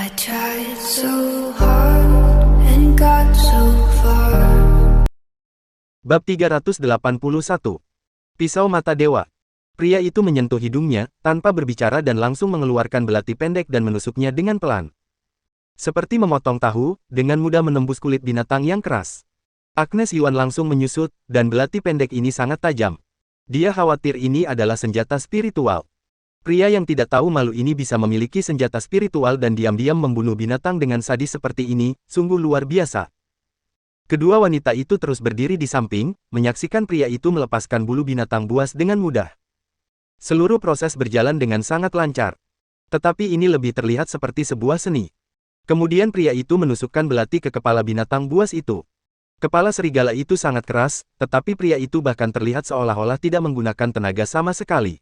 I tried so hard and got so far. Bab 381. Pisau Mata Dewa. Pria itu menyentuh hidungnya, tanpa berbicara dan langsung mengeluarkan belati pendek dan menusuknya dengan pelan. Seperti memotong tahu, dengan mudah menembus kulit binatang yang keras. Agnes Yuan langsung menyusut, dan belati pendek ini sangat tajam. Dia khawatir ini adalah senjata spiritual. Pria yang tidak tahu malu ini bisa memiliki senjata spiritual dan diam-diam membunuh binatang dengan sadis seperti ini, sungguh luar biasa. Kedua wanita itu terus berdiri di samping, menyaksikan pria itu melepaskan bulu binatang buas dengan mudah. Seluruh proses berjalan dengan sangat lancar. Tetapi ini lebih terlihat seperti sebuah seni. Kemudian pria itu menusukkan belati ke kepala binatang buas itu. Kepala serigala itu sangat keras, tetapi pria itu bahkan terlihat seolah-olah tidak menggunakan tenaga sama sekali.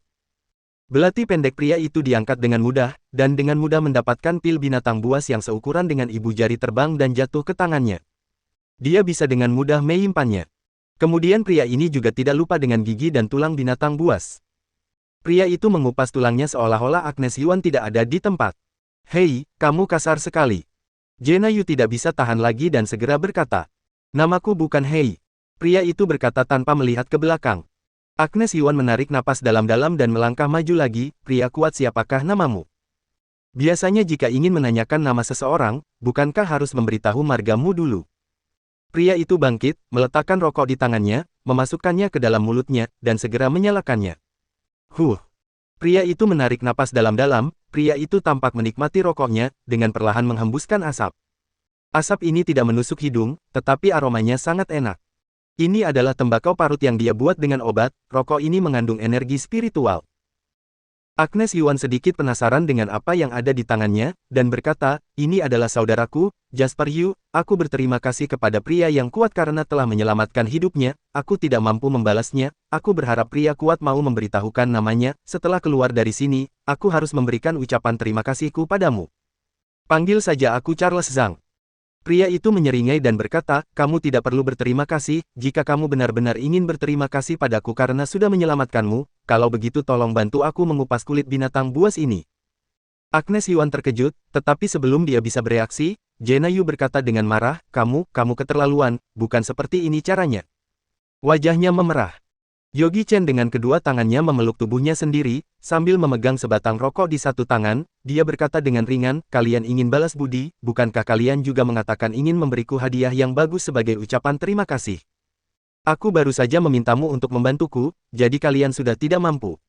Belati pendek pria itu diangkat dengan mudah, dan dengan mudah mendapatkan pil binatang buas yang seukuran dengan ibu jari terbang dan jatuh ke tangannya. Dia bisa dengan mudah menyimpannya. Kemudian pria ini juga tidak lupa dengan gigi dan tulang binatang buas. Pria itu mengupas tulangnya seolah-olah Agnes Yuan tidak ada di tempat. "Hei, kamu kasar sekali." Jena Yu tidak bisa tahan lagi dan segera berkata, "Namaku bukan Hei." Pria itu berkata tanpa melihat ke belakang. Agnes Yuan menarik napas dalam-dalam dan melangkah maju lagi. "Pria kuat, siapakah namamu?" Biasanya jika ingin menanyakan nama seseorang, bukankah harus memberitahu margamu dulu? Pria itu bangkit, meletakkan rokok di tangannya, memasukkannya ke dalam mulutnya, dan segera menyalakannya. Pria itu menarik napas dalam-dalam. Pria itu tampak menikmati rokoknya, dengan perlahan menghembuskan asap. Asap ini tidak menusuk hidung, tetapi aromanya sangat enak. Ini adalah tembakau parut yang dia buat dengan obat. Rokok ini mengandung energi spiritual. Agnes Yuan sedikit penasaran dengan apa yang ada di tangannya, dan berkata, "Ini adalah saudaraku, Jasper Yu. Aku berterima kasih kepada pria yang kuat karena telah menyelamatkan hidupnya. Aku tidak mampu membalasnya. Aku berharap pria kuat mau memberitahukan namanya. Setelah keluar dari sini, aku harus memberikan ucapan terima kasihku padamu. Panggil saja aku Charles Zhang." Pria itu menyeringai dan berkata, "Kamu tidak perlu berterima kasih, jika kamu benar-benar ingin berterima kasih padaku karena sudah menyelamatkanmu. Kalau begitu tolong bantu aku mengupas kulit binatang buas ini." Agnes Yuan terkejut, tetapi sebelum dia bisa bereaksi, Jena Yu berkata dengan marah, kamu keterlaluan, bukan seperti ini caranya." Wajahnya memerah. Yogi Chen dengan kedua tangannya memeluk tubuhnya sendiri, sambil memegang sebatang rokok di satu tangan. Dia berkata dengan ringan, "Kalian ingin balas budi, bukankah kalian juga mengatakan ingin memberiku hadiah yang bagus sebagai ucapan terima kasih? Aku baru saja memintamu untuk membantuku, jadi kalian sudah tidak mampu."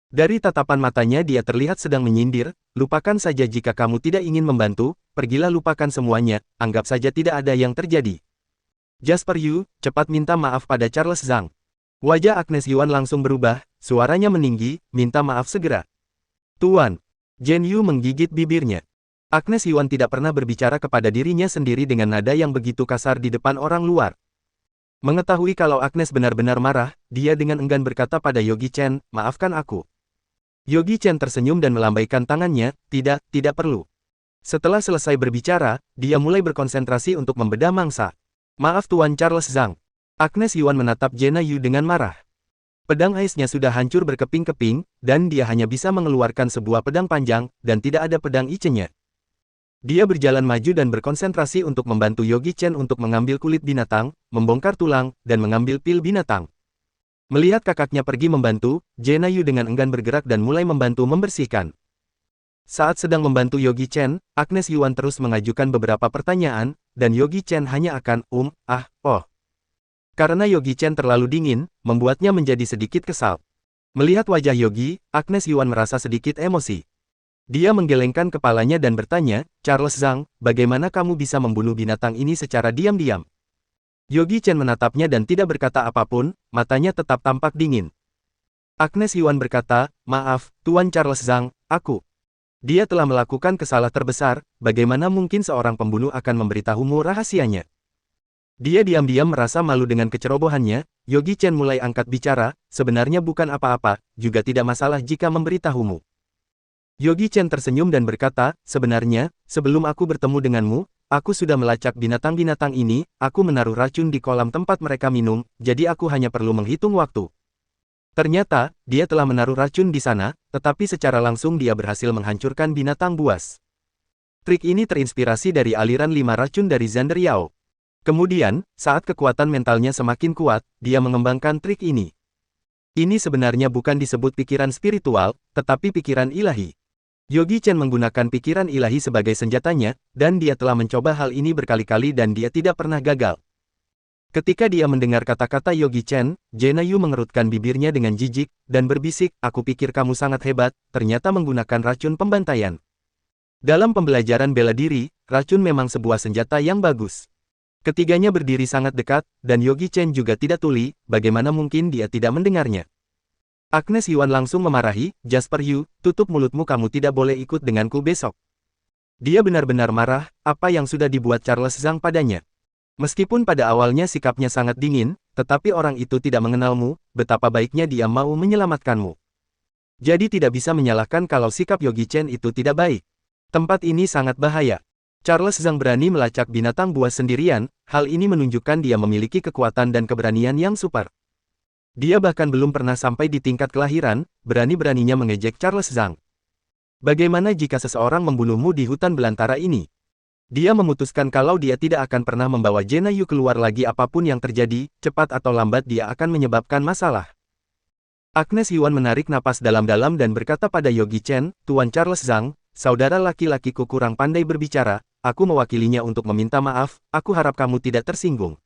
Dari tatapan matanya dia terlihat sedang menyindir, "Lupakan saja jika kamu tidak ingin membantu, pergilah lupakan semuanya, anggap saja tidak ada yang terjadi. Jasper Yu, cepat minta maaf pada Charles Zhang." Wajah Agnes Yuan langsung berubah, suaranya meninggi, "Minta maaf segera." "Tuan." Jen Yu menggigit bibirnya. Agnes Yuan tidak pernah berbicara kepada dirinya sendiri dengan nada yang begitu kasar di depan orang luar. Mengetahui kalau Agnes benar-benar marah, dia dengan enggan berkata pada Yogi Chen, "Maafkan aku." Yogi Chen tersenyum dan melambaikan tangannya, tidak perlu." Setelah selesai berbicara, dia mulai berkonsentrasi untuk membedah mangsa. "Maaf Tuan Charles Zhang." Agnes Yuan menatap Jena Yu dengan marah. Pedang aisnya sudah hancur berkeping-keping, dan dia hanya bisa mengeluarkan sebuah pedang panjang, dan tidak ada pedang icenya. Dia berjalan maju dan berkonsentrasi untuk membantu Yogi Chen untuk mengambil kulit binatang, membongkar tulang, dan mengambil pil binatang. Melihat kakaknya pergi membantu, Jena Yu dengan enggan bergerak dan mulai membantu membersihkan. Saat sedang membantu Yogi Chen, Agnes Yuan terus mengajukan beberapa pertanyaan, dan Yogi Chen hanya akan oh. Karena Yogi Chen terlalu dingin, membuatnya menjadi sedikit kesal. Melihat wajah Yogi, Agnes Yuan merasa sedikit emosi. Dia menggelengkan kepalanya dan bertanya, "Charles Zhang, bagaimana kamu bisa membunuh binatang ini secara diam-diam?" Yogi Chen menatapnya dan tidak berkata apapun, matanya tetap tampak dingin. Agnes Yuan berkata, "Maaf, Tuan Charles Zhang, dia telah melakukan kesalahan terbesar, bagaimana mungkin seorang pembunuh akan memberitahumu rahasianya?" Dia diam-diam merasa malu dengan kecerobohannya. Yogi Chen mulai angkat bicara, "Sebenarnya bukan apa-apa, juga tidak masalah jika memberitahumu." Yogi Chen tersenyum dan berkata, "Sebenarnya, sebelum aku bertemu denganmu, aku sudah melacak binatang-binatang ini, aku menaruh racun di kolam tempat mereka minum, jadi aku hanya perlu menghitung waktu." Ternyata, dia telah menaruh racun di sana, tetapi secara langsung dia berhasil menghancurkan binatang buas. Trik ini terinspirasi dari aliran 5 racun dari Xander Yao. Kemudian, saat kekuatan mentalnya semakin kuat, dia mengembangkan trik ini. Ini sebenarnya bukan disebut pikiran spiritual, tetapi pikiran ilahi. Yogi Chen menggunakan pikiran ilahi sebagai senjatanya, dan dia telah mencoba hal ini berkali-kali dan dia tidak pernah gagal. Ketika dia mendengar kata-kata Yogi Chen, Jena Yu mengerutkan bibirnya dengan jijik, dan berbisik, aku pikir kamu sangat hebat, ternyata menggunakan racun pembantaian. Dalam pembelajaran bela diri, racun memang sebuah senjata yang bagus. Ketiganya berdiri sangat dekat, dan Yogi Chen juga tidak tuli, bagaimana mungkin dia tidak mendengarnya. Agnes Yuan langsung memarahi, Jasper Yu, tutup mulutmu, kamu tidak boleh ikut denganku besok. Dia benar-benar marah, apa yang sudah dibuat Charles Zhang padanya. Meskipun pada awalnya sikapnya sangat dingin, tetapi orang itu tidak mengenalmu, betapa baiknya dia mau menyelamatkanmu. Jadi tidak bisa menyalahkan kalau sikap Yogi Chen itu tidak baik. Tempat ini sangat bahaya. Charles Zhang berani melacak binatang buas sendirian, hal ini menunjukkan dia memiliki kekuatan dan keberanian yang super. Dia bahkan belum pernah sampai di tingkat kelahiran, berani-beraninya mengejek Charles Zhang. Bagaimana jika seseorang membunuhmu di hutan belantara ini? Dia memutuskan kalau dia tidak akan pernah membawa Jena Yu keluar lagi, apapun yang terjadi, cepat atau lambat dia akan menyebabkan masalah. Agnes Yuan menarik napas dalam-dalam dan berkata pada Yogi Chen, Tuan Charles Zhang, saudara laki-lakiku kurang pandai berbicara, aku mewakilinya untuk meminta maaf, aku harap kamu tidak tersinggung.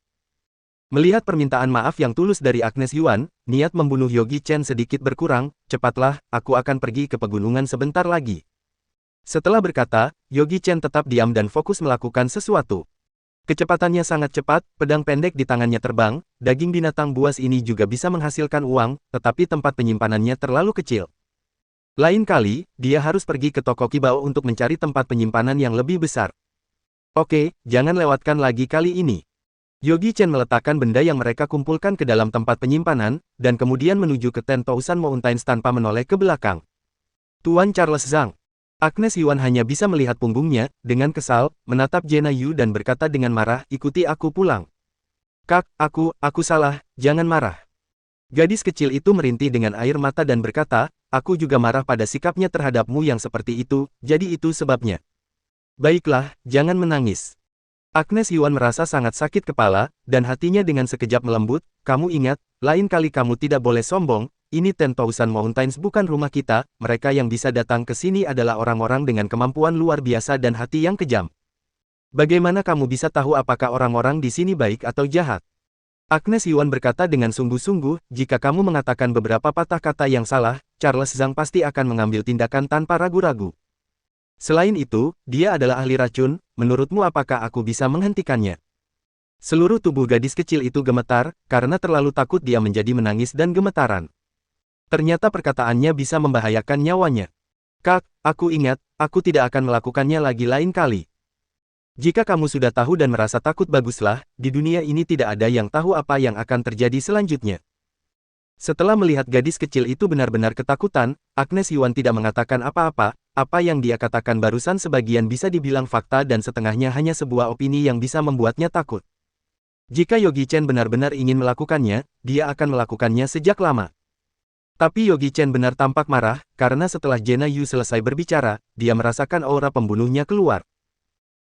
Melihat permintaan maaf yang tulus dari Agnes Yuan, niat membunuh Yogi Chen sedikit berkurang, cepatlah, aku akan pergi ke pegunungan sebentar lagi. Setelah berkata, Yogi Chen tetap diam dan fokus melakukan sesuatu. Kecepatannya sangat cepat, pedang pendek di tangannya terbang, daging binatang buas ini juga bisa menghasilkan uang, tetapi tempat penyimpanannya terlalu kecil. Lain kali, dia harus pergi ke toko Kibao untuk mencari tempat penyimpanan yang lebih besar. Oke, jangan lewatkan lagi kali ini. Yogi Chen meletakkan benda yang mereka kumpulkan ke dalam tempat penyimpanan, dan kemudian menuju ke Ten Thousand Mountains tanpa menoleh ke belakang. Tuan Charles Zhang. Agnes Yuan hanya bisa melihat punggungnya, dengan kesal, menatap Jena Yu dan berkata dengan marah, ikuti aku pulang. Kak, aku salah, jangan marah. Gadis kecil itu merintih dengan air mata dan berkata, aku juga marah pada sikapnya terhadapmu yang seperti itu, jadi itu sebabnya. Baiklah, jangan menangis. Agnes Yuan merasa sangat sakit kepala, dan hatinya dengan sekejap melembut, kamu ingat, lain kali kamu tidak boleh sombong, ini Ten Thousand Mountains bukan rumah kita, mereka yang bisa datang ke sini adalah orang-orang dengan kemampuan luar biasa dan hati yang kejam. Bagaimana kamu bisa tahu apakah orang-orang di sini baik atau jahat? Agnes Yuan berkata dengan sungguh-sungguh, jika kamu mengatakan beberapa patah kata yang salah, Charles Zhang pasti akan mengambil tindakan tanpa ragu-ragu. Selain itu, dia adalah ahli racun, menurutmu apakah aku bisa menghentikannya? Seluruh tubuh gadis kecil itu gemetar, karena terlalu takut dia menjadi menangis dan gemetaran. Ternyata perkataannya bisa membahayakan nyawanya. Kak, aku ingat, aku tidak akan melakukannya lagi lain kali. Jika kamu sudah tahu dan merasa takut baguslah, di dunia ini tidak ada yang tahu apa yang akan terjadi selanjutnya. Setelah melihat gadis kecil itu benar-benar ketakutan, Agnes Yuan tidak mengatakan apa-apa, apa yang dia katakan barusan sebagian bisa dibilang fakta dan setengahnya hanya sebuah opini yang bisa membuatnya takut. Jika Yogi Chen benar-benar ingin melakukannya, dia akan melakukannya sejak lama. Tapi Yogi Chen benar tampak marah, karena setelah Jena Yu selesai berbicara, dia merasakan aura pembunuhnya keluar.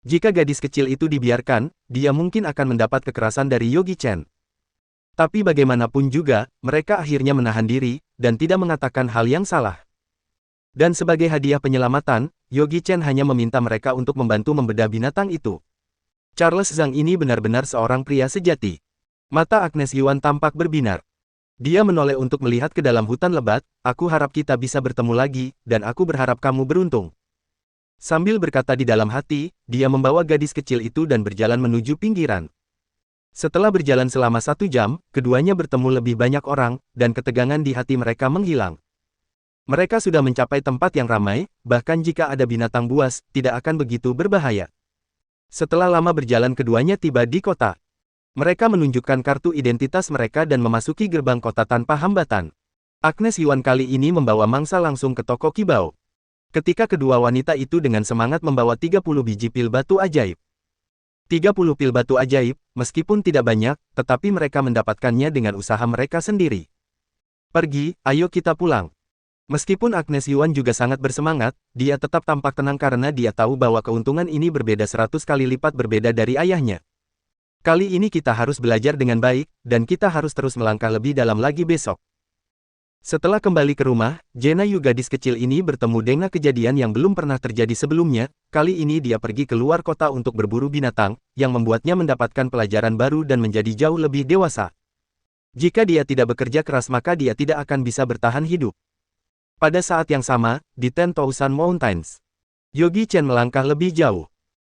Jika gadis kecil itu dibiarkan, dia mungkin akan mendapat kekerasan dari Yogi Chen. Tapi bagaimanapun juga, mereka akhirnya menahan diri, dan tidak mengatakan hal yang salah. Dan sebagai hadiah penyelamatan, Yogi Chen hanya meminta mereka untuk membantu membedah binatang itu. Charles Zhang ini benar-benar seorang pria sejati. Mata Agnes Yuan tampak berbinar. Dia menoleh untuk melihat ke dalam hutan lebat, aku harap kita bisa bertemu lagi, dan aku berharap kamu beruntung. Sambil berkata di dalam hati, dia membawa gadis kecil itu dan berjalan menuju pinggiran. Setelah berjalan selama 1 jam, keduanya bertemu lebih banyak orang, dan ketegangan di hati mereka menghilang. Mereka sudah mencapai tempat yang ramai, bahkan jika ada binatang buas, tidak akan begitu berbahaya. Setelah lama berjalan keduanya tiba di kota. Mereka menunjukkan kartu identitas mereka dan memasuki gerbang kota tanpa hambatan. Agnes Yuan kali ini membawa mangsa langsung ke toko Kibao. Ketika kedua wanita itu dengan semangat membawa 30 biji pil batu ajaib. 30 pil batu ajaib, meskipun tidak banyak, tetapi mereka mendapatkannya dengan usaha mereka sendiri. Pergi, ayo kita pulang. Meskipun Agnes Yuan juga sangat bersemangat, dia tetap tampak tenang karena dia tahu bahwa keuntungan ini berbeda 100 kali lipat berbeda dari ayahnya. Kali ini kita harus belajar dengan baik, dan kita harus terus melangkah lebih dalam lagi besok. Setelah kembali ke rumah, Jena Yu gadis kecil ini bertemu dengan kejadian yang belum pernah terjadi sebelumnya. Kali ini dia pergi ke luar kota untuk berburu binatang, yang membuatnya mendapatkan pelajaran baru dan menjadi jauh lebih dewasa. Jika dia tidak bekerja keras maka dia tidak akan bisa bertahan hidup. Pada saat yang sama, di 10,000 Mountains, Yogi Chen melangkah lebih jauh.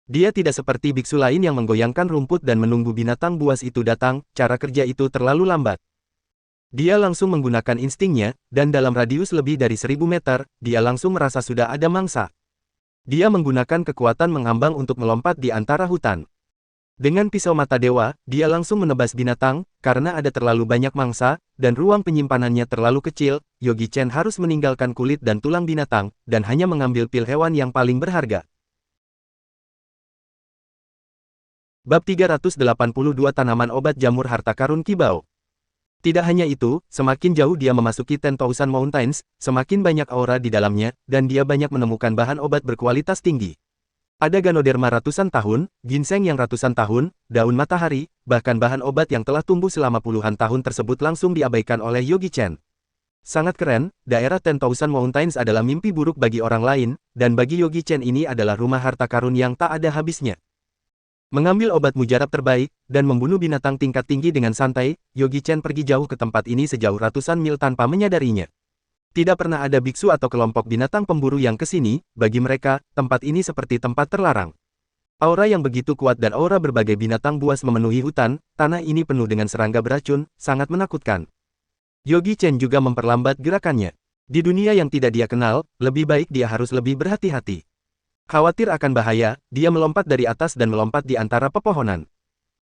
Dia tidak seperti biksu lain yang menggoyangkan rumput dan menunggu binatang buas itu datang, cara kerja itu terlalu lambat. Dia langsung menggunakan instingnya, dan dalam radius lebih dari 1000 meter, dia langsung merasa sudah ada mangsa. Dia menggunakan kekuatan mengambang untuk melompat di antara hutan. Dengan pisau mata dewa, dia langsung menebas binatang, karena ada terlalu banyak mangsa, dan ruang penyimpanannya terlalu kecil. Yogi Chen harus meninggalkan kulit dan tulang binatang, dan hanya mengambil pil hewan yang paling berharga. Bab 382 Tanaman Obat Jamur Harta Karun Kibao. Tidak hanya itu, semakin jauh dia memasuki 10,000 Mountains, semakin banyak aura di dalamnya, dan dia banyak menemukan bahan obat berkualitas tinggi. Ada Ganoderma ratusan tahun, ginseng yang ratusan tahun, daun matahari, bahkan bahan obat yang telah tumbuh selama puluhan tahun tersebut langsung diabaikan oleh Yogi Chen. Sangat keren, daerah 10,000 Mountains adalah mimpi buruk bagi orang lain, dan bagi Yogi Chen ini adalah rumah harta karun yang tak ada habisnya. Mengambil obat mujarab terbaik, dan membunuh binatang tingkat tinggi dengan santai, Yogi Chen pergi jauh ke tempat ini sejauh ratusan mil tanpa menyadarinya. Tidak pernah ada biksu atau kelompok binatang pemburu yang kesini, bagi mereka, tempat ini seperti tempat terlarang. Aura yang begitu kuat dan aura berbagai binatang buas memenuhi hutan, tanah ini penuh dengan serangga beracun, sangat menakutkan. Yogi Chen juga memperlambat gerakannya. Di dunia yang tidak dia kenal, lebih baik dia harus lebih berhati-hati. Khawatir akan bahaya, dia melompat dari atas dan melompat di antara pepohonan.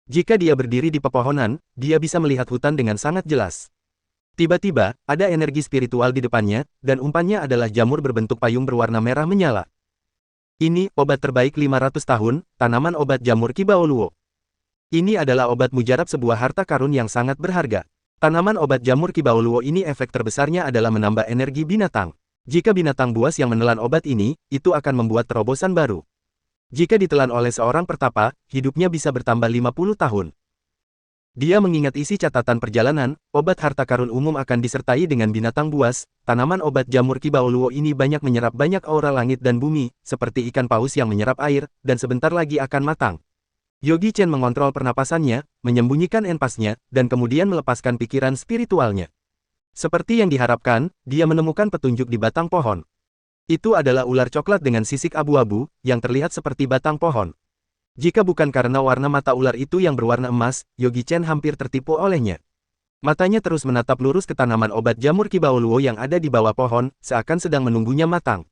Jika dia berdiri di pepohonan, dia bisa melihat hutan dengan sangat jelas. Tiba-tiba, ada energi spiritual di depannya, dan umpannya adalah jamur berbentuk payung berwarna merah menyala. Ini, obat terbaik 500 tahun, tanaman obat jamur Kibao Luo. Ini adalah obat mujarab sebuah harta karun yang sangat berharga. Tanaman obat jamur Kibao Luo ini efek terbesarnya adalah menambah energi binatang. Jika binatang buas yang menelan obat ini, itu akan membuat terobosan baru. Jika ditelan oleh seorang pertapa, hidupnya bisa bertambah 50 tahun. Dia mengingat isi catatan perjalanan, obat harta karun umum akan disertai dengan binatang buas, tanaman obat jamur Kibao Luo ini banyak menyerap banyak aura langit dan bumi, seperti ikan paus yang menyerap air, dan sebentar lagi akan matang. Yogi Chen mengontrol pernapasannya, menyembunyikan empasnya, dan kemudian melepaskan pikiran spiritualnya. Seperti yang diharapkan, dia menemukan petunjuk di batang pohon. Itu adalah ular coklat dengan sisik abu-abu, yang terlihat seperti batang pohon. Jika bukan karena warna mata ular itu yang berwarna emas, Yogi Chen hampir tertipu olehnya. Matanya terus menatap lurus ke tanaman obat jamur Kibao Luo yang ada di bawah pohon, seakan sedang menunggunya matang.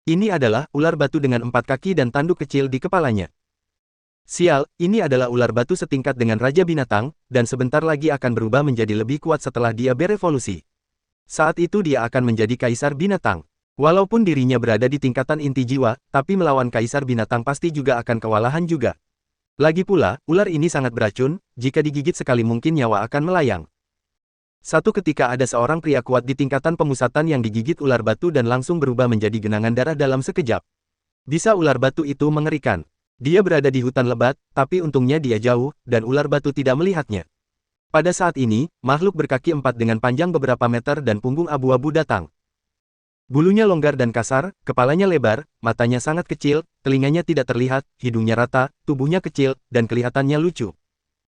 Ini adalah ular batu dengan 4 kaki dan tanduk kecil di kepalanya. Sial, ini adalah ular batu setingkat dengan Raja Binatang, dan sebentar lagi akan berubah menjadi lebih kuat setelah dia berevolusi. Saat itu dia akan menjadi Kaisar Binatang. Walaupun dirinya berada di tingkatan inti jiwa, tapi melawan Kaisar Binatang pasti juga akan kewalahan juga. Lagi pula, ular ini sangat beracun, jika digigit sekali mungkin nyawa akan melayang. Satu ketika ada seorang pria kuat di tingkatan pemusatan yang digigit ular batu dan langsung berubah menjadi genangan darah dalam sekejap. Bisa ular batu itu mengerikan. Dia berada di hutan lebat, tapi untungnya dia jauh, dan ular batu tidak melihatnya. Pada saat ini, makhluk berkaki 4 dengan panjang beberapa meter dan punggung abu-abu datang. Bulunya longgar dan kasar, kepalanya lebar, matanya sangat kecil, telinganya tidak terlihat, hidungnya rata, tubuhnya kecil, dan kelihatannya lucu.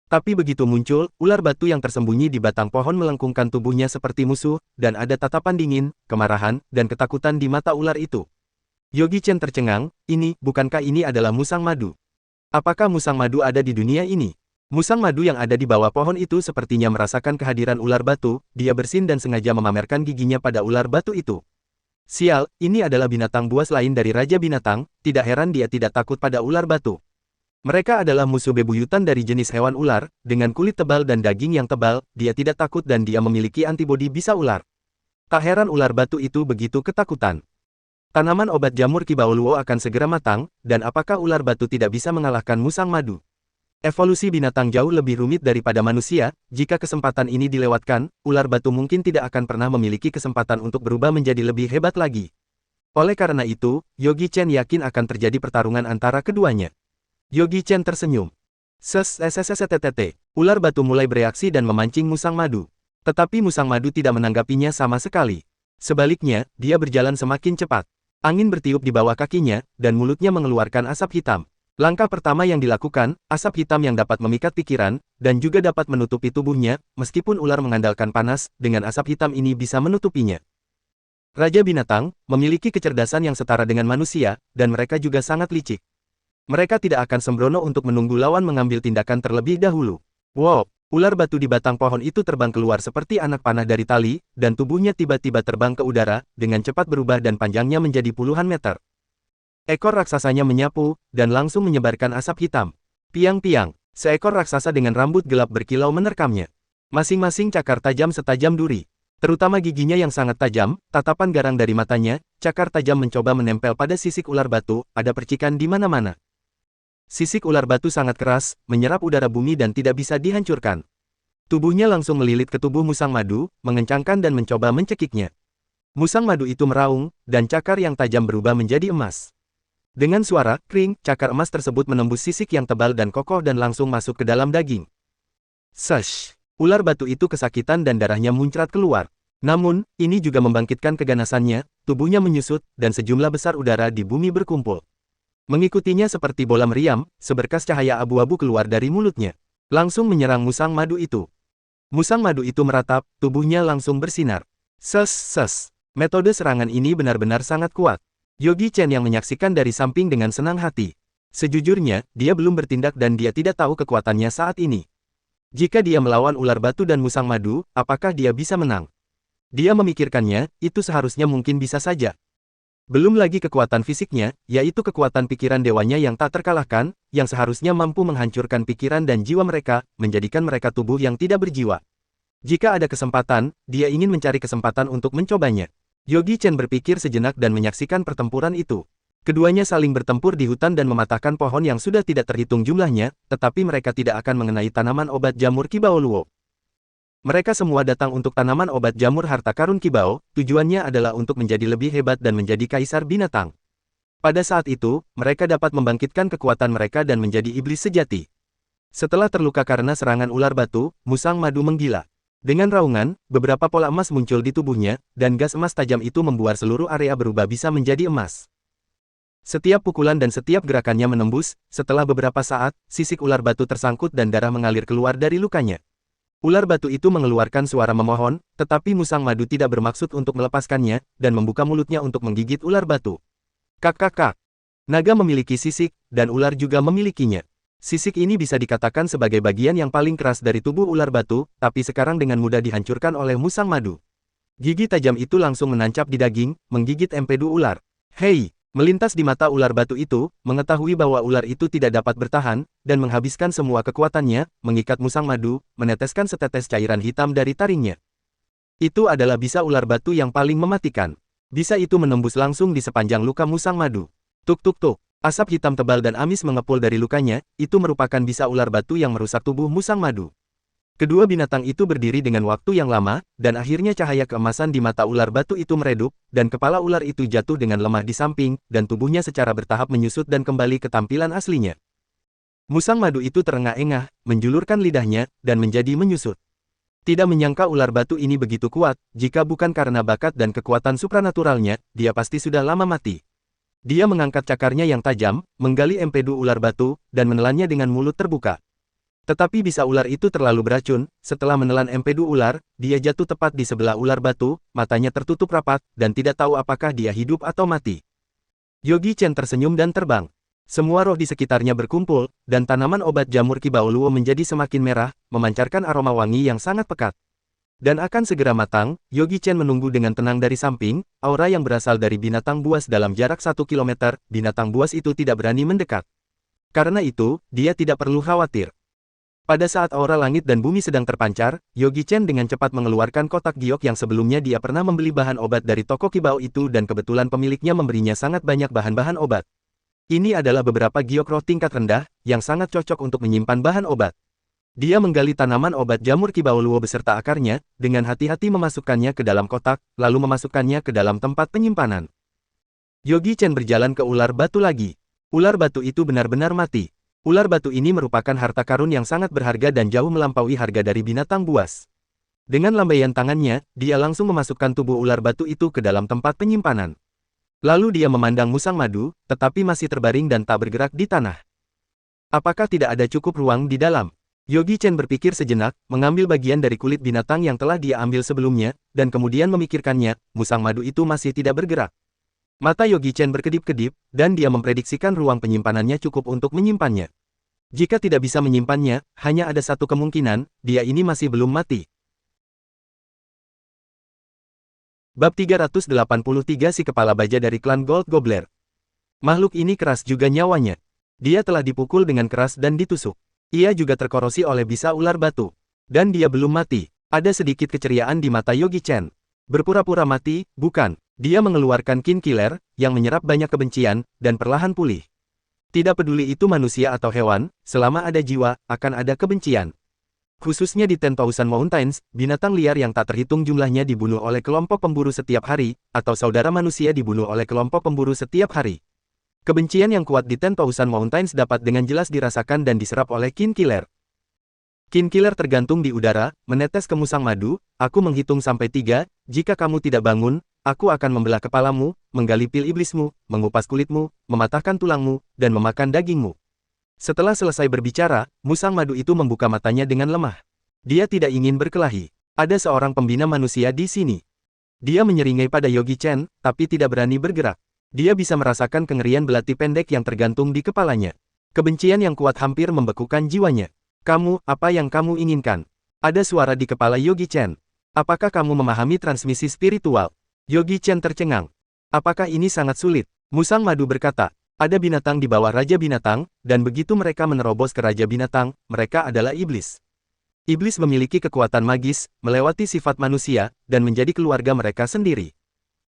Tapi begitu muncul, ular batu yang tersembunyi di batang pohon melengkungkan tubuhnya seperti musuh, dan ada tatapan dingin, kemarahan, dan ketakutan di mata ular itu. Yogi Chen tercengang, bukankah ini adalah musang madu? Apakah musang madu ada di dunia ini? Musang madu yang ada di bawah pohon itu sepertinya merasakan kehadiran ular batu, dia bersin dan sengaja memamerkan giginya pada ular batu itu. Sial, ini adalah binatang buas lain dari Raja Binatang, tidak heran dia tidak takut pada ular batu. Mereka adalah musuh bebuyutan dari jenis hewan ular, dengan kulit tebal dan daging yang tebal, dia tidak takut dan dia memiliki antibodi bisa ular. Tak heran ular batu itu begitu ketakutan. Tanaman obat jamur Kibao Luo akan segera matang, dan apakah ular batu tidak bisa mengalahkan musang madu? Evolusi binatang jauh lebih rumit daripada manusia, jika kesempatan ini dilewatkan, ular batu mungkin tidak akan pernah memiliki kesempatan untuk berubah menjadi lebih hebat lagi. Oleh karena itu, Yogi Chen yakin akan terjadi pertarungan antara keduanya. Yogi Chen tersenyum. Ular batu mulai bereaksi dan memancing musang madu. Tetapi musang madu tidak menanggapinya sama sekali. Sebaliknya, dia berjalan semakin cepat. Angin bertiup di bawah kakinya, dan mulutnya mengeluarkan asap hitam. Langkah pertama yang dilakukan, asap hitam yang dapat memikat pikiran, dan juga dapat menutupi tubuhnya, meskipun ular mengandalkan panas, dengan asap hitam ini bisa menutupinya. Raja binatang, memiliki kecerdasan yang setara dengan manusia, dan mereka juga sangat licik. Mereka tidak akan sembrono untuk menunggu lawan mengambil tindakan terlebih dahulu. Wow, ular batu di batang pohon itu terbang keluar seperti anak panah dari tali, dan tubuhnya tiba-tiba terbang ke udara, dengan cepat berubah dan panjangnya menjadi puluhan meter. Ekor raksasanya menyapu, dan langsung menyebarkan asap hitam. Piang-piang, seekor raksasa dengan rambut gelap berkilau menerkamnya. Masing-masing cakar tajam setajam duri. Terutama giginya yang sangat tajam, tatapan garang dari matanya, cakar tajam mencoba menempel pada sisik ular batu, ada percikan di mana-mana. Sisik ular batu sangat keras, menyerap udara bumi dan tidak bisa dihancurkan. Tubuhnya langsung melilit ke tubuh musang madu, mengencangkan dan mencoba mencekiknya. Musang madu itu meraung, dan cakar yang tajam berubah menjadi emas. Dengan suara kring, cakar emas tersebut menembus sisik yang tebal dan kokoh dan langsung masuk ke dalam daging. Sesh! Ular batu itu kesakitan dan darahnya muncrat keluar. Namun, ini juga membangkitkan keganasannya, tubuhnya menyusut, dan sejumlah besar udara di bumi berkumpul. Mengikutinya seperti bola meriam, seberkas cahaya abu-abu keluar dari mulutnya. Langsung menyerang musang madu itu. Musang madu itu meratap, tubuhnya langsung bersinar. Ses. Metode serangan ini benar-benar sangat kuat. Yogi Chen yang menyaksikan dari samping dengan senang hati. Sejujurnya, dia belum bertindak dan dia tidak tahu kekuatannya saat ini. Jika dia melawan ular batu dan musang madu, apakah dia bisa menang? Dia memikirkannya, itu seharusnya mungkin bisa saja. Belum lagi kekuatan fisiknya, yaitu kekuatan pikiran dewanya yang tak terkalahkan, yang seharusnya mampu menghancurkan pikiran dan jiwa mereka, menjadikan mereka tubuh yang tidak berjiwa. Jika ada kesempatan, dia ingin mencari kesempatan untuk mencobanya. Yogi Chen berpikir sejenak dan menyaksikan pertempuran itu. Keduanya saling bertempur di hutan dan mematahkan pohon yang sudah tidak terhitung jumlahnya, tetapi mereka tidak akan mengenai tanaman obat jamur Kibao Luo. Mereka semua datang untuk tanaman obat jamur harta karun Kibao, tujuannya adalah untuk menjadi lebih hebat dan menjadi kaisar binatang. Pada saat itu, mereka dapat membangkitkan kekuatan mereka dan menjadi iblis sejati. Setelah terluka karena serangan ular batu, musang madu menggila. Dengan raungan, beberapa pola emas muncul di tubuhnya, dan gas emas tajam itu membuat seluruh area berubah bisa menjadi emas. Setiap pukulan dan setiap gerakannya menembus, setelah beberapa saat, sisik ular batu tersangkut dan darah mengalir keluar dari lukanya. Ular batu itu mengeluarkan suara memohon, tetapi musang madu tidak bermaksud untuk melepaskannya, dan membuka mulutnya untuk menggigit ular batu. Kak. Naga memiliki sisik, dan ular juga memilikinya. Sisik ini bisa dikatakan sebagai bagian yang paling keras dari tubuh ular batu, tapi sekarang dengan mudah dihancurkan oleh musang madu. Gigi tajam itu langsung menancap di daging, menggigit empedu ular. Hei! Melintas di mata ular batu itu, mengetahui bahwa ular itu tidak dapat bertahan, dan menghabiskan semua kekuatannya, mengikat musang madu, meneteskan setetes cairan hitam dari taringnya. Itu adalah bisa ular batu yang paling mematikan. Bisa itu menembus langsung di sepanjang luka musang madu. Tuk. Asap hitam tebal dan amis mengepul dari lukanya, itu merupakan bisa ular batu yang merusak tubuh musang madu. Kedua binatang itu berdiri dengan waktu yang lama, dan akhirnya cahaya keemasan di mata ular batu itu meredup, dan kepala ular itu jatuh dengan lemah di samping, dan tubuhnya secara bertahap menyusut dan kembali ke tampilan aslinya. Musang madu itu terengah-engah, menjulurkan lidahnya, dan menjadi menyusut. Tidak menyangka ular batu ini begitu kuat, jika bukan karena bakat dan kekuatan supranaturalnya, dia pasti sudah lama mati. Dia mengangkat cakarnya yang tajam, menggali empedu ular batu, dan menelannya dengan mulut terbuka. Tetapi bisa ular itu terlalu beracun, setelah menelan empedu ular, dia jatuh tepat di sebelah ular batu, matanya tertutup rapat, dan tidak tahu apakah dia hidup atau mati. Yogi Chen tersenyum dan terbang. Semua roh di sekitarnya berkumpul, dan tanaman obat jamur Kibao Luo menjadi semakin merah, memancarkan aroma wangi yang sangat pekat. Dan akan segera matang, Yogi Chen menunggu dengan tenang dari samping, aura yang berasal dari binatang buas dalam jarak 1 kilometer, binatang buas itu tidak berani mendekat. Karena itu, dia tidak perlu khawatir. Pada saat aura langit dan bumi sedang terpancar, Yogi Chen dengan cepat mengeluarkan kotak giok yang sebelumnya dia pernah membeli bahan obat dari toko Kibao itu dan kebetulan pemiliknya memberinya sangat banyak bahan-bahan obat. Ini adalah beberapa giokro tingkat rendah, yang sangat cocok untuk menyimpan bahan obat. Dia menggali tanaman obat jamur kibau luo beserta akarnya, dengan hati-hati memasukkannya ke dalam kotak, lalu memasukkannya ke dalam tempat penyimpanan. Yogi Chen berjalan ke ular batu lagi. Ular batu itu benar-benar mati. Ular batu ini merupakan harta karun yang sangat berharga dan jauh melampaui harga dari binatang buas. Dengan lambaian tangannya, dia langsung memasukkan tubuh ular batu itu ke dalam tempat penyimpanan. Lalu dia memandang musang madu, tetapi masih terbaring dan tak bergerak di tanah. Apakah tidak ada cukup ruang di dalam? Yogi Chen berpikir sejenak, mengambil bagian dari kulit binatang yang telah dia ambil sebelumnya, dan kemudian memikirkannya, musang madu itu masih tidak bergerak. Mata Yogi Chen berkedip-kedip, dan dia memprediksikan ruang penyimpanannya cukup untuk menyimpannya. Jika tidak bisa menyimpannya, hanya ada satu kemungkinan, dia ini masih belum mati. Bab 383 Si Kepala Baja dari Klan Gold Gobbler. Makhluk ini keras juga nyawanya. Dia telah dipukul dengan keras dan ditusuk. Ia juga terkorosi oleh bisa ular batu. Dan dia belum mati. Ada sedikit keceriaan di mata Yogi Chen. Berpura-pura mati, bukan. Dia mengeluarkan Kin Killer, yang menyerap banyak kebencian, dan perlahan pulih. Tidak peduli itu manusia atau hewan, selama ada jiwa, akan ada kebencian. Khususnya di 10,000 Mountains, binatang liar yang tak terhitung jumlahnya dibunuh oleh kelompok pemburu setiap hari, atau saudara manusia dibunuh oleh kelompok pemburu setiap hari. Kebencian yang kuat di 10,000 Mountains dapat dengan jelas dirasakan dan diserap oleh Kin Killer. Kin Killer tergantung di udara, menetes ke musang madu, aku menghitung sampai 3, jika kamu tidak bangun, aku akan membelah kepalamu, menggali pil iblismu, mengupas kulitmu, mematahkan tulangmu, dan memakan dagingmu. Setelah selesai berbicara, musang madu itu membuka matanya dengan lemah. Dia tidak ingin berkelahi. Ada seorang pembina manusia di sini. Dia menyeringai pada Yogi Chen, tapi tidak berani bergerak. Dia bisa merasakan kengerian belati pendek yang tergantung di kepalanya. Kebencian yang kuat hampir membekukan jiwanya. Kamu, apa yang kamu inginkan? Ada suara di kepala Yogi Chen. Apakah kamu memahami transmisi spiritual? Yogi Chen tercengang. Apakah ini sangat sulit? Musang madu berkata. Ada binatang di bawah Raja Binatang, dan begitu mereka menerobos ke Raja Binatang, mereka adalah iblis. Iblis memiliki kekuatan magis, melewati sifat manusia, dan menjadi keluarga mereka sendiri.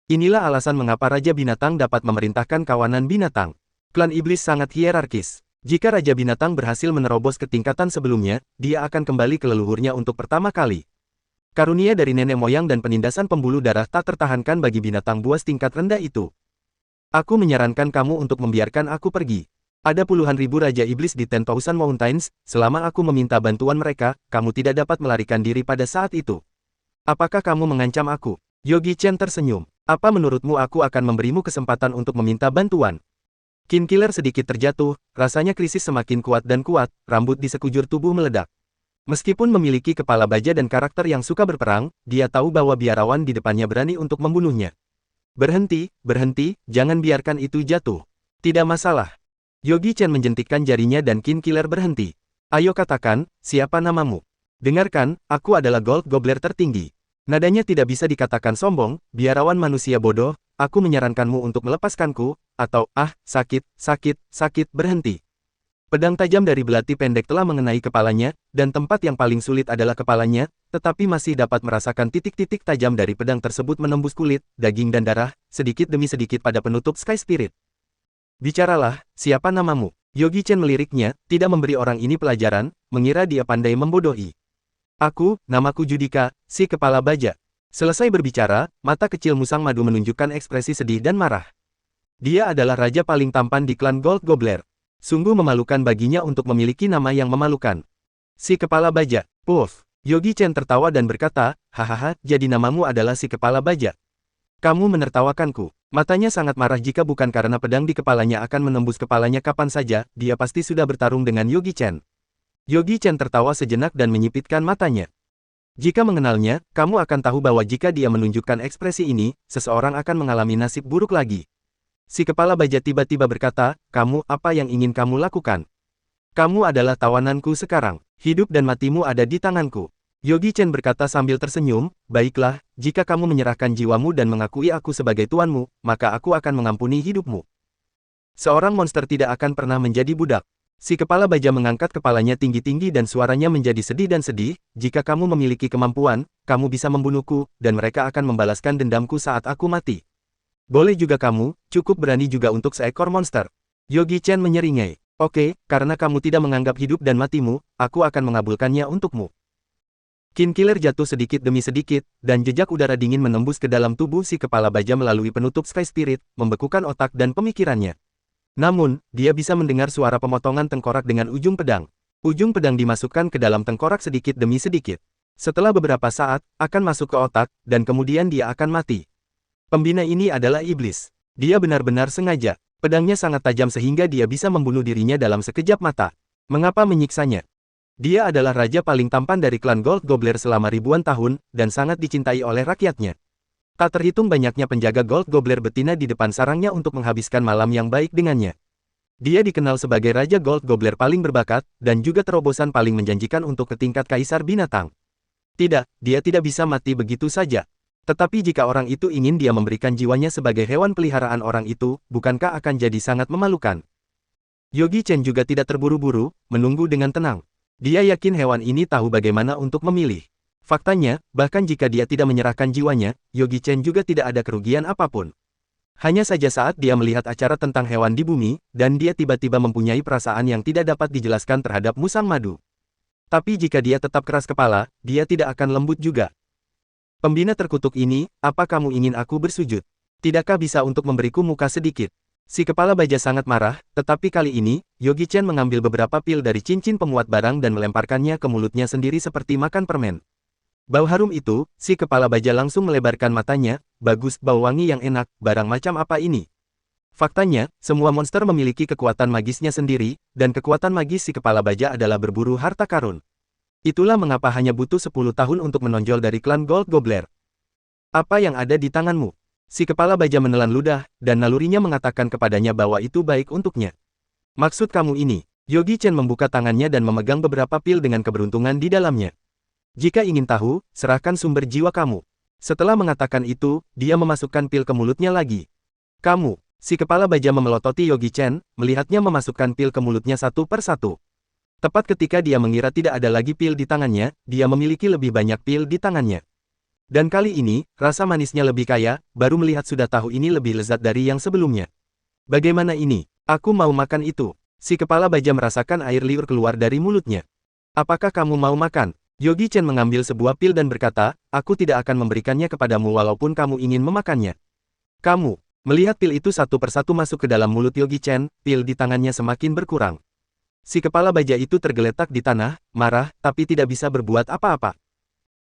Inilah alasan mengapa Raja Binatang dapat memerintahkan kawanan binatang. Klan iblis sangat hierarkis. Jika Raja Binatang berhasil menerobos ke tingkatan sebelumnya, dia akan kembali ke leluhurnya untuk pertama kali. Karunia dari nenek moyang dan penindasan pembuluh darah tak tertahankan bagi binatang buas tingkat rendah itu. Aku menyarankan kamu untuk membiarkan aku pergi. Ada puluhan ribu Raja Iblis di 10,000 Mountains, selama aku meminta bantuan mereka, kamu tidak dapat melarikan diri pada saat itu. Apakah kamu mengancam aku? Yogi Chen tersenyum. Apa menurutmu aku akan memberimu kesempatan untuk meminta bantuan? Kin Killer sedikit terjatuh, rasanya krisis semakin kuat dan kuat, rambut di sekujur tubuh meledak. Meskipun memiliki kepala baja dan karakter yang suka berperang, dia tahu bahwa biarawan di depannya berani untuk membunuhnya. Berhenti, berhenti, jangan biarkan itu jatuh. Tidak masalah. Yogi Chen menjentikkan jarinya dan Kin Killer berhenti. Ayo katakan, siapa namamu? Dengarkan, aku adalah Gold Gobbler tertinggi. Nadanya tidak bisa dikatakan sombong, biarawan manusia bodoh, aku menyarankanmu untuk melepaskanku, atau, sakit, sakit, sakit, berhenti. Pedang tajam dari belati pendek telah mengenai kepalanya, dan tempat yang paling sulit adalah kepalanya, tetapi masih dapat merasakan titik-titik tajam dari pedang tersebut menembus kulit, daging dan darah, sedikit demi sedikit pada penutup Sky Spirit. Bicaralah, siapa namamu? Yogi Chen meliriknya, tidak memberi orang ini pelajaran, mengira dia pandai membodohi. Aku, namaku Judika, si kepala baja. Selesai berbicara, mata kecil musang madu menunjukkan ekspresi sedih dan marah. Dia adalah raja paling tampan di klan Gold Gobbler. Sungguh memalukan baginya untuk memiliki nama yang memalukan. Si kepala baja, puff. Yogi Chen tertawa dan berkata, hahaha, jadi namamu adalah si kepala baja. Kamu menertawakanku. Matanya sangat marah jika bukan karena pedang di kepalanya akan menembus kepalanya kapan saja, dia pasti sudah bertarung dengan Yogi Chen. Yogi Chen tertawa sejenak dan menyipitkan matanya. Jika mengenalnya, kamu akan tahu bahwa jika dia menunjukkan ekspresi ini, seseorang akan mengalami nasib buruk lagi. Si kepala baja tiba-tiba berkata, kamu, apa yang ingin kamu lakukan? Kamu adalah tawananku sekarang. Hidup dan matimu ada di tanganku. Yogi Chen berkata sambil tersenyum, baiklah, jika kamu menyerahkan jiwamu dan mengakui aku sebagai tuanmu, maka aku akan mengampuni hidupmu. Seorang monster tidak akan pernah menjadi budak. Si kepala baja mengangkat kepalanya tinggi-tinggi dan suaranya menjadi sedih dan sedih, jika kamu memiliki kemampuan, kamu bisa membunuhku, dan mereka akan membalaskan dendamku saat aku mati. Boleh juga kamu, cukup berani juga untuk seekor monster. Yogi Chen menyeringai. Oke, karena kamu tidak menganggap hidup dan matimu, aku akan mengabulkannya untukmu. Qin Killer jatuh sedikit demi sedikit, dan jejak udara dingin menembus ke dalam tubuh si kepala baja melalui penutup Sky Spirit, membekukan otak dan pemikirannya. Namun, dia bisa mendengar suara pemotongan tengkorak dengan ujung pedang. Ujung pedang dimasukkan ke dalam tengkorak sedikit demi sedikit. Setelah beberapa saat, akan masuk ke otak, dan kemudian dia akan mati. Pembina ini adalah iblis. Dia benar-benar sengaja. Pedangnya sangat tajam sehingga dia bisa membunuh dirinya dalam sekejap mata. Mengapa menyiksanya? Dia adalah raja paling tampan dari klan Gold Gobbler selama ribuan tahun, dan sangat dicintai oleh rakyatnya. Tak terhitung banyaknya penjaga Gold Gobbler betina di depan sarangnya untuk menghabiskan malam yang baik dengannya. Dia dikenal sebagai Raja Gold Gobbler paling berbakat, dan juga terobosan paling menjanjikan untuk ke tingkat Kaisar Binatang. Tidak, dia tidak bisa mati begitu saja. Tetapi jika orang itu ingin dia memberikan jiwanya sebagai hewan peliharaan orang itu, bukankah akan jadi sangat memalukan? Yogi Chen juga tidak terburu-buru, menunggu dengan tenang. Dia yakin hewan ini tahu bagaimana untuk memilih. Faktanya, bahkan jika dia tidak menyerahkan jiwanya, Yogi Chen juga tidak ada kerugian apapun. Hanya saja saat dia melihat acara tentang hewan di bumi, dan dia tiba-tiba mempunyai perasaan yang tidak dapat dijelaskan terhadap musang madu. Tapi jika dia tetap keras kepala, dia tidak akan lembut juga. Pembina terkutuk ini, apa kamu ingin aku bersujud? Tidakkah bisa untuk memberiku muka sedikit? Si kepala baja sangat marah, tetapi kali ini, Yogi Chen mengambil beberapa pil dari cincin pemuat barang dan melemparkannya ke mulutnya sendiri seperti makan permen. Bau harum itu, si kepala baja langsung melebarkan matanya, bagus, bau wangi yang enak, barang macam apa ini? Faktanya, semua monster memiliki kekuatan magisnya sendiri, dan kekuatan magis si kepala baja adalah berburu harta karun. Itulah mengapa hanya butuh 10 tahun untuk menonjol dari klan Gold Gobbler. Apa yang ada di tanganmu? Si kepala baja menelan ludah, dan nalurinya mengatakan kepadanya bahwa itu baik untuknya. Maksud kamu ini? Yogi Chen membuka tangannya dan memegang beberapa pil dengan keberuntungan di dalamnya. Jika ingin tahu, serahkan sumber jiwa kamu. Setelah mengatakan itu, dia memasukkan pil ke mulutnya lagi. Kamu, si kepala baja memelototi Yogi Chen, melihatnya memasukkan pil ke mulutnya satu per satu. Tepat ketika dia mengira tidak ada lagi pil di tangannya, dia memiliki lebih banyak pil di tangannya. Dan kali ini, rasa manisnya lebih kaya, baru melihat sudah tahu ini lebih lezat dari yang sebelumnya. Bagaimana ini? Aku mau makan itu. Si kepala baja merasakan air liur keluar dari mulutnya. Apakah kamu mau makan? Yogi Chen mengambil sebuah pil dan berkata, aku tidak akan memberikannya kepadamu walaupun kamu ingin memakannya. Kamu, melihat pil itu satu persatu masuk ke dalam mulut Yogi Chen, pil di tangannya semakin berkurang. Si kepala baja itu tergeletak di tanah, marah, tapi tidak bisa berbuat apa-apa.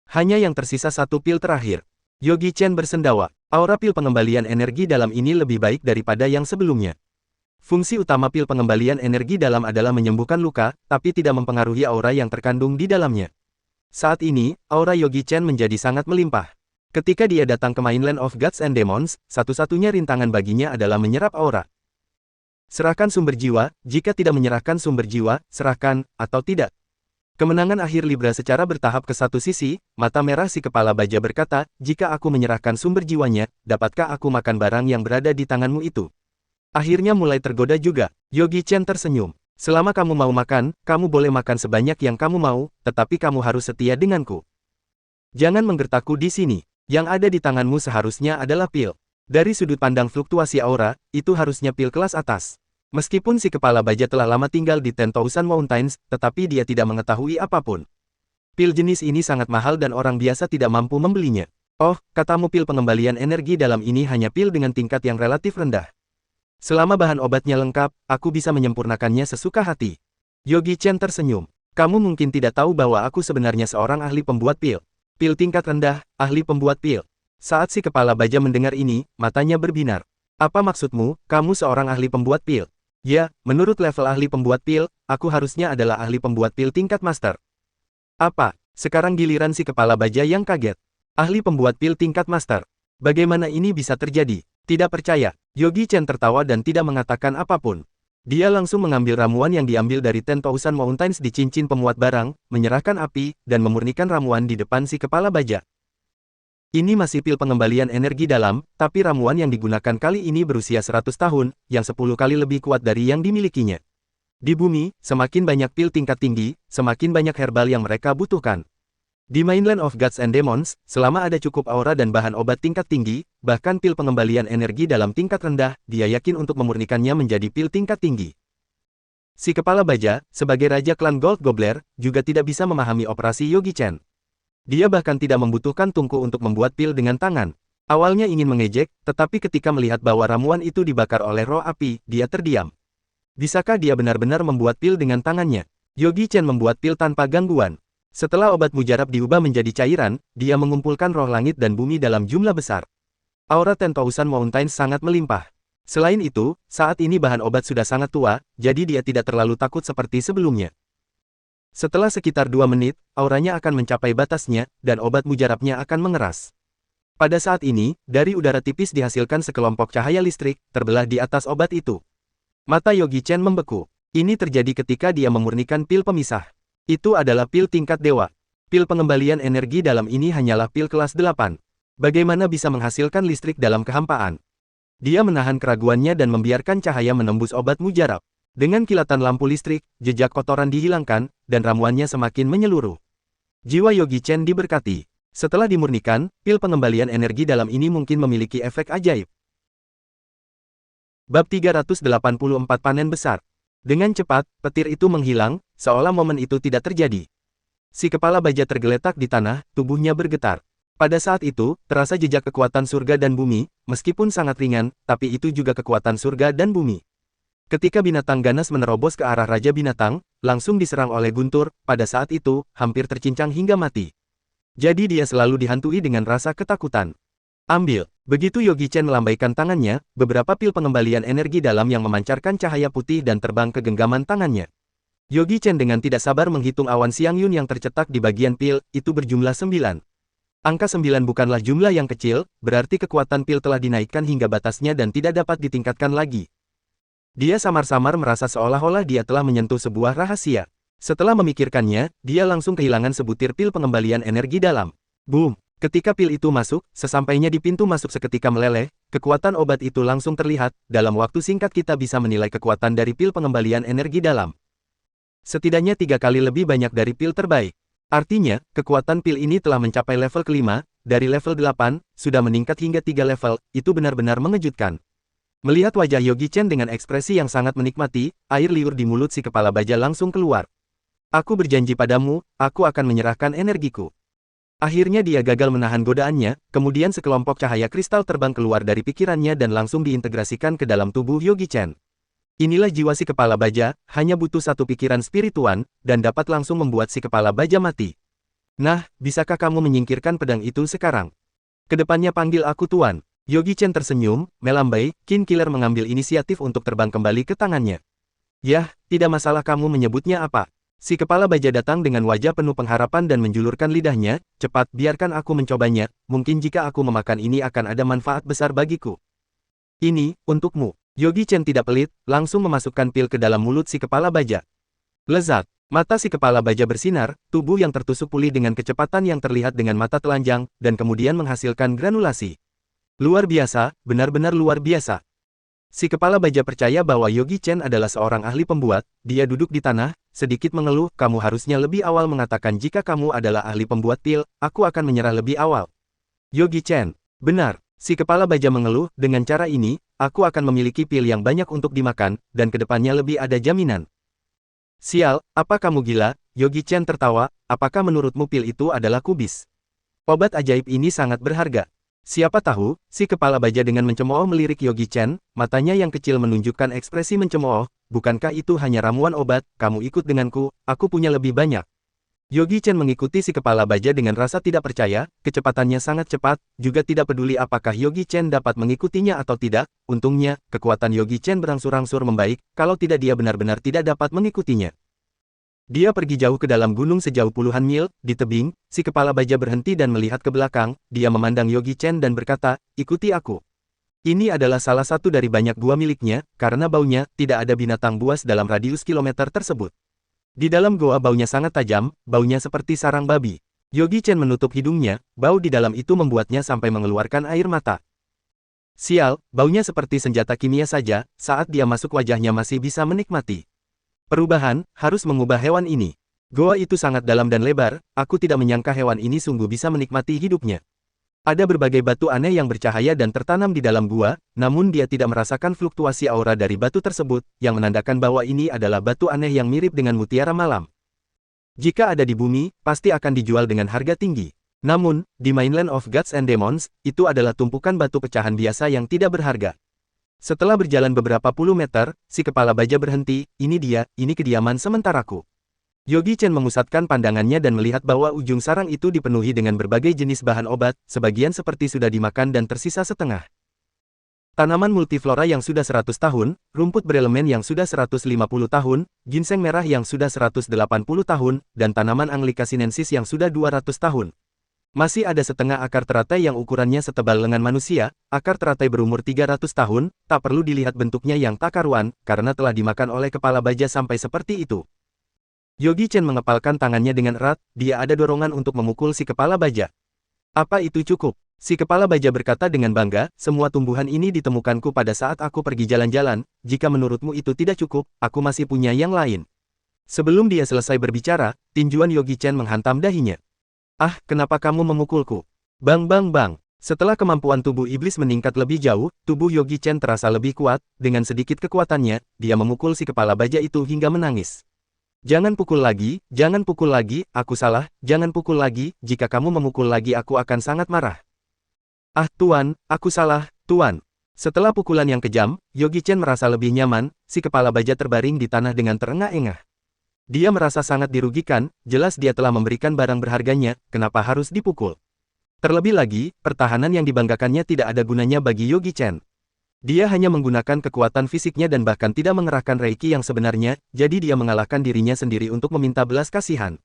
Hanya yang tersisa satu pil terakhir. Yogi Chen bersendawa, aura pil pengembalian energi dalam ini lebih baik daripada yang sebelumnya. Fungsi utama pil pengembalian energi dalam adalah menyembuhkan luka, tapi tidak mempengaruhi aura yang terkandung di dalamnya. Saat ini, aura Yogi Chen menjadi sangat melimpah. Ketika dia datang ke Mainland of Gods and Demons, satu-satunya rintangan baginya adalah menyerap aura. Serahkan sumber jiwa, jika tidak menyerahkan sumber jiwa, serahkan, atau tidak. Kemenangan akhir Libra secara bertahap ke satu sisi, mata merah si kepala baja berkata, jika aku menyerahkan sumber jiwanya, dapatkah aku makan barang yang berada di tanganmu itu? Akhirnya mulai tergoda juga, Yogi Chen tersenyum. Selama kamu mau makan, kamu boleh makan sebanyak yang kamu mau, tetapi kamu harus setia denganku. Jangan menggertakku di sini, yang ada di tanganmu seharusnya adalah pil. Dari sudut pandang fluktuasi aura, itu harusnya pil kelas atas. Meskipun si kepala baja telah lama tinggal di 10,000 Mountains, tetapi dia tidak mengetahui apapun. Pil jenis ini sangat mahal dan orang biasa tidak mampu membelinya. Oh, katamu pil pengembalian energi dalam ini hanya pil dengan tingkat yang relatif rendah. Selama bahan obatnya lengkap, aku bisa menyempurnakannya sesuka hati. Yogi Chen tersenyum. Kamu mungkin tidak tahu bahwa aku sebenarnya seorang ahli pembuat pil. Pil tingkat rendah, ahli pembuat pil. Saat si kepala baja mendengar ini, matanya berbinar. Apa maksudmu, kamu seorang ahli pembuat pil? Ya, menurut level ahli pembuat pil, aku harusnya adalah ahli pembuat pil tingkat master. Apa? Sekarang giliran si kepala baja yang kaget. Ahli pembuat pil tingkat master. Bagaimana ini bisa terjadi? Tidak percaya. Yogi Chen tertawa dan tidak mengatakan apapun. Dia langsung mengambil ramuan yang diambil dari 10,000 Mountains di cincin pemuat barang, menyerahkan api, dan memurnikan ramuan di depan si kepala baja. Ini masih pil pengembalian energi dalam, tapi ramuan yang digunakan kali ini berusia 100 tahun, yang 10 kali lebih kuat dari yang dimilikinya. Di bumi, semakin banyak pil tingkat tinggi, semakin banyak herbal yang mereka butuhkan. Di Mainland of Gods and Demons, selama ada cukup aura dan bahan obat tingkat tinggi, bahkan pil pengembalian energi dalam tingkat rendah, dia yakin untuk memurnikannya menjadi pil tingkat tinggi. Si kepala baja, sebagai raja klan Gold Gobbler, juga tidak bisa memahami operasi Yogi Chen. Dia bahkan tidak membutuhkan tungku untuk membuat pil dengan tangan. Awalnya ingin mengejek, tetapi ketika melihat bahwa ramuan itu dibakar oleh roh api, dia terdiam. Bisakah dia benar-benar membuat pil dengan tangannya? Yogi Chen membuat pil tanpa gangguan. Setelah obat mujarab diubah menjadi cairan, dia mengumpulkan roh langit dan bumi dalam jumlah besar. Aura 10,000 Mountains sangat melimpah. Selain itu, saat ini bahan obat sudah sangat tua, jadi dia tidak terlalu takut seperti sebelumnya. Setelah sekitar 2 menit, auranya akan mencapai batasnya, dan obat mujarabnya akan mengeras. Pada saat ini, dari udara tipis dihasilkan sekelompok cahaya listrik, terbelah di atas obat itu. Mata Yogi Chen membeku. Ini terjadi ketika dia memurnikan pil pemisah. Itu adalah pil tingkat dewa. Pil pengembalian energi dalam ini hanyalah pil kelas 8. Bagaimana bisa menghasilkan listrik dalam kehampaan? Dia menahan keraguannya dan membiarkan cahaya menembus obat mujarab. Dengan kilatan lampu listrik, jejak kotoran dihilangkan, dan ramuannya semakin menyeluruh. Jiwa Yogi Chen diberkati. Setelah dimurnikan, pil pengembalian energi dalam ini mungkin memiliki efek ajaib. Bab 384 Panen Besar. Dengan cepat, petir itu menghilang, seolah momen itu tidak terjadi. Si kepala baja tergeletak di tanah, tubuhnya bergetar. Pada saat itu, terasa jejak kekuatan surga dan bumi, meskipun sangat ringan, tapi itu juga kekuatan surga dan bumi. Ketika binatang ganas menerobos ke arah Raja Binatang, langsung diserang oleh guntur, pada saat itu, hampir tercincang hingga mati. Jadi dia selalu dihantui dengan rasa ketakutan. Ambil. Begitu Yogi Chen melambaikan tangannya, beberapa pil pengembalian energi dalam yang memancarkan cahaya putih dan terbang ke genggaman tangannya. Yogi Chen dengan tidak sabar menghitung awan Xiang Yun yang tercetak di bagian pil, itu berjumlah 9. Angka 9 bukanlah jumlah yang kecil, berarti kekuatan pil telah dinaikkan hingga batasnya dan tidak dapat ditingkatkan lagi. Dia samar-samar merasa seolah-olah dia telah menyentuh sebuah rahasia. Setelah memikirkannya, dia langsung kehilangan sebutir pil pengembalian energi dalam. Boom! Ketika pil itu masuk, sesampainya di pintu masuk seketika meleleh, kekuatan obat itu langsung terlihat, dalam waktu singkat kita bisa menilai kekuatan dari pil pengembalian energi dalam. Setidaknya 3 kali lebih banyak dari pil terbaik. Artinya, kekuatan pil ini telah mencapai level kelima, dari level 8, sudah meningkat hingga 3 level, itu benar-benar mengejutkan. Melihat wajah Yogi Chen dengan ekspresi yang sangat menikmati, air liur di mulut si kepala baja langsung keluar. Aku berjanji padamu, aku akan menyerahkan energiku. Akhirnya dia gagal menahan godaannya, kemudian sekelompok cahaya kristal terbang keluar dari pikirannya dan langsung diintegrasikan ke dalam tubuh Yogi Chen. Inilah jiwa si kepala baja, hanya butuh satu pikiran spirituan, dan dapat langsung membuat si kepala baja mati. Nah, bisakah kamu menyingkirkan pedang itu sekarang? Kedepannya panggil aku Tuan. Yogi Chen tersenyum, melambai, Kin Killer mengambil inisiatif untuk terbang kembali ke tangannya. Yah, tidak masalah kamu menyebutnya apa. Si kepala baja datang dengan wajah penuh pengharapan dan menjulurkan lidahnya, cepat biarkan aku mencobanya, mungkin jika aku memakan ini akan ada manfaat besar bagiku. Ini, untukmu. Yogi Chen tidak pelit, langsung memasukkan pil ke dalam mulut si kepala baja. Lezat. Mata si kepala baja bersinar, tubuh yang tertusuk pulih dengan kecepatan yang terlihat dengan mata telanjang, dan kemudian menghasilkan granulasi. Luar biasa, benar-benar luar biasa. Si kepala baja percaya bahwa Yogi Chen adalah seorang ahli pembuat, dia duduk di tanah, sedikit mengeluh, kamu harusnya lebih awal mengatakan jika kamu adalah ahli pembuat pil, aku akan menyerah lebih awal. Yogi Chen, benar, si kepala baja mengeluh, dengan cara ini, aku akan memiliki pil yang banyak untuk dimakan, dan kedepannya lebih ada jaminan. Sial, apa kamu gila? Yogi Chen tertawa, apakah menurutmu pil itu adalah kubis? Obat ajaib ini sangat berharga. Siapa tahu, si kepala baja dengan mencemooh melirik Yogi Chen, matanya yang kecil menunjukkan ekspresi mencemooh, bukankah itu hanya ramuan obat, kamu ikut denganku, aku punya lebih banyak. Yogi Chen mengikuti si kepala baja dengan rasa tidak percaya, kecepatannya sangat cepat, juga tidak peduli apakah Yogi Chen dapat mengikutinya atau tidak, untungnya, kekuatan Yogi Chen berangsur-angsur membaik, kalau tidak dia benar-benar tidak dapat mengikutinya. Dia pergi jauh ke dalam gunung sejauh puluhan mil, di tebing, si kepala baja berhenti dan melihat ke belakang, dia memandang Yogi Chen dan berkata, ikuti aku. Ini adalah salah satu dari banyak gua miliknya, karena baunya, tidak ada binatang buas dalam radius kilometer tersebut. Di dalam goa baunya sangat tajam, baunya seperti sarang babi. Yogi Chen menutup hidungnya, bau di dalam itu membuatnya sampai mengeluarkan air mata. Sial, baunya seperti senjata kimia saja, saat dia masuk wajahnya masih bisa menikmati. Perubahan, harus mengubah hewan ini. Goa itu sangat dalam dan lebar, aku tidak menyangka hewan ini sungguh bisa menikmati hidupnya. Ada berbagai batu aneh yang bercahaya dan tertanam di dalam gua, namun dia tidak merasakan fluktuasi aura dari batu tersebut, yang menandakan bahwa ini adalah batu aneh yang mirip dengan mutiara malam. Jika ada di bumi, pasti akan dijual dengan harga tinggi. Namun, di Mainland of Gods and Demons, itu adalah tumpukan batu pecahan biasa yang tidak berharga. Setelah berjalan beberapa puluh meter, si kepala baja berhenti, ini kediaman sementaraku. Yogi Chen memusatkan pandangannya dan melihat bahwa ujung sarang itu dipenuhi dengan berbagai jenis bahan obat, sebagian seperti sudah dimakan dan tersisa setengah. Tanaman multiflora yang sudah 100 tahun, rumput berelemen yang sudah 150 tahun, ginseng merah yang sudah 180 tahun, dan tanaman Angelica sinensis yang sudah 200 tahun. Masih ada setengah akar teratai yang ukurannya setebal lengan manusia, akar teratai berumur 300 tahun, tak perlu dilihat bentuknya yang tak karuan, karena telah dimakan oleh kepala baja sampai seperti itu. Yogi Chen mengepalkan tangannya dengan erat, dia ada dorongan untuk memukul si kepala baja. Apa itu cukup? Si kepala baja berkata dengan bangga, semua tumbuhan ini ditemukanku pada saat aku pergi jalan-jalan, jika menurutmu itu tidak cukup, aku masih punya yang lain. Sebelum dia selesai berbicara, tinjuan Yogi Chen menghantam dahinya. Ah, kenapa kamu memukulku? Bang bang bang. Setelah kemampuan tubuh iblis meningkat lebih jauh, tubuh Yogi Chen terasa lebih kuat, dengan sedikit kekuatannya, dia memukul si kepala baja itu hingga menangis. Jangan pukul lagi, aku salah, jangan pukul lagi, jika kamu memukul lagi aku akan sangat marah. Ah tuan, aku salah, tuan. Setelah pukulan yang kejam, Yogi Chen merasa lebih nyaman, si kepala baja terbaring di tanah dengan terengah-engah. Dia merasa sangat dirugikan, jelas dia telah memberikan barang berharganya, kenapa harus dipukul? Terlebih lagi, pertahanan yang dibanggakannya tidak ada gunanya bagi Yogi Chen. Dia hanya menggunakan kekuatan fisiknya dan bahkan tidak mengerahkan Reiki yang sebenarnya, jadi dia mengalahkan dirinya sendiri untuk meminta belas kasihan.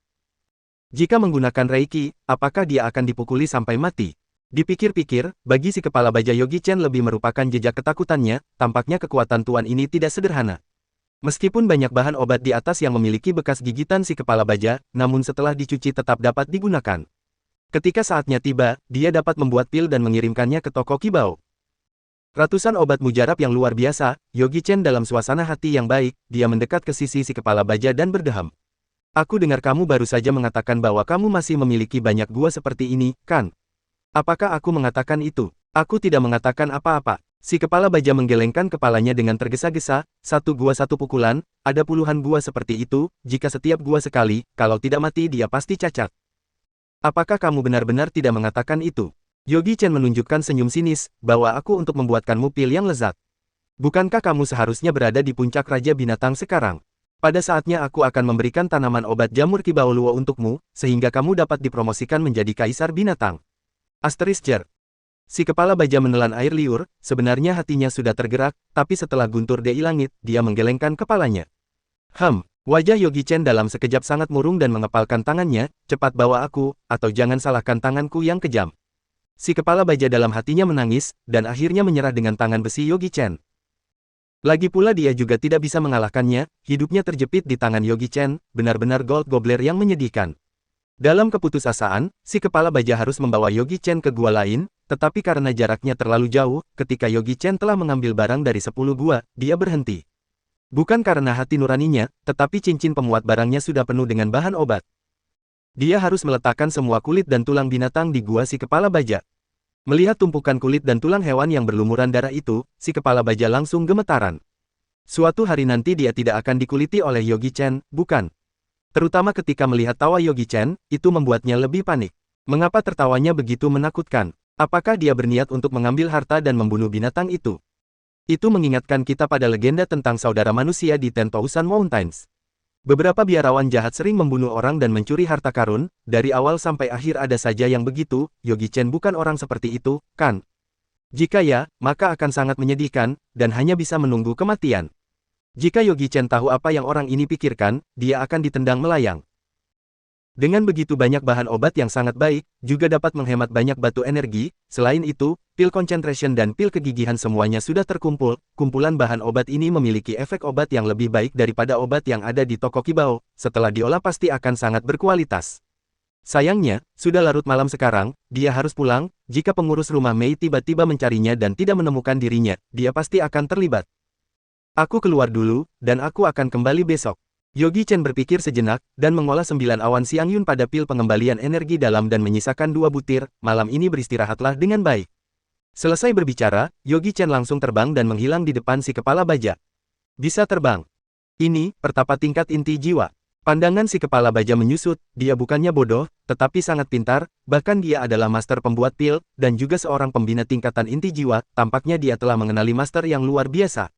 Jika menggunakan Reiki, apakah dia akan dipukuli sampai mati? Dipikir-pikir, bagi si kepala baja Yogi Chen lebih merupakan jejak ketakutannya, tampaknya kekuatan tuan ini tidak sederhana. Meskipun banyak bahan obat di atas yang memiliki bekas gigitan si kepala baja, namun setelah dicuci tetap dapat digunakan. Ketika saatnya tiba, dia dapat membuat pil dan mengirimkannya ke toko Kibao. Ratusan obat mujarab yang luar biasa, Yogi Chen dalam suasana hati yang baik, dia mendekat ke sisi si kepala baja dan berdeham. Aku dengar kamu baru saja mengatakan bahwa kamu masih memiliki banyak gua seperti ini, kan? Apakah aku mengatakan itu? Aku tidak mengatakan apa-apa. Si kepala baja menggelengkan kepalanya dengan tergesa-gesa, satu gua satu pukulan, ada puluhan gua seperti itu, jika setiap gua sekali, kalau tidak mati dia pasti cacat. Apakah kamu benar-benar tidak mengatakan itu? Yogi Chen menunjukkan senyum sinis, bawa aku untuk membuatkanmu pil yang lezat. Bukankah kamu seharusnya berada di puncak Raja Binatang sekarang? Pada saatnya aku akan memberikan tanaman obat jamur Kibao Luo untukmu, sehingga kamu dapat dipromosikan menjadi Kaisar Binatang. Asterisker. Si kepala baja menelan air liur, sebenarnya hatinya sudah tergerak, tapi setelah guntur di langit, dia menggelengkan kepalanya. Wajah Yogi Chen dalam sekejap sangat murung dan mengepalkan tangannya, cepat bawa aku, atau jangan salahkan tanganku yang kejam. Si kepala baja dalam hatinya menangis, dan akhirnya menyerah dengan tangan besi Yogi Chen. Lagi pula dia juga tidak bisa mengalahkannya, hidupnya terjepit di tangan Yogi Chen, benar-benar Gold Gobbler yang menyedihkan. Dalam keputusasaan, si kepala baja harus membawa Yogi Chen ke gua lain, tetapi karena jaraknya terlalu jauh, ketika Yogi Chen telah mengambil barang dari 10 gua, dia berhenti. Bukan karena hati nuraninya, tetapi cincin pemuat barangnya sudah penuh dengan bahan obat. Dia harus meletakkan semua kulit dan tulang binatang di gua si kepala baja. Melihat tumpukan kulit dan tulang hewan yang berlumuran darah itu, si kepala baja langsung gemetaran. Suatu hari nanti dia tidak akan dikuliti oleh Yogi Chen, bukan? Terutama ketika melihat tawa Yogi Chen, itu membuatnya lebih panik. Mengapa tertawanya begitu menakutkan? Apakah dia berniat untuk mengambil harta dan membunuh binatang itu? Itu mengingatkan kita pada legenda tentang saudara manusia di Tentousan Mountains. Beberapa biarawan jahat sering membunuh orang dan mencuri harta karun, dari awal sampai akhir ada saja yang begitu, Yogi Chen bukan orang seperti itu, kan? Jika ya, maka akan sangat menyedihkan, dan hanya bisa menunggu kematian. Jika Yogi Chen tahu apa yang orang ini pikirkan, dia akan ditendang melayang. Dengan begitu banyak bahan obat yang sangat baik, juga dapat menghemat banyak batu energi, selain itu, pil concentration dan pil kegigihan semuanya sudah terkumpul, kumpulan bahan obat ini memiliki efek obat yang lebih baik daripada obat yang ada di toko Kibao, setelah diolah pasti akan sangat berkualitas. Sayangnya, sudah larut malam sekarang, dia harus pulang, jika pengurus rumah Mei tiba-tiba mencarinya dan tidak menemukan dirinya, dia pasti akan terlibat. Aku keluar dulu, dan aku akan kembali besok. Yogi Chen berpikir sejenak, dan mengolah 9 awan Siang Yun pada pil pengembalian energi dalam dan menyisakan 2 butir, malam ini beristirahatlah dengan baik. Selesai berbicara, Yogi Chen langsung terbang dan menghilang di depan si kepala baja. Bisa terbang. Ini, pertapa tingkat inti jiwa. Pandangan si kepala baja menyusut, dia bukannya bodoh, tetapi sangat pintar, bahkan dia adalah master pembuat pil, dan juga seorang pembina tingkatan inti jiwa, tampaknya dia telah mengenali master yang luar biasa.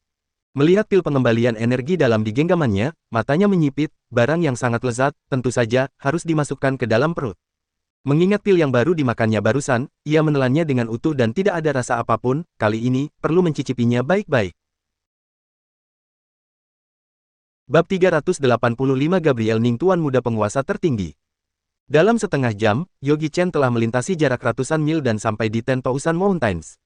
Melihat pil pengembalian energi dalam di genggamannya, matanya menyipit, barang yang sangat lezat, tentu saja, harus dimasukkan ke dalam perut. Mengingat pil yang baru dimakannya barusan, ia menelannya dengan utuh dan tidak ada rasa apapun, kali ini, perlu mencicipinya baik-baik. Bab 385 Gabriel Ning Tuan Muda Penguasa Tertinggi. Dalam setengah jam, Yogi Chen telah melintasi jarak ratusan mil dan sampai di Ten Thousand Mountains.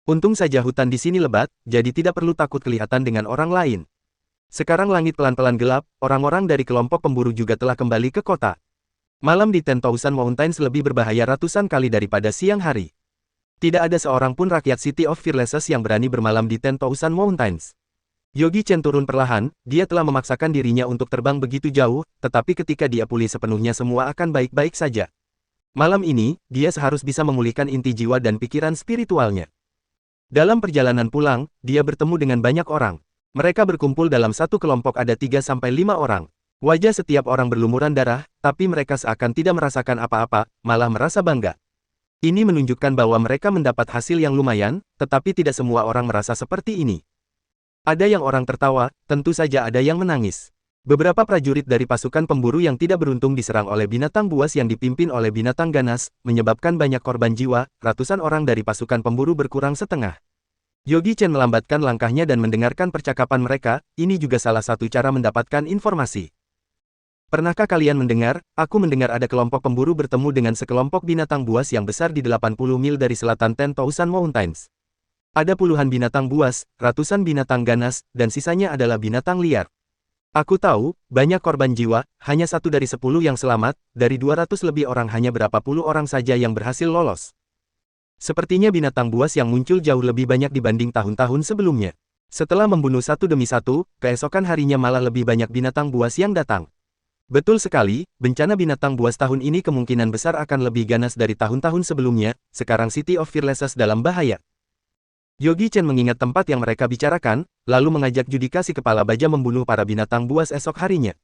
Untung saja hutan di sini lebat, jadi tidak perlu takut kelihatan dengan orang lain. Sekarang langit pelan-pelan gelap, orang-orang dari kelompok pemburu juga telah kembali ke kota. Malam di Ten Thousand Mountains lebih berbahaya ratusan kali daripada siang hari. Tidak ada seorang pun rakyat City of Fearlesses yang berani bermalam di Ten Thousand Mountains. Yogi Chen turun perlahan, dia telah memaksakan dirinya untuk terbang begitu jauh, tetapi ketika dia pulih sepenuhnya semua akan baik-baik saja. Malam ini, dia seharus bisa memulihkan inti jiwa dan pikiran spiritualnya. Dalam perjalanan pulang, dia bertemu dengan banyak orang. Mereka berkumpul dalam satu kelompok ada 3-5 orang. Wajah setiap orang berlumuran darah, tapi mereka seakan tidak merasakan apa-apa, malah merasa bangga. Ini menunjukkan bahwa mereka mendapat hasil yang lumayan, tetapi tidak semua orang merasa seperti ini. Ada yang orang tertawa, tentu saja ada yang menangis. Beberapa prajurit dari pasukan pemburu yang tidak beruntung diserang oleh binatang buas yang dipimpin oleh binatang ganas, menyebabkan banyak korban jiwa, ratusan orang dari pasukan pemburu berkurang setengah. Yogi Chen melambatkan langkahnya dan mendengarkan percakapan mereka, ini juga salah satu cara mendapatkan informasi. Pernahkah kalian mendengar, aku mendengar ada kelompok pemburu bertemu dengan sekelompok binatang buas yang besar di 80 mil dari selatan Ten Thousand Mountains. Ada puluhan binatang buas, ratusan binatang ganas, dan sisanya adalah binatang liar. Aku tahu, banyak korban jiwa, hanya 1 dari 10 yang selamat, dari 200 lebih orang hanya berapa puluh orang saja yang berhasil lolos. Sepertinya binatang buas yang muncul jauh lebih banyak dibanding tahun-tahun sebelumnya. Setelah membunuh satu demi satu, keesokan harinya malah lebih banyak binatang buas yang datang. Betul sekali, bencana binatang buas tahun ini kemungkinan besar akan lebih ganas dari tahun-tahun sebelumnya, sekarang City of Fearlesses dalam bahaya. Yogi Chen mengingat tempat yang mereka bicarakan, lalu mengajak Judika si kepala baja membunuh para binatang buas esok harinya.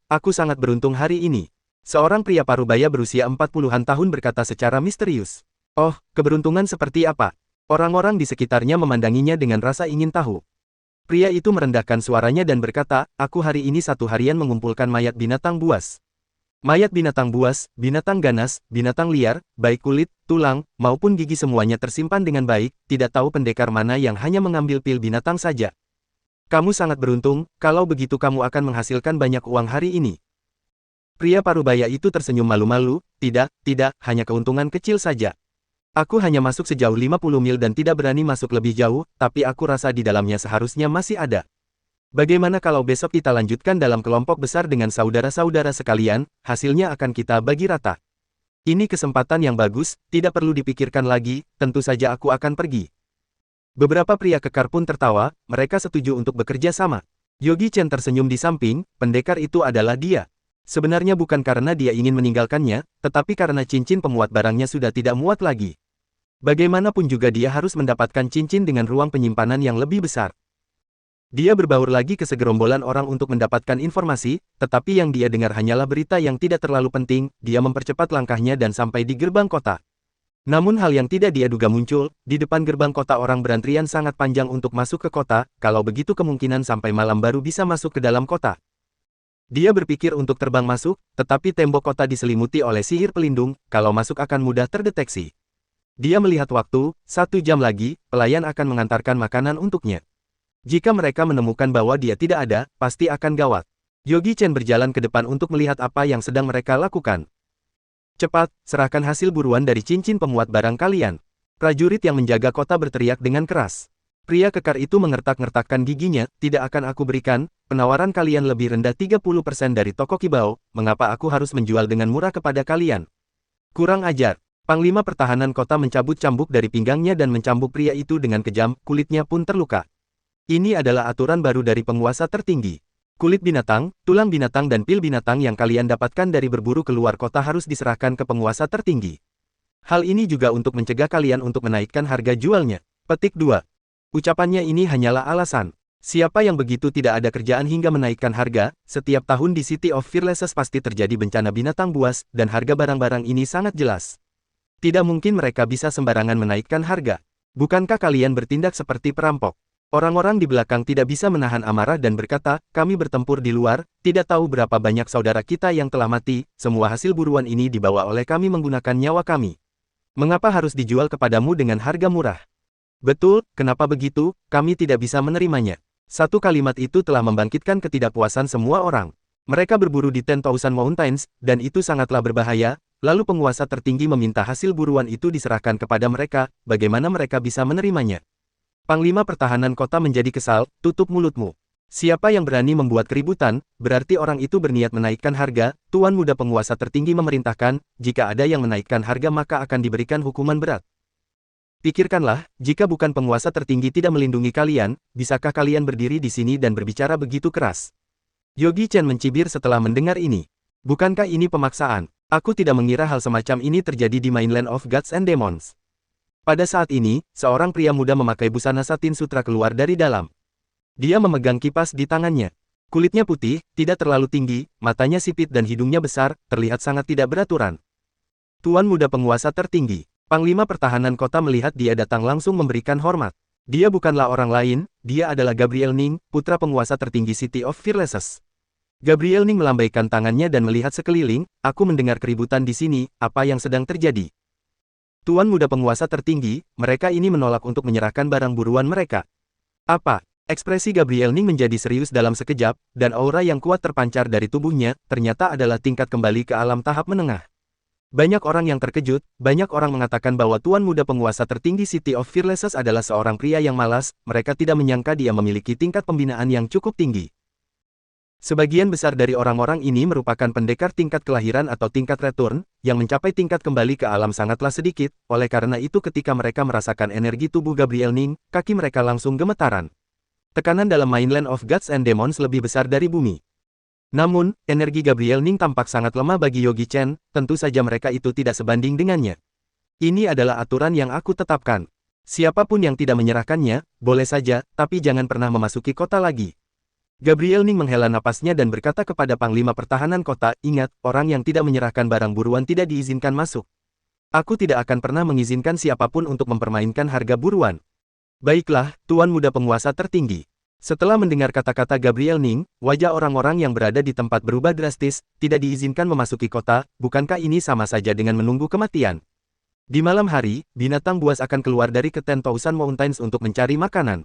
Aku sangat beruntung hari ini. Seorang pria parubaya berusia 40-an tahun berkata secara misterius. Oh, keberuntungan seperti apa? Orang-orang di sekitarnya memandanginya dengan rasa ingin tahu. Pria itu merendahkan suaranya dan berkata, aku hari ini satu harian mengumpulkan mayat binatang buas. Mayat binatang buas, binatang ganas, binatang liar, baik kulit, tulang, maupun gigi semuanya tersimpan dengan baik, tidak tahu pendekar mana yang hanya mengambil pil binatang saja. Kamu sangat beruntung, kalau begitu kamu akan menghasilkan banyak uang hari ini. Pria parubaya itu tersenyum malu-malu, tidak, hanya keuntungan kecil saja. Aku hanya masuk sejauh 50 mil dan tidak berani masuk lebih jauh, tapi aku rasa di dalamnya seharusnya masih ada. Bagaimana kalau besok kita lanjutkan dalam kelompok besar dengan saudara-saudara sekalian, hasilnya akan kita bagi rata. Ini kesempatan yang bagus, tidak perlu dipikirkan lagi, tentu saja aku akan pergi. Beberapa pria kekar pun tertawa, mereka setuju untuk bekerja sama. Yogi Chen tersenyum di samping, pendekar itu adalah dia. Sebenarnya bukan karena dia ingin meninggalkannya, tetapi karena cincin pemuat barangnya sudah tidak muat lagi. Bagaimanapun juga dia harus mendapatkan cincin dengan ruang penyimpanan yang lebih besar. Dia berbaur lagi ke segerombolan orang untuk mendapatkan informasi, tetapi yang dia dengar hanyalah berita yang tidak terlalu penting, dia mempercepat langkahnya dan sampai di gerbang kota. Namun hal yang tidak dia duga muncul, di depan gerbang kota orang berantrian sangat panjang untuk masuk ke kota, kalau begitu kemungkinan sampai malam baru bisa masuk ke dalam kota. Dia berpikir untuk terbang masuk, tetapi tembok kota diselimuti oleh sihir pelindung, kalau masuk akan mudah terdeteksi. Dia melihat waktu, 1 jam lagi, pelayan akan mengantarkan makanan untuknya. Jika mereka menemukan bahwa dia tidak ada, pasti akan gawat. Yogi Chen berjalan ke depan untuk melihat apa yang sedang mereka lakukan. Cepat, serahkan hasil buruan dari cincin pemuat barang kalian. Prajurit yang menjaga kota berteriak dengan keras. Pria kekar itu mengertak-ngertakkan giginya, tidak akan aku berikan, penawaran kalian lebih rendah 30% dari toko Kibao, mengapa aku harus menjual dengan murah kepada kalian? Kurang ajar. Panglima pertahanan kota mencabut cambuk dari pinggangnya dan mencambuk pria itu dengan kejam, kulitnya pun terluka. Ini adalah aturan baru dari penguasa tertinggi. Kulit binatang, tulang binatang dan pil binatang yang kalian dapatkan dari berburu keluar kota harus diserahkan ke penguasa tertinggi. Hal ini juga untuk mencegah kalian untuk menaikkan harga jualnya. Petik 2. Ucapannya ini hanyalah alasan. Siapa yang begitu tidak ada kerjaan hingga menaikkan harga, setiap tahun di City of Fearlesses pasti terjadi bencana binatang buas, dan harga barang-barang ini sangat jelas. Tidak mungkin mereka bisa sembarangan menaikkan harga. Bukankah kalian bertindak seperti perampok? Orang-orang di belakang tidak bisa menahan amarah dan berkata, kami bertempur di luar, tidak tahu berapa banyak saudara kita yang telah mati, semua hasil buruan ini dibawa oleh kami menggunakan nyawa kami. Mengapa harus dijual kepadamu dengan harga murah? Betul, kenapa begitu, kami tidak bisa menerimanya. Satu kalimat itu telah membangkitkan ketidakpuasan semua orang. Mereka berburu di 10,000 Mountains, dan itu sangatlah berbahaya, lalu penguasa tertinggi meminta hasil buruan itu diserahkan kepada mereka, bagaimana mereka bisa menerimanya? Panglima Pertahanan Kota menjadi kesal, tutup mulutmu. Siapa yang berani membuat keributan, berarti orang itu berniat menaikkan harga, Tuan Muda Penguasa Tertinggi memerintahkan, jika ada yang menaikkan harga maka akan diberikan hukuman berat. Pikirkanlah, jika bukan penguasa tertinggi tidak melindungi kalian, bisakah kalian berdiri di sini dan berbicara begitu keras? Yogi Chen mencibir setelah mendengar ini. Bukankah ini pemaksaan? Aku tidak mengira hal semacam ini terjadi di Mainland of Gods and Demons. Pada saat ini, seorang pria muda memakai busana satin sutra keluar dari dalam. Dia memegang kipas di tangannya. Kulitnya putih, tidak terlalu tinggi, matanya sipit dan hidungnya besar, terlihat sangat tidak beraturan. Tuan Muda Penguasa Tertinggi. Panglima Pertahanan Kota melihat dia datang langsung memberikan hormat. Dia bukanlah orang lain, dia adalah Gabriel Ning, putra penguasa tertinggi City of Fearlesses. Gabriel Ning melambaikan tangannya dan melihat sekeliling, aku mendengar keributan di sini, apa yang sedang terjadi? Tuan Muda Penguasa Tertinggi, mereka ini menolak untuk menyerahkan barang buruan mereka. Apa? Ekspresi Gabriel Ning menjadi serius dalam sekejap, dan aura yang kuat terpancar dari tubuhnya, ternyata adalah tingkat kembali ke alam tahap menengah. Banyak orang yang terkejut, banyak orang mengatakan bahwa Tuan Muda Penguasa Tertinggi City of Fearlesses adalah seorang pria yang malas, mereka tidak menyangka dia memiliki tingkat pembinaan yang cukup tinggi. Sebagian besar dari orang-orang ini merupakan pendekar tingkat kelahiran atau tingkat return, yang mencapai tingkat kembali ke alam sangatlah sedikit, oleh karena itu ketika mereka merasakan energi tubuh Gabriel Ning, kaki mereka langsung gemetaran. Tekanan dalam Mainland of Gods and Demons lebih besar dari bumi. Namun, energi Gabriel Ning tampak sangat lemah bagi Yogi Chen, tentu saja mereka itu tidak sebanding dengannya. Ini adalah aturan yang aku tetapkan. Siapapun yang tidak menyerahkannya, boleh saja, tapi jangan pernah memasuki kota lagi. Gabriel Ning menghela napasnya dan berkata kepada Panglima Pertahanan Kota, ingat, orang yang tidak menyerahkan barang buruan tidak diizinkan masuk. Aku tidak akan pernah mengizinkan siapapun untuk mempermainkan harga buruan. Baiklah, Tuan Muda Penguasa Tertinggi. Setelah mendengar kata-kata Gabriel Ning, wajah orang-orang yang berada di tempat berubah drastis, tidak diizinkan memasuki kota, bukankah ini sama saja dengan menunggu kematian? Di malam hari, binatang buas akan keluar dari ke 10,000 Mountains untuk mencari makanan.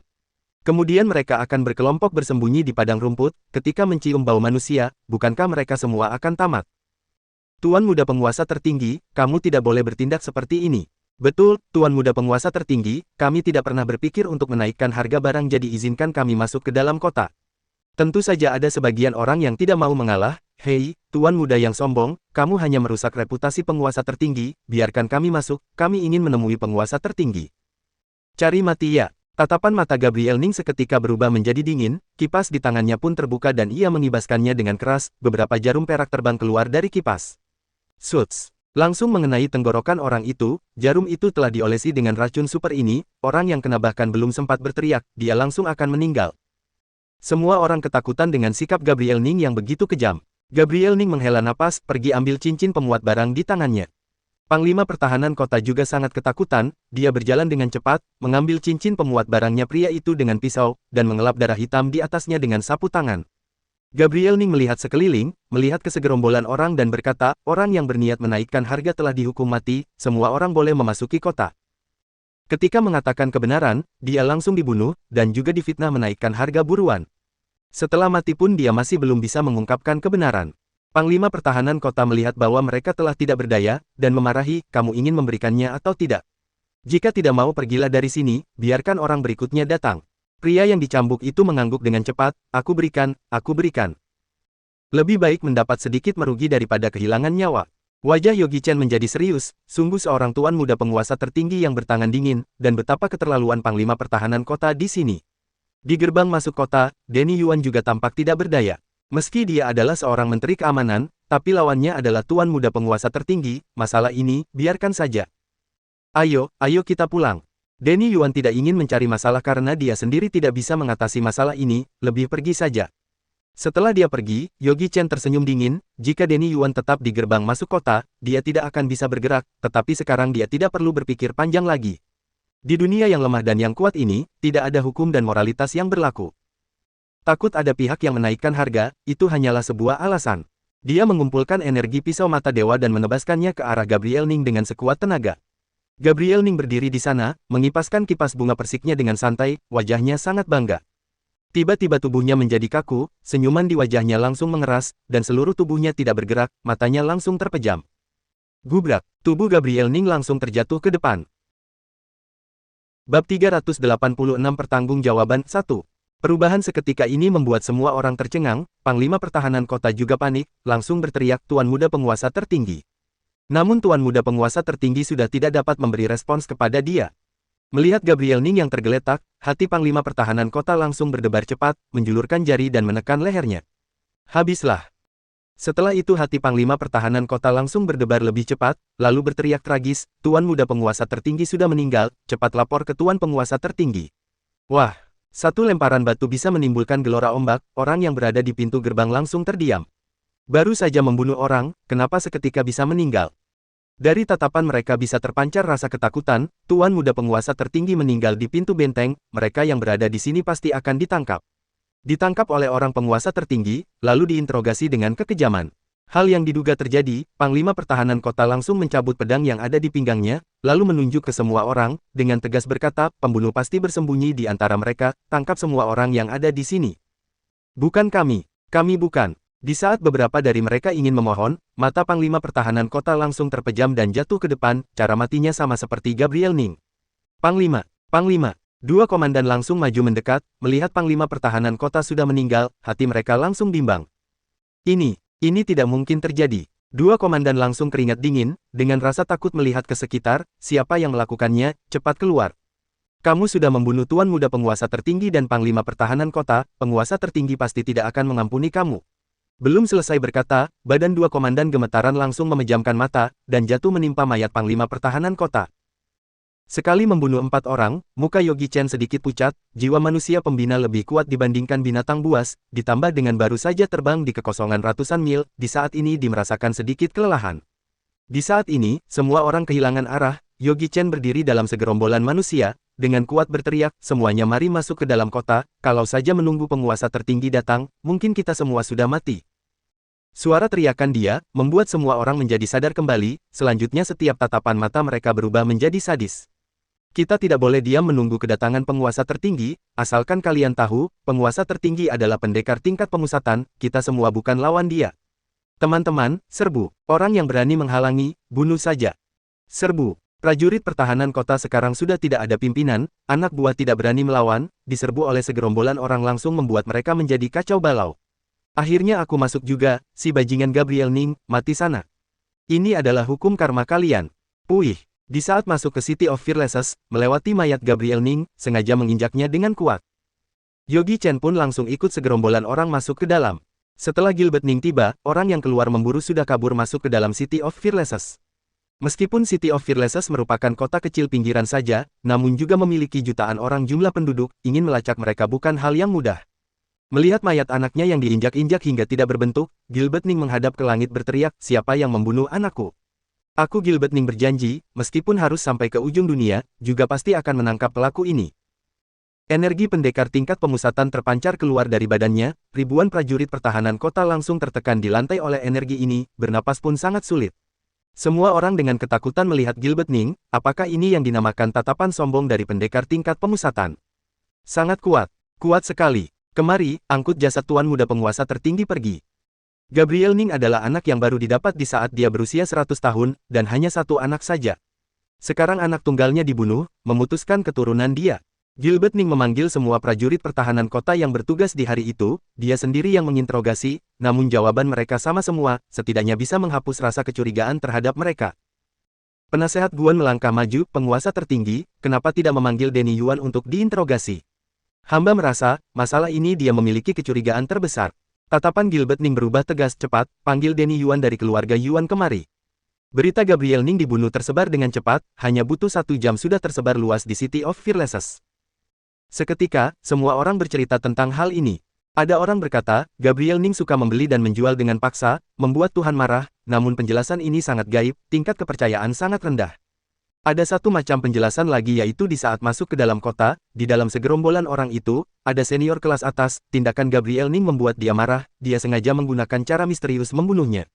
Kemudian mereka akan berkelompok bersembunyi di padang rumput, ketika mencium bau manusia, bukankah mereka semua akan tamat? Tuan Muda Penguasa Tertinggi, kamu tidak boleh bertindak seperti ini. Betul, Tuan Muda Penguasa Tertinggi, kami tidak pernah berpikir untuk menaikkan harga barang jadi izinkan kami masuk ke dalam kota. Tentu saja ada sebagian orang yang tidak mau mengalah, hei, Tuan Muda yang sombong, kamu hanya merusak reputasi penguasa tertinggi, biarkan kami masuk, kami ingin menemui penguasa tertinggi. Cari mati ya. Tatapan mata Gabriel Ning seketika berubah menjadi dingin, kipas di tangannya pun terbuka dan ia mengibaskannya dengan keras, beberapa jarum perak terbang keluar dari kipas. Suts! Langsung mengenai tenggorokan orang itu, jarum itu telah diolesi dengan racun super ini, orang yang kena bahkan belum sempat berteriak, dia langsung akan meninggal. Semua orang ketakutan dengan sikap Gabriel Ning yang begitu kejam. Gabriel Ning menghela napas, pergi ambil cincin pemuat barang di tangannya. Panglima Pertahanan Kota juga sangat ketakutan, dia berjalan dengan cepat, mengambil cincin pemuat barangnya pria itu dengan pisau, dan mengelap darah hitam di atasnya dengan sapu tangan. Gabriel Ning melihat sekeliling, melihat ke segerombolan orang dan berkata, orang yang berniat menaikkan harga telah dihukum mati, semua orang boleh memasuki kota. Ketika mengatakan kebenaran, dia langsung dibunuh, dan juga difitnah menaikkan harga buruan. Setelah mati pun dia masih belum bisa mengungkapkan kebenaran. Panglima Pertahanan Kota melihat bahwa mereka telah tidak berdaya, dan memarahi, kamu ingin memberikannya atau tidak? Jika tidak mau pergilah dari sini, biarkan orang berikutnya datang. Pria yang dicambuk itu mengangguk dengan cepat, aku berikan, aku berikan. Lebih baik mendapat sedikit merugi daripada kehilangan nyawa. Wajah Yogi Chen menjadi serius, sungguh seorang tuan muda penguasa tertinggi yang bertangan dingin, dan betapa keterlaluan Panglima Pertahanan Kota di sini. Di gerbang masuk kota, Denny Yuan juga tampak tidak berdaya. Meski dia adalah seorang menteri keamanan, tapi lawannya adalah tuan muda penguasa tertinggi, masalah ini, biarkan saja. Ayo kita pulang. Denny Yuan tidak ingin mencari masalah karena dia sendiri tidak bisa mengatasi masalah ini, lebih pergi saja. Setelah dia pergi, Yogi Chen tersenyum dingin, jika Denny Yuan tetap di gerbang masuk kota, dia tidak akan bisa bergerak, tetapi sekarang dia tidak perlu berpikir panjang lagi. Di dunia yang lemah dan yang kuat ini, tidak ada hukum dan moralitas yang berlaku. Takut ada pihak yang menaikkan harga, itu hanyalah sebuah alasan. Dia mengumpulkan energi pisau mata dewa dan menebaskannya ke arah Gabriel Ning dengan sekuat tenaga. Gabriel Ning berdiri di sana, mengipaskan kipas bunga persiknya dengan santai, wajahnya sangat bangga. Tiba-tiba tubuhnya menjadi kaku, senyuman di wajahnya langsung mengeras, dan seluruh tubuhnya tidak bergerak, matanya langsung terpejam. Gubrak, tubuh Gabriel Ning langsung terjatuh ke depan. Bab 386 Pertanggungjawaban 1. Perubahan seketika ini membuat semua orang tercengang, Panglima Pertahanan Kota juga panik, langsung berteriak Tuan Muda Penguasa Tertinggi. Namun Tuan Muda Penguasa Tertinggi sudah tidak dapat memberi respons kepada dia. Melihat Gabriel Ning yang tergeletak, hati Panglima Pertahanan Kota langsung berdebar cepat, menjulurkan jari dan menekan lehernya. Habislah. Setelah itu hati Panglima Pertahanan Kota langsung berdebar lebih cepat, lalu berteriak tragis, Tuan Muda Penguasa Tertinggi sudah meninggal, cepat lapor ke Tuan Penguasa Tertinggi. Wah, satu lemparan batu bisa menimbulkan gelora ombak, orang yang berada di pintu gerbang langsung terdiam. Baru saja membunuh orang, kenapa seketika bisa meninggal? Dari tatapan mereka bisa terpancar rasa ketakutan, Tuan Muda Penguasa Tertinggi meninggal di pintu benteng, mereka yang berada di sini pasti akan ditangkap. Ditangkap oleh orang penguasa tertinggi, lalu diinterogasi dengan kekejaman. Hal yang diduga terjadi, Panglima Pertahanan Kota langsung mencabut pedang yang ada di pinggangnya, lalu menunjuk ke semua orang, dengan tegas berkata, pembunuh pasti bersembunyi di antara mereka, tangkap semua orang yang ada di sini. Bukan kami bukan. Di saat beberapa dari mereka ingin memohon, mata Panglima Pertahanan Kota langsung terpejam dan jatuh ke depan, cara matinya sama seperti Gabriel Ning. Panglima. Dua komandan langsung maju mendekat, melihat Panglima Pertahanan Kota sudah meninggal, hati mereka langsung bimbang. Ini tidak mungkin terjadi. Dua komandan langsung keringat dingin, dengan rasa takut melihat ke sekitar, siapa yang melakukannya, cepat keluar. Kamu sudah membunuh Tuan Muda Penguasa Tertinggi dan Panglima Pertahanan Kota, penguasa tertinggi pasti tidak akan mengampuni kamu. Belum selesai berkata, badan dua komandan gemetaran langsung memejamkan mata, dan jatuh menimpa mayat Panglima Pertahanan Kota. Sekali membunuh 4 orang, muka Yogi Chen sedikit pucat, jiwa manusia pembina lebih kuat dibandingkan binatang buas, ditambah dengan baru saja terbang di kekosongan ratusan mil, di saat ini dia merasakan sedikit kelelahan. Di saat ini, semua orang kehilangan arah, Yogi Chen berdiri dalam segerombolan manusia, dengan kuat berteriak, semuanya mari masuk ke dalam kota, kalau saja menunggu penguasa tertinggi datang, mungkin kita semua sudah mati. Suara teriakan dia, membuat semua orang menjadi sadar kembali, selanjutnya setiap tatapan mata mereka berubah menjadi sadis. Kita tidak boleh diam menunggu kedatangan penguasa tertinggi, asalkan kalian tahu, penguasa tertinggi adalah pendekar tingkat pemusatan, kita semua bukan lawan dia. Teman-teman, serbu. Orang yang berani menghalangi, bunuh saja. Serbu. Prajurit pertahanan kota sekarang sudah tidak ada pimpinan, anak buah tidak berani melawan, diserbu oleh segerombolan orang langsung membuat mereka menjadi kacau balau. Akhirnya aku masuk juga, si bajingan Gabriel Ning, mati sana. Ini adalah hukum karma kalian. Puih. Di saat masuk ke City of Fearlessness, melewati mayat Gabriel Ning, sengaja menginjaknya dengan kuat. Yogi Chen pun langsung ikut segerombolan orang masuk ke dalam. Setelah Gilbert Ning tiba, orang yang keluar memburu sudah kabur masuk ke dalam City of Fearlessness. Meskipun City of Fearlessness merupakan kota kecil pinggiran saja, namun juga memiliki jutaan orang jumlah penduduk, ingin melacak mereka bukan hal yang mudah. Melihat mayat anaknya yang diinjak-injak hingga tidak berbentuk, Gilbert Ning menghadap ke langit berteriak, siapa yang membunuh anakku? Aku Gilbert Ning berjanji, meskipun harus sampai ke ujung dunia, juga pasti akan menangkap pelaku ini. Energi pendekar tingkat pemusatan terpancar keluar dari badannya, ribuan prajurit pertahanan kota langsung tertekan di lantai oleh energi ini, bernapas pun sangat sulit. Semua orang dengan ketakutan melihat Gilbert Ning, apakah ini yang dinamakan tatapan sombong dari pendekar tingkat pemusatan? Sangat kuat, kuat sekali. Kemari, angkut jasad Tuan Muda Penguasa Tertinggi pergi. Gabriel Ning adalah anak yang baru didapat di saat dia berusia 100 tahun, dan hanya satu anak saja. Sekarang anak tunggalnya dibunuh, memutuskan keturunan dia. Gilbert Ning memanggil semua prajurit pertahanan kota yang bertugas di hari itu, dia sendiri yang menginterogasi, namun jawaban mereka sama semua, setidaknya bisa menghapus rasa kecurigaan terhadap mereka. Penasehat Guan melangkah maju, penguasa tertinggi, kenapa tidak memanggil Denny Yuan untuk diinterogasi? Hamba merasa, masalah ini dia memiliki kecurigaan terbesar. Tatapan Gilbert Ning berubah tegas cepat, panggil Denny Yuan dari keluarga Yuan kemari. Berita Gabriel Ning dibunuh tersebar dengan cepat, hanya butuh 1 jam sudah tersebar luas di City of Fearlesses. Seketika, semua orang bercerita tentang hal ini. Ada orang berkata, Gabriel Ning suka membeli dan menjual dengan paksa, membuat Tuhan marah, namun penjelasan ini sangat gaib, tingkat kepercayaan sangat rendah. Ada satu macam penjelasan lagi yaitu di saat masuk ke dalam kota, di dalam segerombolan orang itu, ada senior kelas atas, tindakan Gabriel Ning membuat dia marah, dia sengaja menggunakan cara misterius membunuhnya.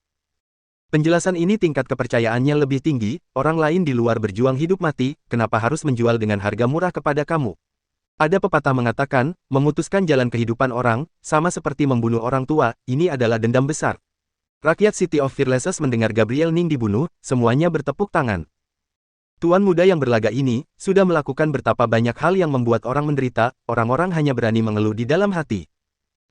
Penjelasan ini tingkat kepercayaannya lebih tinggi, orang lain di luar berjuang hidup mati, kenapa harus menjual dengan harga murah kepada kamu? Ada pepatah mengatakan, memutuskan jalan kehidupan orang, sama seperti membunuh orang tua, ini adalah dendam besar. Rakyat City of Fearlesses mendengar Gabriel Ning dibunuh, semuanya bertepuk tangan. Tuan muda yang berlaga ini, sudah melakukan betapa banyak hal yang membuat orang menderita, orang-orang hanya berani mengeluh di dalam hati.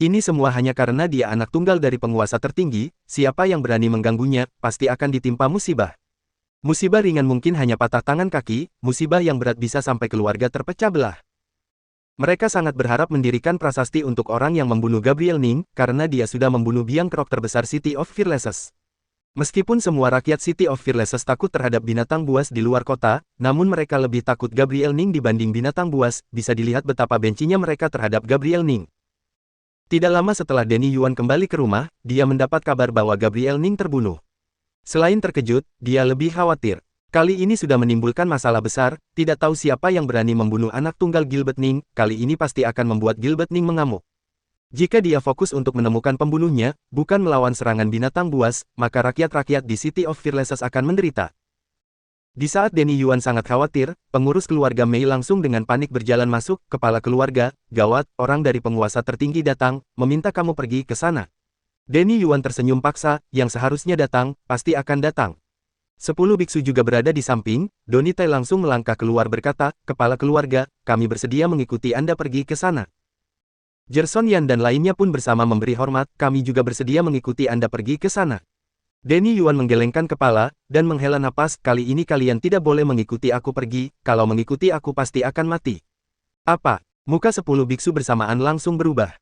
Ini semua hanya karena dia anak tunggal dari penguasa tertinggi, siapa yang berani mengganggunya, pasti akan ditimpa musibah. Musibah ringan mungkin hanya patah tangan kaki, musibah yang berat bisa sampai keluarga terpecah belah. Mereka sangat berharap mendirikan prasasti untuk orang yang membunuh Gabriel Ning, karena dia sudah membunuh biang kerok terbesar City of Fearlesses. Meskipun semua rakyat City of Fearlesses takut terhadap binatang buas di luar kota, namun mereka lebih takut Gabriel Ning dibanding binatang buas, bisa dilihat betapa bencinya mereka terhadap Gabriel Ning. Tidak lama setelah Denny Yuan kembali ke rumah, dia mendapat kabar bahwa Gabriel Ning terbunuh. Selain terkejut, dia lebih khawatir. Kali ini sudah menimbulkan masalah besar, tidak tahu siapa yang berani membunuh anak tunggal Gilbert Ning, kali ini pasti akan membuat Gilbert Ning mengamuk. Jika dia fokus untuk menemukan pembunuhnya, bukan melawan serangan binatang buas, maka rakyat-rakyat di City of Fearlesses akan menderita. Di saat Denny Yuan sangat khawatir, pengurus keluarga Mei langsung dengan panik berjalan masuk, kepala keluarga, gawat, orang dari penguasa tertinggi datang, meminta kamu pergi ke sana. Denny Yuan tersenyum paksa, yang seharusnya datang, pasti akan datang. 10 biksu juga berada di samping, Donnie Tai langsung melangkah keluar berkata, kepala keluarga, kami bersedia mengikuti Anda pergi ke sana. Jerson Yan dan lainnya pun bersama memberi hormat, kami juga bersedia mengikuti Anda pergi ke sana. Denny Yuan menggelengkan kepala, dan menghela napas, kali ini kalian tidak boleh mengikuti aku pergi, kalau mengikuti aku pasti akan mati. Apa? Muka 10 biksu bersamaan langsung berubah.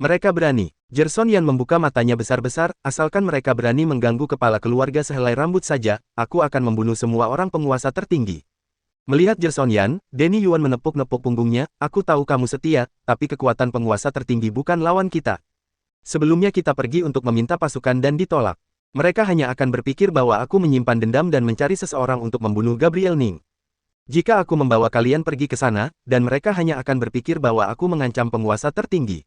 Mereka berani. Jerson Yan membuka matanya besar-besar, asalkan mereka berani mengganggu kepala keluarga sehelai rambut saja, aku akan membunuh semua orang penguasa tertinggi. Melihat Jerson Yan, Denny Yuan menepuk-nepuk punggungnya, aku tahu kamu setia, tapi kekuatan penguasa tertinggi bukan lawan kita. Sebelumnya kita pergi untuk meminta pasukan dan ditolak. Mereka hanya akan berpikir bahwa aku menyimpan dendam dan mencari seseorang untuk membunuh Gabriel Ning. Jika aku membawa kalian pergi ke sana, dan mereka hanya akan berpikir bahwa aku mengancam penguasa tertinggi.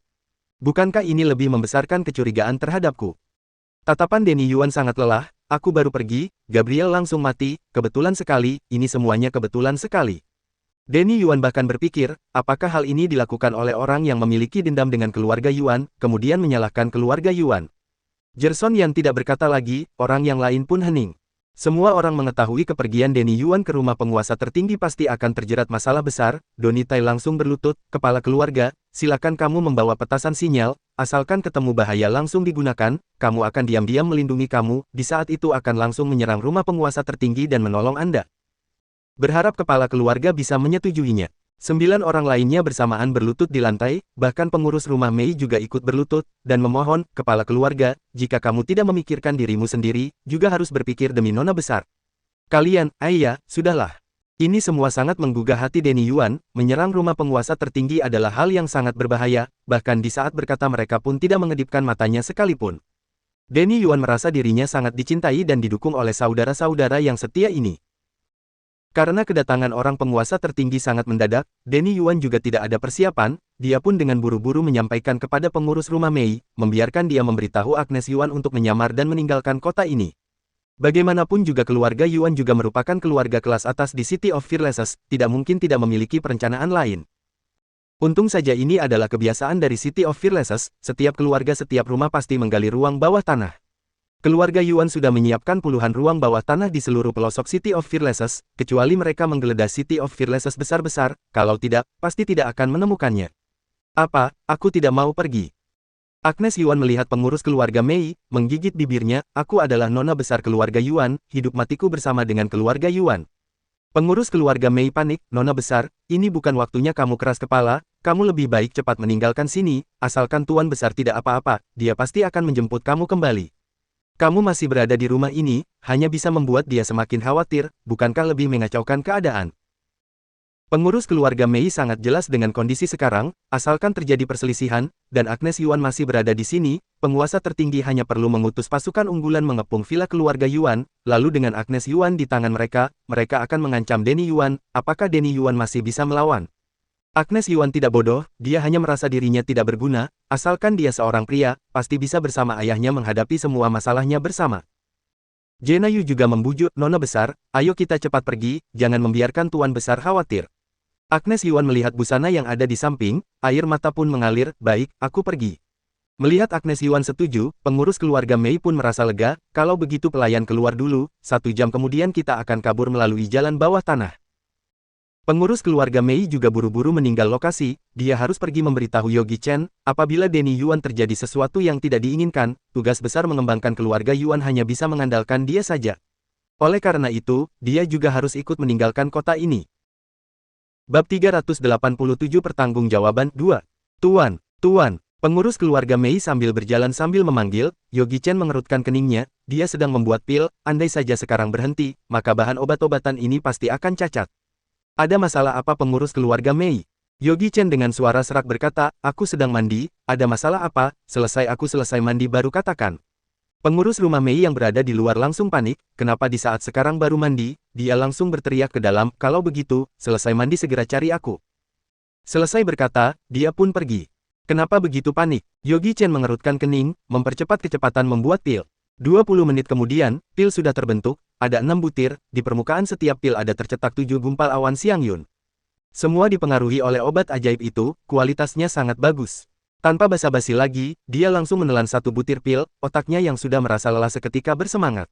Bukankah ini lebih membesarkan kecurigaan terhadapku? Tatapan Denny Yuan sangat lelah, aku baru pergi, Gabriel langsung mati, kebetulan sekali, ini semuanya kebetulan sekali. Denny Yuan bahkan berpikir, apakah hal ini dilakukan oleh orang yang memiliki dendam dengan keluarga Yuan, kemudian menyalahkan keluarga Yuan. Jerson Yan tidak berkata lagi, orang yang lain pun hening. Semua orang mengetahui kepergian Denny Yuan ke rumah penguasa tertinggi pasti akan terjerat masalah besar, Donnie Tai langsung berlutut, kepala keluarga, silakan kamu membawa petasan sinyal, asalkan ketemu bahaya langsung digunakan, kamu akan diam-diam melindungi kamu, di saat itu akan langsung menyerang rumah penguasa tertinggi dan menolong Anda. Berharap kepala keluarga bisa menyetujuinya. 9 orang lainnya bersamaan berlutut di lantai, bahkan pengurus rumah Mei juga ikut berlutut, dan memohon, kepala keluarga, jika kamu tidak memikirkan dirimu sendiri, juga harus berpikir demi nona besar. Kalian, ayah, sudahlah. Ini semua sangat menggugah hati Denny Yuan, menyerang rumah penguasa tertinggi adalah hal yang sangat berbahaya, bahkan di saat berkata mereka pun tidak mengedipkan matanya sekalipun. Denny Yuan merasa dirinya sangat dicintai dan didukung oleh saudara-saudara yang setia ini. Karena kedatangan orang penguasa tertinggi sangat mendadak, Denny Yuan juga tidak ada persiapan, dia pun dengan buru-buru menyampaikan kepada pengurus rumah Mei, membiarkan dia memberitahu Agnes Yuan untuk menyamar dan meninggalkan kota ini. Bagaimanapun juga keluarga Yuan juga merupakan keluarga kelas atas di City of Fearlesses, tidak mungkin tidak memiliki perencanaan lain. Untung saja ini adalah kebiasaan dari City of Fearlesses, setiap keluarga setiap rumah pasti menggali ruang bawah tanah. Keluarga Yuan sudah menyiapkan puluhan ruang bawah tanah di seluruh pelosok City of Fearlesses, kecuali mereka menggeledah City of Fearlesses besar-besar, kalau tidak, pasti tidak akan menemukannya. Apa, aku tidak mau pergi. Agnes Yuan melihat pengurus keluarga Mei, menggigit bibirnya, aku adalah nona besar keluarga Yuan, hidup matiku bersama dengan keluarga Yuan. Pengurus keluarga Mei panik, "Nona besar, ini bukan waktunya kamu keras kepala, kamu lebih baik cepat meninggalkan sini, asalkan Tuan Besar tidak apa-apa, dia pasti akan menjemput kamu kembali. Kamu masih berada di rumah ini, hanya bisa membuat dia semakin khawatir, bukankah lebih mengacaukan keadaan?" Pengurus keluarga Mei sangat jelas dengan kondisi sekarang, asalkan terjadi perselisihan, dan Agnes Yuan masih berada di sini, penguasa tertinggi hanya perlu mengutus pasukan unggulan mengepung villa keluarga Yuan, lalu dengan Agnes Yuan di tangan mereka, mereka akan mengancam Denny Yuan, apakah Denny Yuan masih bisa melawan? Agnes Yuan tidak bodoh, dia hanya merasa dirinya tidak berguna, asalkan dia seorang pria, pasti bisa bersama ayahnya menghadapi semua masalahnya bersama. Jena Yu juga membujuk, "Nona besar, ayo kita cepat pergi, jangan membiarkan Tuan Besar khawatir." Agnes Yuan melihat busana yang ada di samping, air mata pun mengalir, "Baik, aku pergi." Melihat Agnes Yuan setuju, pengurus keluarga Mei pun merasa lega, "Kalau begitu pelayan keluar dulu, 1 jam kemudian kita akan kabur melalui jalan bawah tanah." Pengurus keluarga Mei juga buru-buru meninggal lokasi, dia harus pergi memberitahu Yogi Chen, apabila Denny Yuan terjadi sesuatu yang tidak diinginkan, tugas besar mengembangkan keluarga Yuan hanya bisa mengandalkan dia saja. Oleh karena itu, dia juga harus ikut meninggalkan kota ini. Bab 387 Pertanggungjawaban 2. Tuan, Tuan. Pengurus keluarga Mei sambil berjalan sambil memanggil, Yogi Chen mengerutkan keningnya, dia sedang membuat pil, andai saja sekarang berhenti, maka bahan obat-obatan ini pasti akan cacat. Ada masalah apa pengurus keluarga Mei? Yogi Chen dengan suara serak berkata, "Aku sedang mandi, ada masalah apa? Selesai aku selesai mandi baru katakan." Pengurus rumah Mei yang berada di luar langsung panik, kenapa di saat sekarang baru mandi, dia langsung berteriak ke dalam, "Kalau begitu, selesai mandi segera cari aku." Selesai berkata, dia pun pergi. Kenapa begitu panik? Yogi Chen mengerutkan kening, mempercepat kecepatan membuat pil. 20 menit kemudian, pil sudah terbentuk, ada 6 butir, di permukaan setiap pil ada tercetak 7 gumpal awan Xiangyun. Semua dipengaruhi oleh obat ajaib itu, kualitasnya sangat bagus. Tanpa basa-basi lagi, dia langsung menelan 1 butir pil, otaknya yang sudah merasa lelah seketika bersemangat.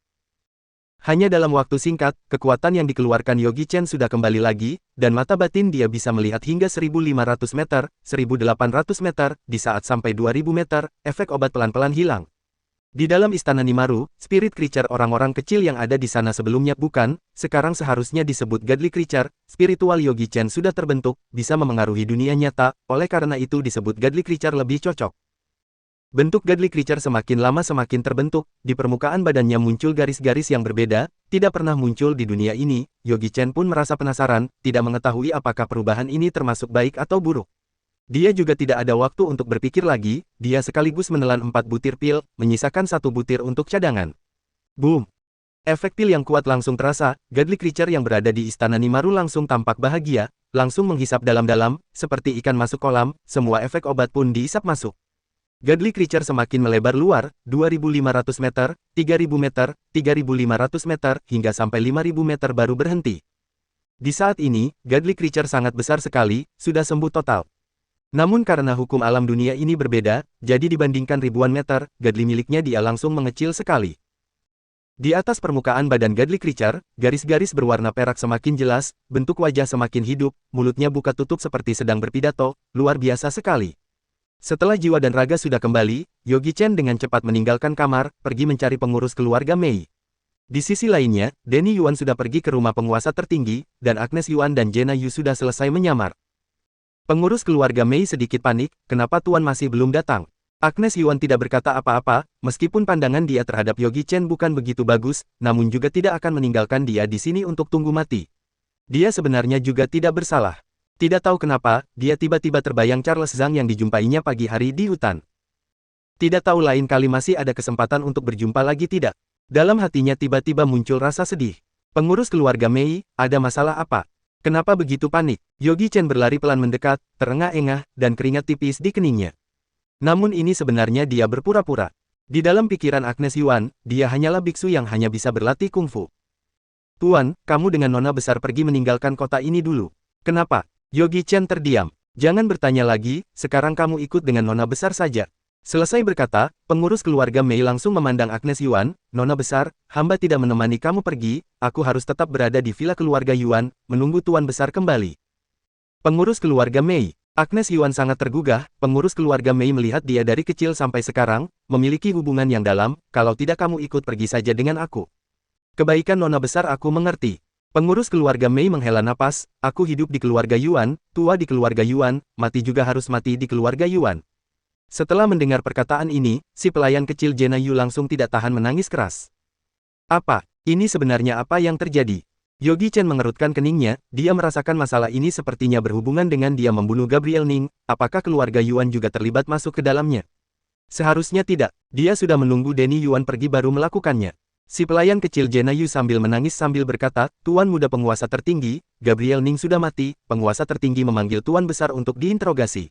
Hanya dalam waktu singkat, kekuatan yang dikeluarkan Yogi Chen sudah kembali lagi, dan mata batin dia bisa melihat hingga 1.500 meter, 1.800 meter, di saat sampai 2.000 meter, efek obat pelan-pelan hilang. Di dalam istana Nimaru, spirit creature orang-orang kecil yang ada di sana sebelumnya bukan, sekarang seharusnya disebut godly creature, spiritual Yogi Chen sudah terbentuk, bisa memengaruhi dunia nyata, oleh karena itu disebut godly creature lebih cocok. Bentuk godly creature semakin lama semakin terbentuk, di permukaan badannya muncul garis-garis yang berbeda, tidak pernah muncul di dunia ini, Yogi Chen pun merasa penasaran, tidak mengetahui apakah perubahan ini termasuk baik atau buruk. Dia juga tidak ada waktu untuk berpikir lagi, dia sekaligus menelan 4 butir pil, menyisakan 1 butir untuk cadangan. Boom! Efek pil yang kuat langsung terasa, godly creature yang berada di istana Nimaru langsung tampak bahagia, langsung menghisap dalam-dalam, seperti ikan masuk kolam, semua efek obat pun diisap masuk. Godly creature semakin melebar luar, 2.500 meter, 3.000 meter, 3.500 meter, hingga sampai 5.000 meter baru berhenti. Di saat ini, godly creature sangat besar sekali, sudah sembuh total. Namun karena hukum alam dunia ini berbeda, jadi dibandingkan ribuan meter, godly miliknya dia langsung mengecil sekali. Di atas permukaan badan godly creature, garis-garis berwarna perak semakin jelas, bentuk wajah semakin hidup, mulutnya buka tutup seperti sedang berpidato, luar biasa sekali. Setelah jiwa dan raga sudah kembali, Yogi Chen dengan cepat meninggalkan kamar, pergi mencari pengurus keluarga Mei. Di sisi lainnya, Denny Yuan sudah pergi ke rumah penguasa tertinggi, dan Agnes Yuan dan Jena Yu sudah selesai menyamar. Pengurus keluarga Mei sedikit panik, kenapa Tuan masih belum datang? Agnes Yuan tidak berkata apa-apa, meskipun pandangan dia terhadap Yogi Chen bukan begitu bagus, namun juga tidak akan meninggalkan dia di sini untuk tunggu mati. Dia sebenarnya juga tidak bersalah. Tidak tahu kenapa, dia tiba-tiba terbayang Charles Zhang yang dijumpainya pagi hari di hutan. Tidak tahu lain kali masih ada kesempatan untuk berjumpa lagi tidak. Dalam hatinya tiba-tiba muncul rasa sedih. Pengurus keluarga Mei, ada masalah apa? Kenapa begitu panik? Yogi Chen berlari pelan mendekat, terengah-engah, dan keringat tipis di keningnya. Namun ini sebenarnya dia berpura-pura. Di dalam pikiran Agnes Yuan, dia hanyalah biksu yang hanya bisa berlatih kungfu. Tuan, kamu dengan Nona besar pergi meninggalkan kota ini dulu. Kenapa? Yogi Chen terdiam. Jangan bertanya lagi, sekarang kamu ikut dengan Nona besar saja. Selesai berkata, pengurus keluarga Mei langsung memandang Agnes Yuan, Nona besar, hamba tidak menemani kamu pergi, aku harus tetap berada di villa keluarga Yuan, menunggu Tuan besar kembali. Pengurus keluarga Mei, Agnes Yuan sangat tergugah, pengurus keluarga Mei melihat dia dari kecil sampai sekarang, memiliki hubungan yang dalam, kalau tidak kamu ikut pergi saja dengan aku. Kebaikan Nona besar aku mengerti. Pengurus keluarga Mei menghela napas, aku hidup di keluarga Yuan, tua di keluarga Yuan, mati juga harus mati di keluarga Yuan. Setelah mendengar perkataan ini, si pelayan kecil Jena Yu langsung tidak tahan menangis keras. Apa? Ini sebenarnya apa yang terjadi? Yogi Chen mengerutkan keningnya, dia merasakan masalah ini sepertinya berhubungan dengan dia membunuh Gabriel Ning, apakah keluarga Yuan juga terlibat masuk ke dalamnya? Seharusnya tidak, dia sudah menunggu Denny Yuan pergi baru melakukannya. Si pelayan kecil Jena Yu sambil menangis sambil berkata, Tuan muda penguasa tertinggi, Gabriel Ning sudah mati, penguasa tertinggi memanggil Tuan besar untuk diinterogasi.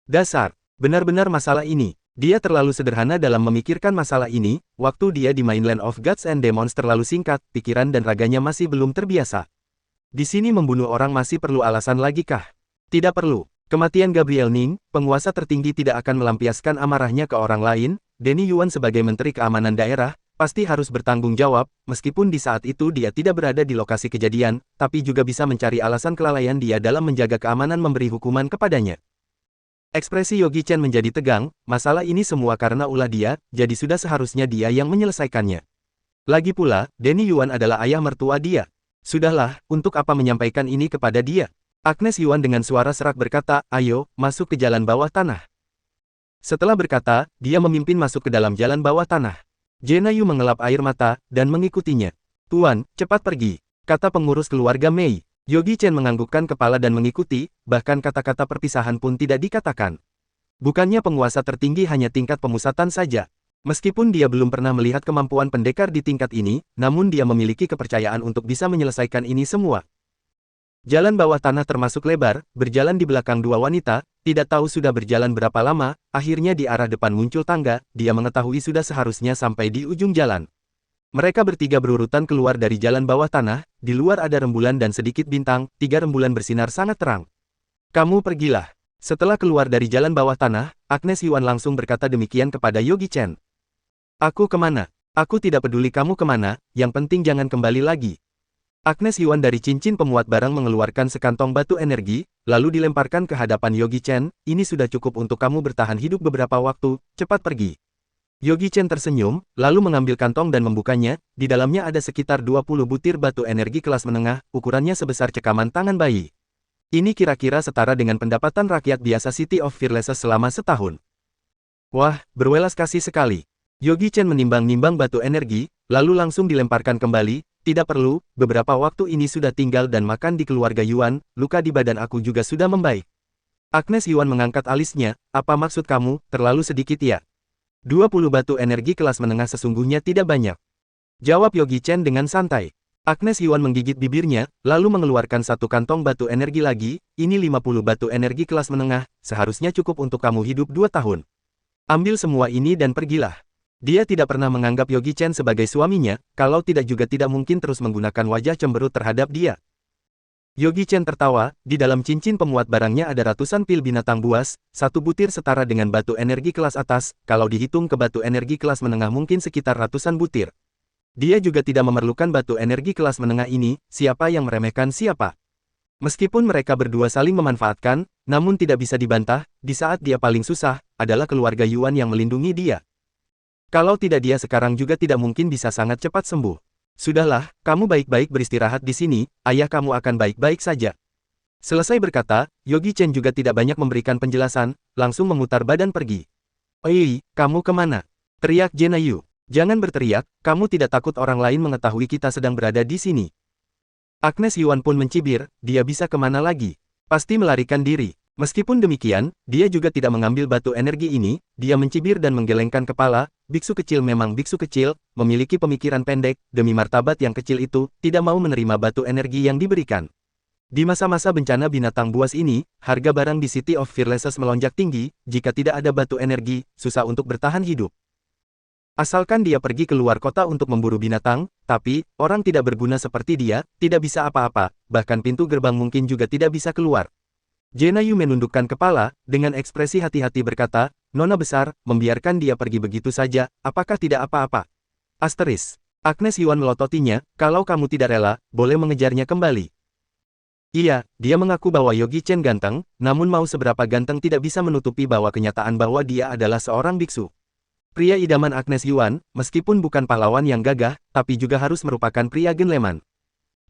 Dasar, benar-benar masalah ini. Dia terlalu sederhana dalam memikirkan masalah ini, waktu dia di Mainland of Gods and Demons terlalu singkat, pikiran dan raganya masih belum terbiasa. Di sini membunuh orang masih perlu alasan lagi kah? Tidak perlu. Kematian Gabriel Ning, penguasa tertinggi tidak akan melampiaskan amarahnya ke orang lain, Denny Yuan sebagai Menteri Keamanan Daerah, pasti harus bertanggung jawab, meskipun di saat itu dia tidak berada di lokasi kejadian, tapi juga bisa mencari alasan kelalaian dia dalam menjaga keamanan memberi hukuman kepadanya. Ekspresi Yogi Chen menjadi tegang, masalah ini semua karena ulah dia, jadi sudah seharusnya dia yang menyelesaikannya. Lagi pula, Denny Yuan adalah ayah mertua dia. Sudahlah, untuk apa menyampaikan ini kepada dia? Agnes Yuan dengan suara serak berkata, ayo, masuk ke jalan bawah tanah. Setelah berkata, dia memimpin masuk ke dalam jalan bawah tanah. Jena Yu mengelap air mata, dan mengikutinya. Tuan, cepat pergi, kata pengurus keluarga Mei. Yogi Chen menganggukkan kepala dan mengikuti, bahkan kata-kata perpisahan pun tidak dikatakan. Bukannya penguasa tertinggi hanya tingkat pemusatan saja. Meskipun dia belum pernah melihat kemampuan pendekar di tingkat ini, namun dia memiliki kepercayaan untuk bisa menyelesaikan ini semua. Jalan bawah tanah termasuk lebar, berjalan di belakang dua wanita, tidak tahu sudah berjalan berapa lama, akhirnya di arah depan muncul tangga, dia mengetahui sudah seharusnya sampai di ujung jalan. Mereka bertiga berurutan keluar dari jalan bawah tanah, di luar ada rembulan dan sedikit bintang, 3 rembulan bersinar sangat terang. Kamu pergilah. Setelah keluar dari jalan bawah tanah, Agnes Yuan langsung berkata demikian kepada Yogi Chen. Aku kemana? Aku tidak peduli kamu kemana, yang penting jangan kembali lagi. Agnes Yuan dari cincin pemuat barang mengeluarkan sekantong batu energi, lalu dilemparkan ke hadapan Yogi Chen, ini sudah cukup untuk kamu bertahan hidup beberapa waktu, cepat pergi. Yogi Chen tersenyum, lalu mengambil kantong dan membukanya, di dalamnya ada sekitar 20 butir batu energi kelas menengah, ukurannya sebesar cekaman tangan bayi. Ini kira-kira setara dengan pendapatan rakyat biasa City of Fearlessness selama setahun. Wah, berwelas kasih sekali. Yogi Chen menimbang-nimbang batu energi, lalu langsung dilemparkan kembali. Tidak perlu, beberapa waktu ini sudah tinggal dan makan di keluarga Yuan, luka di badan aku juga sudah membaik. Agnes Yuan mengangkat alisnya, apa maksud kamu, terlalu sedikit ya? 20 batu energi kelas menengah sesungguhnya tidak banyak. Jawab Yogi Chen dengan santai. Agnes Yuan menggigit bibirnya, lalu mengeluarkan satu kantong batu energi lagi, ini 50 batu energi kelas menengah, seharusnya cukup untuk kamu hidup 2 tahun. Ambil semua ini dan pergilah. Dia tidak pernah menganggap Yogi Chen sebagai suaminya, kalau tidak juga tidak mungkin terus menggunakan wajah cemberut terhadap dia. Yogi Chen tertawa, di dalam cincin pemuat barangnya ada ratusan pil binatang buas, satu butir setara dengan batu energi kelas atas, kalau dihitung ke batu energi kelas menengah mungkin sekitar ratusan butir. Dia juga tidak memerlukan batu energi kelas menengah ini, siapa yang meremehkan siapa. Meskipun mereka berdua saling memanfaatkan, namun tidak bisa dibantah, di saat dia paling susah, adalah keluarga Yuan yang melindungi dia. Kalau tidak dia sekarang juga tidak mungkin bisa sangat cepat sembuh. Sudahlah, kamu baik-baik beristirahat di sini, ayah kamu akan baik-baik saja. Selesai berkata, Yogi Chen juga tidak banyak memberikan penjelasan, langsung memutar badan pergi. Oi, kamu kemana? Teriak Jena Yu. Jangan berteriak, kamu tidak takut orang lain mengetahui kita sedang berada di sini. Agnes Yuan pun mencibir, dia bisa kemana lagi? Pasti melarikan diri. Meskipun demikian, dia juga tidak mengambil batu energi ini, dia mencibir dan menggelengkan kepala, biksu kecil memang biksu kecil, memiliki pemikiran pendek, demi martabat yang kecil itu, tidak mau menerima batu energi yang diberikan. Di masa-masa bencana binatang buas ini, harga barang di City of Fearlessness melonjak tinggi, jika tidak ada batu energi, susah untuk bertahan hidup. Asalkan dia pergi keluar kota untuk memburu binatang, tapi, orang tidak berguna seperti dia, tidak bisa apa-apa, bahkan pintu gerbang mungkin juga tidak bisa keluar. Jena Yu menundukkan kepala, dengan ekspresi hati-hati berkata, Nona besar, membiarkan dia pergi begitu saja, apakah tidak apa-apa? Asteris. Agnes Yuan melototinya, kalau kamu tidak rela, boleh mengejarnya kembali. Iya, dia mengaku bahwa Yogi Chen ganteng, namun mau seberapa ganteng tidak bisa menutupi bahwa kenyataan bahwa dia adalah seorang biksu. Pria idaman Agnes Yuan, meskipun bukan pahlawan yang gagah, tapi juga harus merupakan pria genleman.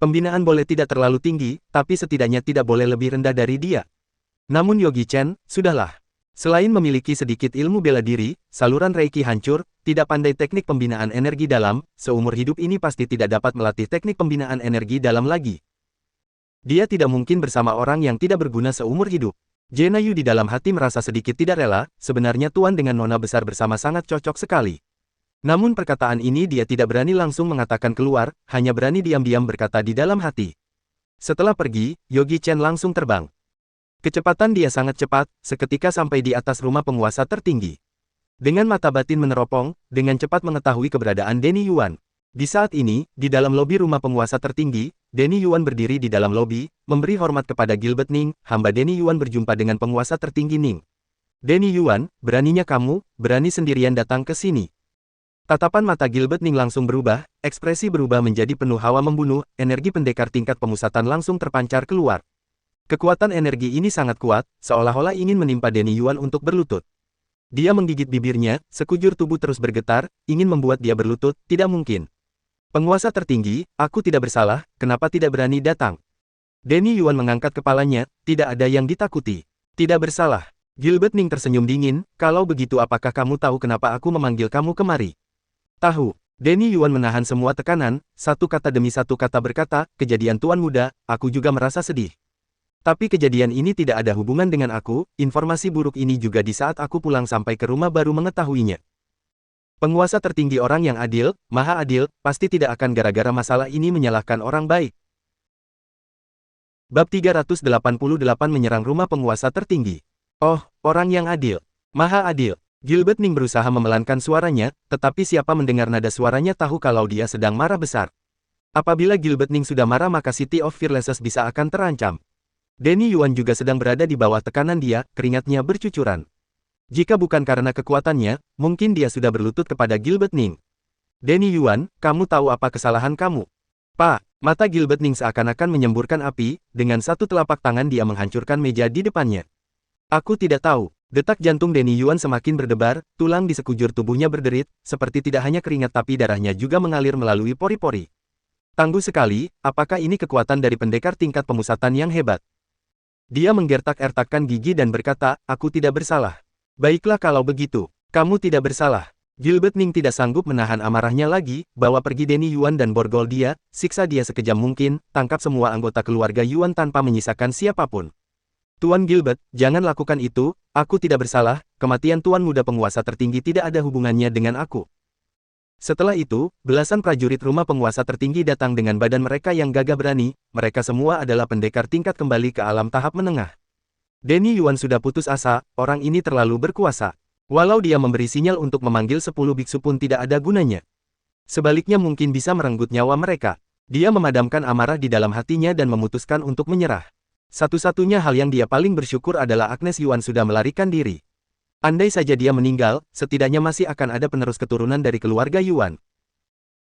Pembinaan boleh tidak terlalu tinggi, tapi setidaknya tidak boleh lebih rendah dari dia. Namun Yogi Chen, sudahlah. Selain memiliki sedikit ilmu bela diri, saluran Reiki hancur, tidak pandai teknik pembinaan energi dalam, seumur hidup ini pasti tidak dapat melatih teknik pembinaan energi dalam lagi. Dia tidak mungkin bersama orang yang tidak berguna seumur hidup. Jenayu di dalam hati merasa sedikit tidak rela, sebenarnya Tuan dengan Nona besar bersama sangat cocok sekali. Namun perkataan ini dia tidak berani langsung mengatakan keluar, hanya berani diam-diam berkata di dalam hati. Setelah pergi, Yogi Chen langsung terbang. Kecepatan dia sangat cepat, seketika sampai di atas rumah penguasa tertinggi. Dengan mata batin meneropong, dengan cepat mengetahui keberadaan Denny Yuan. Di saat ini, di dalam lobi rumah penguasa tertinggi, Denny Yuan berdiri di dalam lobi, memberi hormat kepada Gilbert Ning, hamba Denny Yuan berjumpa dengan penguasa tertinggi Ning. Denny Yuan, beraninya kamu, berani sendirian datang ke sini. Tatapan mata Gilbert Ning langsung berubah, ekspresi berubah menjadi penuh hawa membunuh, energi pendekar tingkat pemusatan langsung terpancar keluar. Kekuatan energi ini sangat kuat, seolah-olah ingin menimpa Denny Yuan untuk berlutut. Dia menggigit bibirnya, sekujur tubuh terus bergetar, ingin membuat dia berlutut, tidak mungkin. Penguasa tertinggi, aku tidak bersalah, kenapa tidak berani datang? Denny Yuan mengangkat kepalanya, tidak ada yang ditakuti. Tidak bersalah. Gilbert Ning tersenyum dingin, kalau begitu apakah kamu tahu kenapa aku memanggil kamu kemari? Tahu. Denny Yuan menahan semua tekanan, satu kata demi satu kata berkata, kejadian Tuan Muda, aku juga merasa sedih. Tapi kejadian ini tidak ada hubungan dengan aku, informasi buruk ini juga di saat aku pulang sampai ke rumah baru mengetahuinya. Penguasa tertinggi orang yang adil, maha adil, pasti tidak akan gara-gara masalah ini menyalahkan orang baik. Bab 388 menyerang rumah penguasa tertinggi. Oh, orang yang adil. Maha adil. Gilbert Ning berusaha memelankan suaranya, tetapi siapa mendengar nada suaranya tahu kalau dia sedang marah besar. Apabila Gilbert Ning sudah marah maka City of Fearlessness bisa akan terancam. Denny Yuan juga sedang berada di bawah tekanan dia, keringatnya bercucuran. Jika bukan karena kekuatannya, mungkin dia sudah berlutut kepada Gilbert Ning. Denny Yuan, kamu tahu apa kesalahan kamu? Pak, mata Gilbert Ning seakan-akan menyemburkan api, dengan satu telapak tangan dia menghancurkan meja di depannya. Aku tidak tahu. Detak jantung Denny Yuan semakin berdebar, tulang di sekujur tubuhnya berderit, seperti tidak hanya keringat tapi darahnya juga mengalir melalui pori-pori. Tangguh sekali, apakah ini kekuatan dari pendekar tingkat pemusatan yang hebat? Dia menggertak-ertakkan gigi dan berkata, aku tidak bersalah. Baiklah kalau begitu, kamu tidak bersalah. Gilbert Ning tidak sanggup menahan amarahnya lagi, bawa pergi Denny Yuan dan borgol dia, siksa dia sekejam mungkin, tangkap semua anggota keluarga Yuan tanpa menyisakan siapapun. Tuan Gilbert, jangan lakukan itu, aku tidak bersalah, kematian Tuan Muda penguasa tertinggi tidak ada hubungannya dengan aku. Setelah itu, belasan prajurit rumah penguasa tertinggi datang dengan badan mereka yang gagah berani, mereka semua adalah pendekar tingkat kembali ke alam tahap menengah. Denny Yuan sudah putus asa, orang ini terlalu berkuasa. Walau dia memberi sinyal untuk memanggil 10 biksu pun tidak ada gunanya. Sebaliknya mungkin bisa merenggut nyawa mereka. Dia memadamkan amarah di dalam hatinya dan memutuskan untuk menyerah. Satu-satunya hal yang dia paling bersyukur adalah Agnes Yuan sudah melarikan diri. Andai saja dia meninggal, setidaknya masih akan ada penerus keturunan dari keluarga Yuan.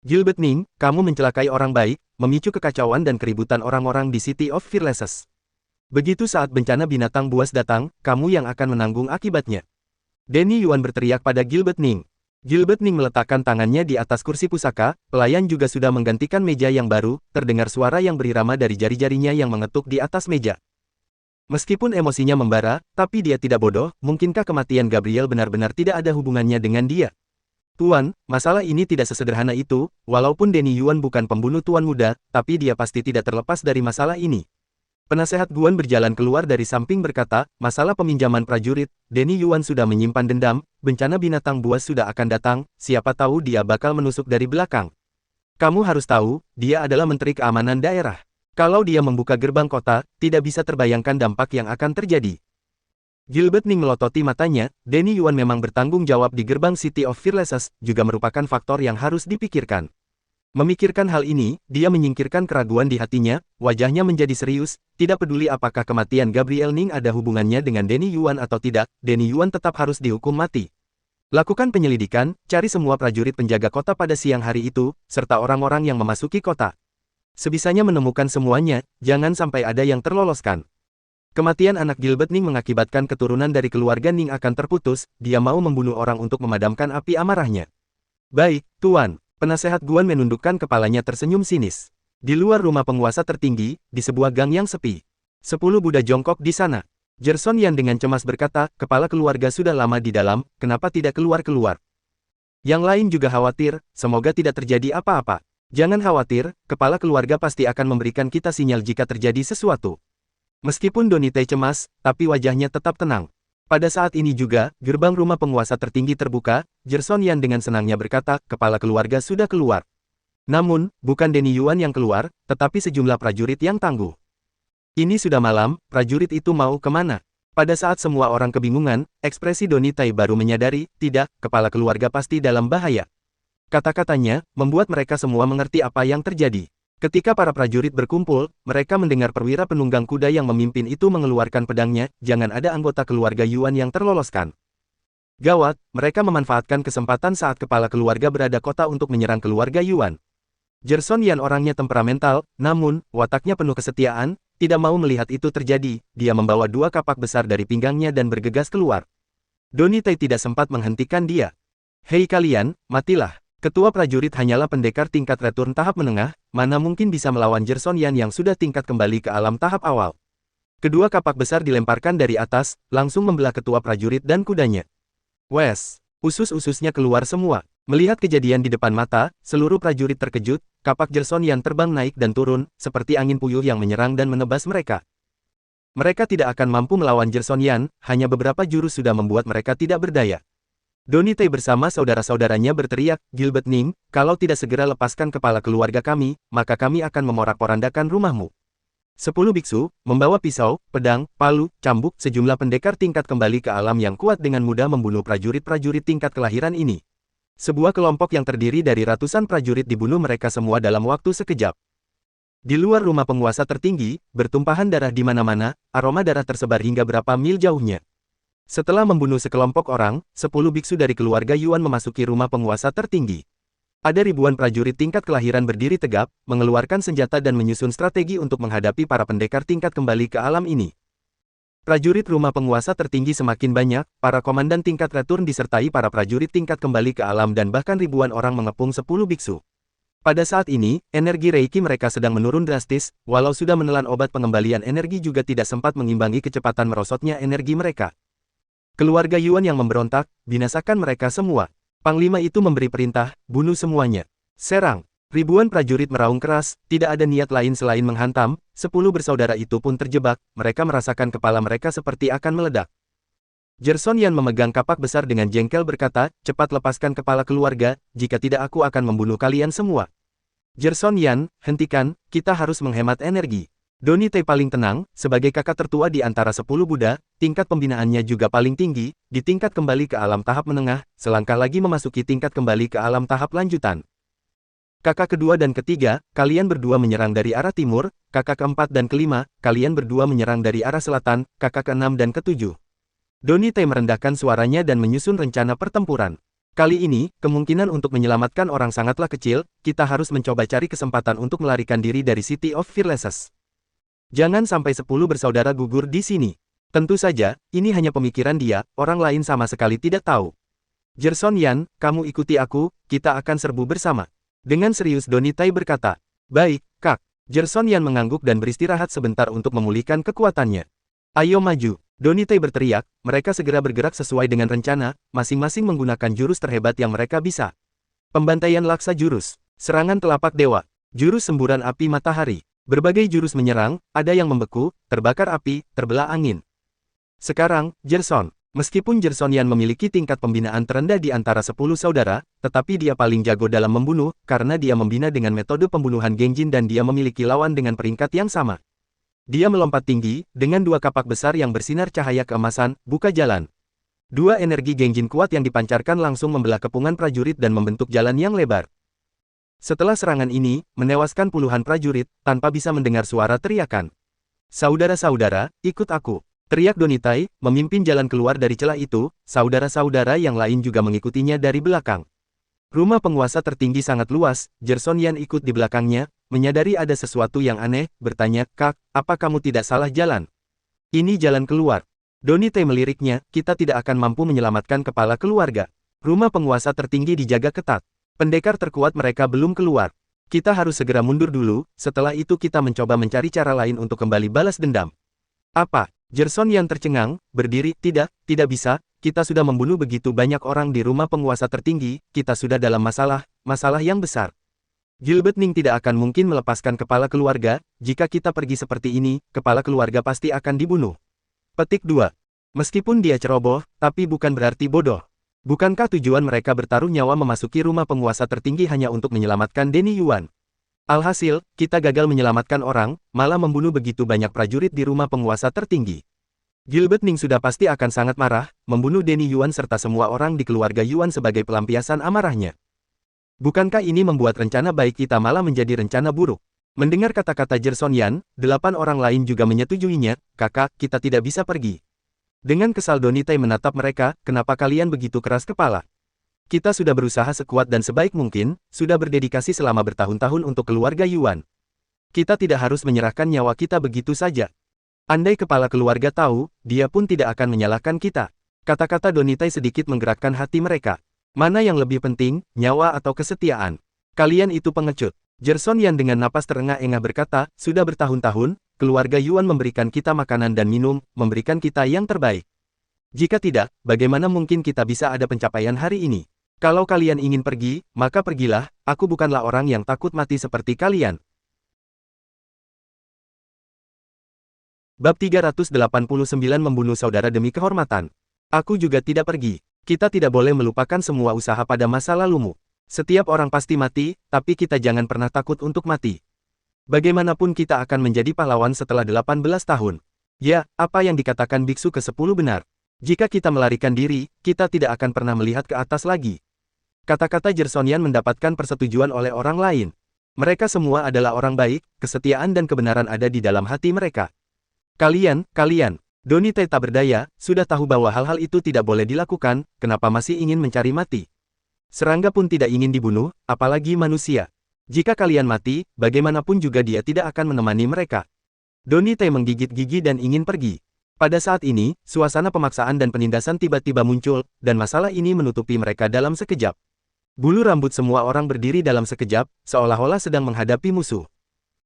Gilbert Ning, kamu mencelakai orang baik, memicu kekacauan dan keributan orang-orang di City of Fearlessness. Begitu saat bencana binatang buas datang, kamu yang akan menanggung akibatnya. Denny Yuan berteriak pada Gilbert Ning. Gilbert Ning meletakkan tangannya di atas kursi pusaka, pelayan juga sudah menggantikan meja yang baru, terdengar suara yang berirama dari jari-jarinya yang mengetuk di atas meja. Meskipun emosinya membara, tapi dia tidak bodoh, mungkinkah kematian Gabriel benar-benar tidak ada hubungannya dengan dia? Tuan, masalah ini tidak sesederhana itu, walaupun Denny Yuan bukan pembunuh Tuan Muda, tapi dia pasti tidak terlepas dari masalah ini. Penasehat Guan berjalan keluar dari samping berkata, masalah peminjaman prajurit, Denny Yuan sudah menyimpan dendam, bencana binatang buas sudah akan datang, siapa tahu dia bakal menusuk dari belakang. Kamu harus tahu, dia adalah Menteri Keamanan Daerah. Kalau dia membuka gerbang kota, tidak bisa terbayangkan dampak yang akan terjadi. Gilbert Ning melototi matanya, Denny Yuan memang bertanggung jawab di gerbang City of Fearlessness, juga merupakan faktor yang harus dipikirkan. Memikirkan hal ini, dia menyingkirkan keraguan di hatinya, wajahnya menjadi serius, tidak peduli apakah kematian Gabriel Ning ada hubungannya dengan Denny Yuan atau tidak, Denny Yuan tetap harus dihukum mati. Lakukan penyelidikan, cari semua prajurit penjaga kota pada siang hari itu, serta orang-orang yang memasuki kota. Sebisanya menemukan semuanya, jangan sampai ada yang terloloskan. Kematian anak Gilbert Ning mengakibatkan keturunan dari keluarga Ning akan terputus, dia mau membunuh orang untuk memadamkan api amarahnya. Baik, Tuan. Penasehat Guan menundukkan kepalanya tersenyum sinis. Di luar rumah penguasa tertinggi, di sebuah gang yang sepi. 10 Buddha jongkok di sana. Jerson Yan dengan cemas berkata, kepala keluarga sudah lama di dalam, kenapa tidak keluar-keluar? Yang lain juga khawatir, semoga tidak terjadi apa-apa. Jangan khawatir, kepala keluarga pasti akan memberikan kita sinyal jika terjadi sesuatu. Meskipun Donnie cemas, tapi wajahnya tetap tenang. Pada saat ini juga, gerbang rumah penguasa tertinggi terbuka, Jerson Yan dengan senangnya berkata, kepala keluarga sudah keluar. Namun, bukan Denny Yuan yang keluar, tetapi sejumlah prajurit yang tangguh. Ini sudah malam, prajurit itu mau kemana? Pada saat semua orang kebingungan, ekspresi Donnie baru menyadari, tidak, kepala keluarga pasti dalam bahaya. Kata-katanya, membuat mereka semua mengerti apa yang terjadi. Ketika para prajurit berkumpul, mereka mendengar perwira penunggang kuda yang memimpin itu mengeluarkan pedangnya, jangan ada anggota keluarga Yuan yang terloloskan. Gawat, mereka memanfaatkan kesempatan saat kepala keluarga berada kota untuk menyerang keluarga Yuan. Jerson Yan orangnya temperamental, namun, wataknya penuh kesetiaan, tidak mau melihat itu terjadi, dia membawa 2 kapak besar dari pinggangnya dan bergegas keluar. Donnie tidak sempat menghentikan dia. Hei kalian, matilah. Ketua prajurit hanyalah pendekar tingkat return tahap menengah, mana mungkin bisa melawan Jerson Yan yang sudah tingkat kembali ke alam tahap awal. Kedua kapak besar dilemparkan dari atas, langsung membelah ketua prajurit dan kudanya. Wes, usus-ususnya keluar semua. Melihat kejadian di depan mata, seluruh prajurit terkejut, kapak Jerson Yan terbang naik dan turun, seperti angin puyuh yang menyerang dan menebas mereka. Mereka tidak akan mampu melawan Jerson Yan, hanya beberapa jurus sudah membuat mereka tidak berdaya. Donnie bersama saudara-saudaranya berteriak, Gilbert Ning, kalau tidak segera lepaskan kepala keluarga kami, maka kami akan memorak-porandakan rumahmu. 10 biksu, membawa pisau, pedang, palu, cambuk, sejumlah pendekar tingkat kembali ke alam yang kuat dengan mudah membunuh prajurit-prajurit tingkat kelahiran ini. Sebuah kelompok yang terdiri dari ratusan prajurit dibunuh mereka semua dalam waktu sekejap. Di luar rumah penguasa tertinggi, bertumpahan darah di mana-mana, aroma darah tersebar hingga berapa mil jauhnya. Setelah membunuh sekelompok orang, 10 biksu dari keluarga Yuan memasuki rumah penguasa tertinggi. Ada ribuan prajurit tingkat kelahiran berdiri tegap, mengeluarkan senjata dan menyusun strategi untuk menghadapi para pendekar tingkat kembali ke alam ini. Prajurit rumah penguasa tertinggi semakin banyak, para komandan tingkat return disertai para prajurit tingkat kembali ke alam dan bahkan ribuan orang mengepung 10 biksu. Pada saat ini, energi Reiki mereka sedang menurun drastis, walau sudah menelan obat pengembalian energi juga tidak sempat mengimbangi kecepatan merosotnya energi mereka. Keluarga Yuan yang memberontak, binasakan mereka semua. Panglima itu memberi perintah, bunuh semuanya. Serang. Ribuan prajurit meraung keras, tidak ada niat lain selain menghantam, 10 bersaudara itu pun terjebak, mereka merasakan kepala mereka seperti akan meledak. Jerson Yan memegang kapak besar dengan jengkel berkata, cepat lepaskan kepala keluarga, jika tidak aku akan membunuh kalian semua. Jerson Yan, hentikan, kita harus menghemat energi. Donnie paling tenang, sebagai kakak tertua di antara 10 Buddha, tingkat pembinaannya juga paling tinggi, di tingkat kembali ke alam tahap menengah, selangkah lagi memasuki tingkat kembali ke alam tahap lanjutan. Kakak kedua dan ketiga, kalian berdua menyerang dari arah timur, kakak keempat dan kelima, kalian berdua menyerang dari arah selatan, kakak keenam dan ketujuh. Donnie merendahkan suaranya dan menyusun rencana pertempuran. Kali ini, kemungkinan untuk menyelamatkan orang sangatlah kecil, kita harus mencoba cari kesempatan untuk melarikan diri dari City of Fearlesses. Jangan sampai 10 bersaudara gugur di sini. Tentu saja, ini hanya pemikiran dia, orang lain sama sekali tidak tahu. Jerson Yan, kamu ikuti aku, kita akan serbu bersama. Dengan serius Donnie berkata, baik, Kak. Jerson Yan mengangguk dan beristirahat sebentar untuk memulihkan kekuatannya. Ayo maju. Donnie berteriak, mereka segera bergerak sesuai dengan rencana, masing-masing menggunakan jurus terhebat yang mereka bisa. Pembantaian laksa jurus, serangan telapak dewa, jurus semburan api matahari. Berbagai jurus menyerang, ada yang membeku, terbakar api, terbelah angin. Sekarang, Jerson. Meskipun Jerson Yan memiliki tingkat pembinaan terendah di antara 10 saudara, tetapi dia paling jago dalam membunuh, karena dia membina dengan metode pembunuhan Genjin dan dia memiliki lawan dengan peringkat yang sama. Dia melompat tinggi, dengan 2 kapak besar yang bersinar cahaya keemasan, buka jalan. 2 energi Genjin kuat yang dipancarkan langsung membelah kepungan prajurit dan membentuk jalan yang lebar. Setelah serangan ini, menewaskan puluhan prajurit, tanpa bisa mendengar suara teriakan. Saudara-saudara, ikut aku. Teriak Donnie, memimpin jalan keluar dari celah itu, saudara-saudara yang lain juga mengikutinya dari belakang. Rumah penguasa tertinggi sangat luas, Jerson Yan ikut di belakangnya, menyadari ada sesuatu yang aneh, bertanya, Kak, apa kamu tidak salah jalan? Ini jalan keluar. Donnie meliriknya, kita tidak akan mampu menyelamatkan kepala keluarga. Rumah penguasa tertinggi dijaga ketat. Pendekar terkuat mereka belum keluar. Kita harus segera mundur dulu, setelah itu kita mencoba mencari cara lain untuk kembali balas dendam. Apa? Jerson Yan tercengang, berdiri, tidak bisa, kita sudah membunuh begitu banyak orang di rumah penguasa tertinggi, kita sudah dalam masalah yang besar. Gilbert Ning tidak akan mungkin melepaskan kepala keluarga, jika kita pergi seperti ini, kepala keluarga pasti akan dibunuh. Petik 2. Meskipun dia ceroboh, tapi bukan berarti bodoh. Bukankah tujuan mereka bertaruh nyawa memasuki rumah penguasa tertinggi hanya untuk menyelamatkan Denny Yuan? Alhasil, kita gagal menyelamatkan orang, malah membunuh begitu banyak prajurit di rumah penguasa tertinggi. Gilbert Ning sudah pasti akan sangat marah, membunuh Denny Yuan serta semua orang di keluarga Yuan sebagai pelampiasan amarahnya. Bukankah ini membuat rencana baik kita malah menjadi rencana buruk? Mendengar kata-kata Jerson Yan, 8 orang lain juga menyetujuinya, kakak, kita tidak bisa pergi. Dengan kesal Donitai menatap mereka, kenapa kalian begitu keras kepala? Kita sudah berusaha sekuat dan sebaik mungkin, sudah berdedikasi selama bertahun-tahun untuk keluarga Yuan. Kita tidak harus menyerahkan nyawa kita begitu saja. Andai kepala keluarga tahu, dia pun tidak akan menyalahkan kita. Kata-kata Donitai sedikit menggerakkan hati mereka. Mana yang lebih penting, nyawa atau kesetiaan? Kalian itu pengecut. Jerson Yan dengan napas terengah-engah berkata, sudah bertahun-tahun, keluarga Yuan memberikan kita makanan dan minum, memberikan kita yang terbaik. Jika tidak, bagaimana mungkin kita bisa ada pencapaian hari ini? Kalau kalian ingin pergi, maka pergilah, aku bukanlah orang yang takut mati seperti kalian. Bab 389 membunuh saudara demi kehormatan. Aku juga tidak pergi. Kita tidak boleh melupakan semua usaha pada masa lalumu. Setiap orang pasti mati, tapi kita jangan pernah takut untuk mati. Bagaimanapun kita akan menjadi pahlawan setelah 18 tahun. Ya, apa yang dikatakan biksu ke-10 benar. Jika kita melarikan diri, kita tidak akan pernah melihat ke atas lagi. Kata-kata Jerson Yan mendapatkan persetujuan oleh orang lain. Mereka semua adalah orang baik, kesetiaan dan kebenaran ada di dalam hati mereka. Kalian, Donitai tak berdaya, sudah tahu bahwa hal-hal itu tidak boleh dilakukan, kenapa masih ingin mencari mati? Serangga pun tidak ingin dibunuh, apalagi manusia. Jika kalian mati, bagaimanapun juga dia tidak akan menemani mereka. Donitai menggigit gigi dan ingin pergi. Pada saat ini, suasana pemaksaan dan penindasan tiba-tiba muncul, dan masalah ini menutupi mereka dalam sekejap. Bulu rambut semua orang berdiri dalam sekejap, seolah-olah sedang menghadapi musuh.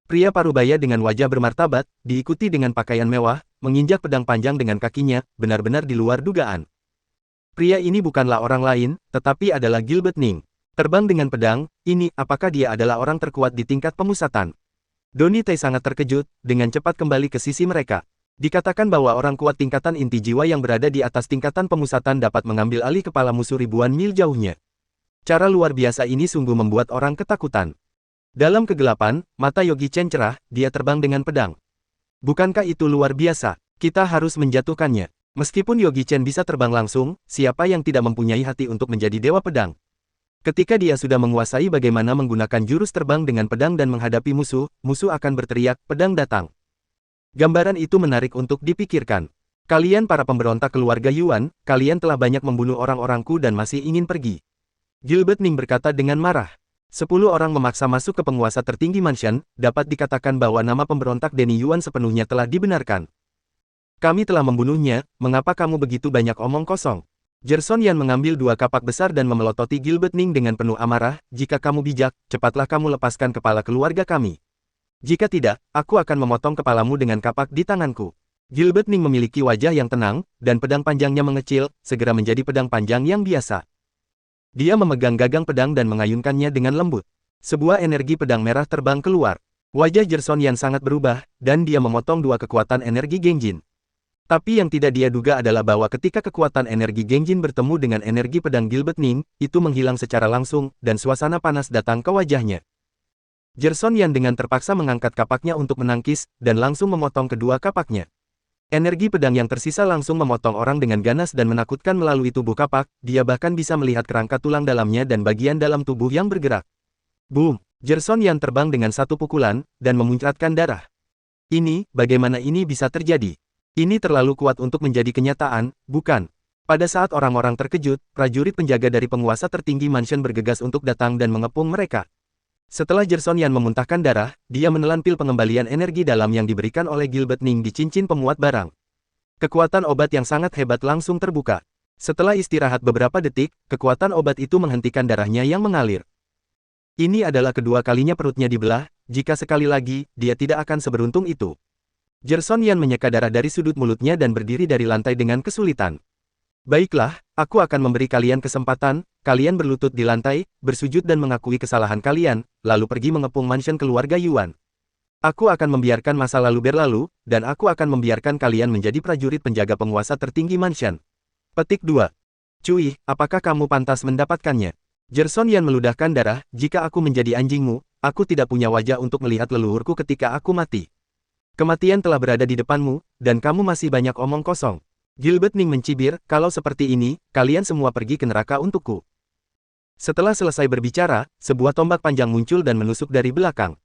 Pria parubaya dengan wajah bermartabat, diikuti dengan pakaian mewah, menginjak pedang panjang dengan kakinya, benar-benar di luar dugaan. Pria ini bukanlah orang lain, tetapi adalah Gilbert Ning. Terbang dengan pedang, ini, apakah dia adalah orang terkuat di tingkat pemusatan? Donitai sangat terkejut, dengan cepat kembali ke sisi mereka. Dikatakan bahwa orang kuat tingkatan inti jiwa yang berada di atas tingkatan pemusatan dapat mengambil alih kepala musuh ribuan mil jauhnya. Cara luar biasa ini sungguh membuat orang ketakutan. Dalam kegelapan, mata Yogi Chen cerah, dia terbang dengan pedang. Bukankah itu luar biasa? Kita harus menjatuhkannya. Meskipun Yogi Chen bisa terbang langsung, siapa yang tidak mempunyai hati untuk menjadi dewa pedang? Ketika dia sudah menguasai bagaimana menggunakan jurus terbang dengan pedang dan menghadapi musuh, musuh akan berteriak, pedang datang. Gambaran itu menarik untuk dipikirkan. Kalian para pemberontak keluarga Yuan, kalian telah banyak membunuh orang-orangku dan masih ingin pergi. Gilbert Ning berkata dengan marah. 10 orang memaksa masuk ke penguasa tertinggi Mansion, dapat dikatakan bahwa nama pemberontak Denny Yuan sepenuhnya telah dibenarkan. Kami telah membunuhnya, mengapa kamu begitu banyak omong kosong? Jerson Yan mengambil 2 kapak besar dan memelototi Gilbert Ning dengan penuh amarah, jika kamu bijak, cepatlah kamu lepaskan kepala keluarga kami. Jika tidak, aku akan memotong kepalamu dengan kapak di tanganku. Gilbert Ning memiliki wajah yang tenang, dan pedang panjangnya mengecil, segera menjadi pedang panjang yang biasa. Dia memegang gagang pedang dan mengayunkannya dengan lembut. Sebuah energi pedang merah terbang keluar. Wajah Jerson Yan sangat berubah, dan dia memotong 2 kekuatan energi Genjin. Tapi yang tidak dia duga adalah bahwa ketika kekuatan energi Genjin bertemu dengan energi pedang Gilbert Ning, itu menghilang secara langsung, dan suasana panas datang ke wajahnya. Jerson Yan dengan terpaksa mengangkat kapaknya untuk menangkis, dan langsung memotong kedua kapaknya. Energi pedang yang tersisa langsung memotong orang dengan ganas dan menakutkan melalui tubuh kapak, dia bahkan bisa melihat kerangka tulang dalamnya dan bagian dalam tubuh yang bergerak. Boom! Jerson Yan terbang dengan satu pukulan, dan memuncratkan darah. Ini, bagaimana ini bisa terjadi? Ini terlalu kuat untuk menjadi kenyataan, bukan? Pada saat orang-orang terkejut, prajurit penjaga dari penguasa tertinggi Mansion bergegas untuk datang dan mengepung mereka. Setelah Jerson Yan memuntahkan darah, dia menelan pil pengembalian energi dalam yang diberikan oleh Gilbert Ning di cincin pemuat barang. Kekuatan obat yang sangat hebat langsung terbuka. Setelah istirahat beberapa detik, kekuatan obat itu menghentikan darahnya yang mengalir. Ini adalah kedua kalinya perutnya dibelah, jika sekali lagi, dia tidak akan seberuntung itu. Jerson Yan menyeka darah dari sudut mulutnya dan berdiri dari lantai dengan kesulitan. Baiklah, aku akan memberi kalian kesempatan, kalian berlutut di lantai, bersujud dan mengakui kesalahan kalian, lalu pergi mengepung mansion keluarga Yuan. Aku akan membiarkan masa lalu berlalu, dan aku akan membiarkan kalian menjadi prajurit penjaga penguasa tertinggi mansion. Petik 2. Cui, apakah kamu pantas mendapatkannya? Jerson Yan meludahkan darah, jika aku menjadi anjingmu, aku tidak punya wajah untuk melihat leluhurku ketika aku mati. Kematian telah berada di depanmu, dan kamu masih banyak omong kosong. Gilbert Ning mencibir, kalau seperti ini, kalian semua pergi ke neraka untukku. Setelah selesai berbicara, sebuah tombak panjang muncul dan menusuk dari belakang.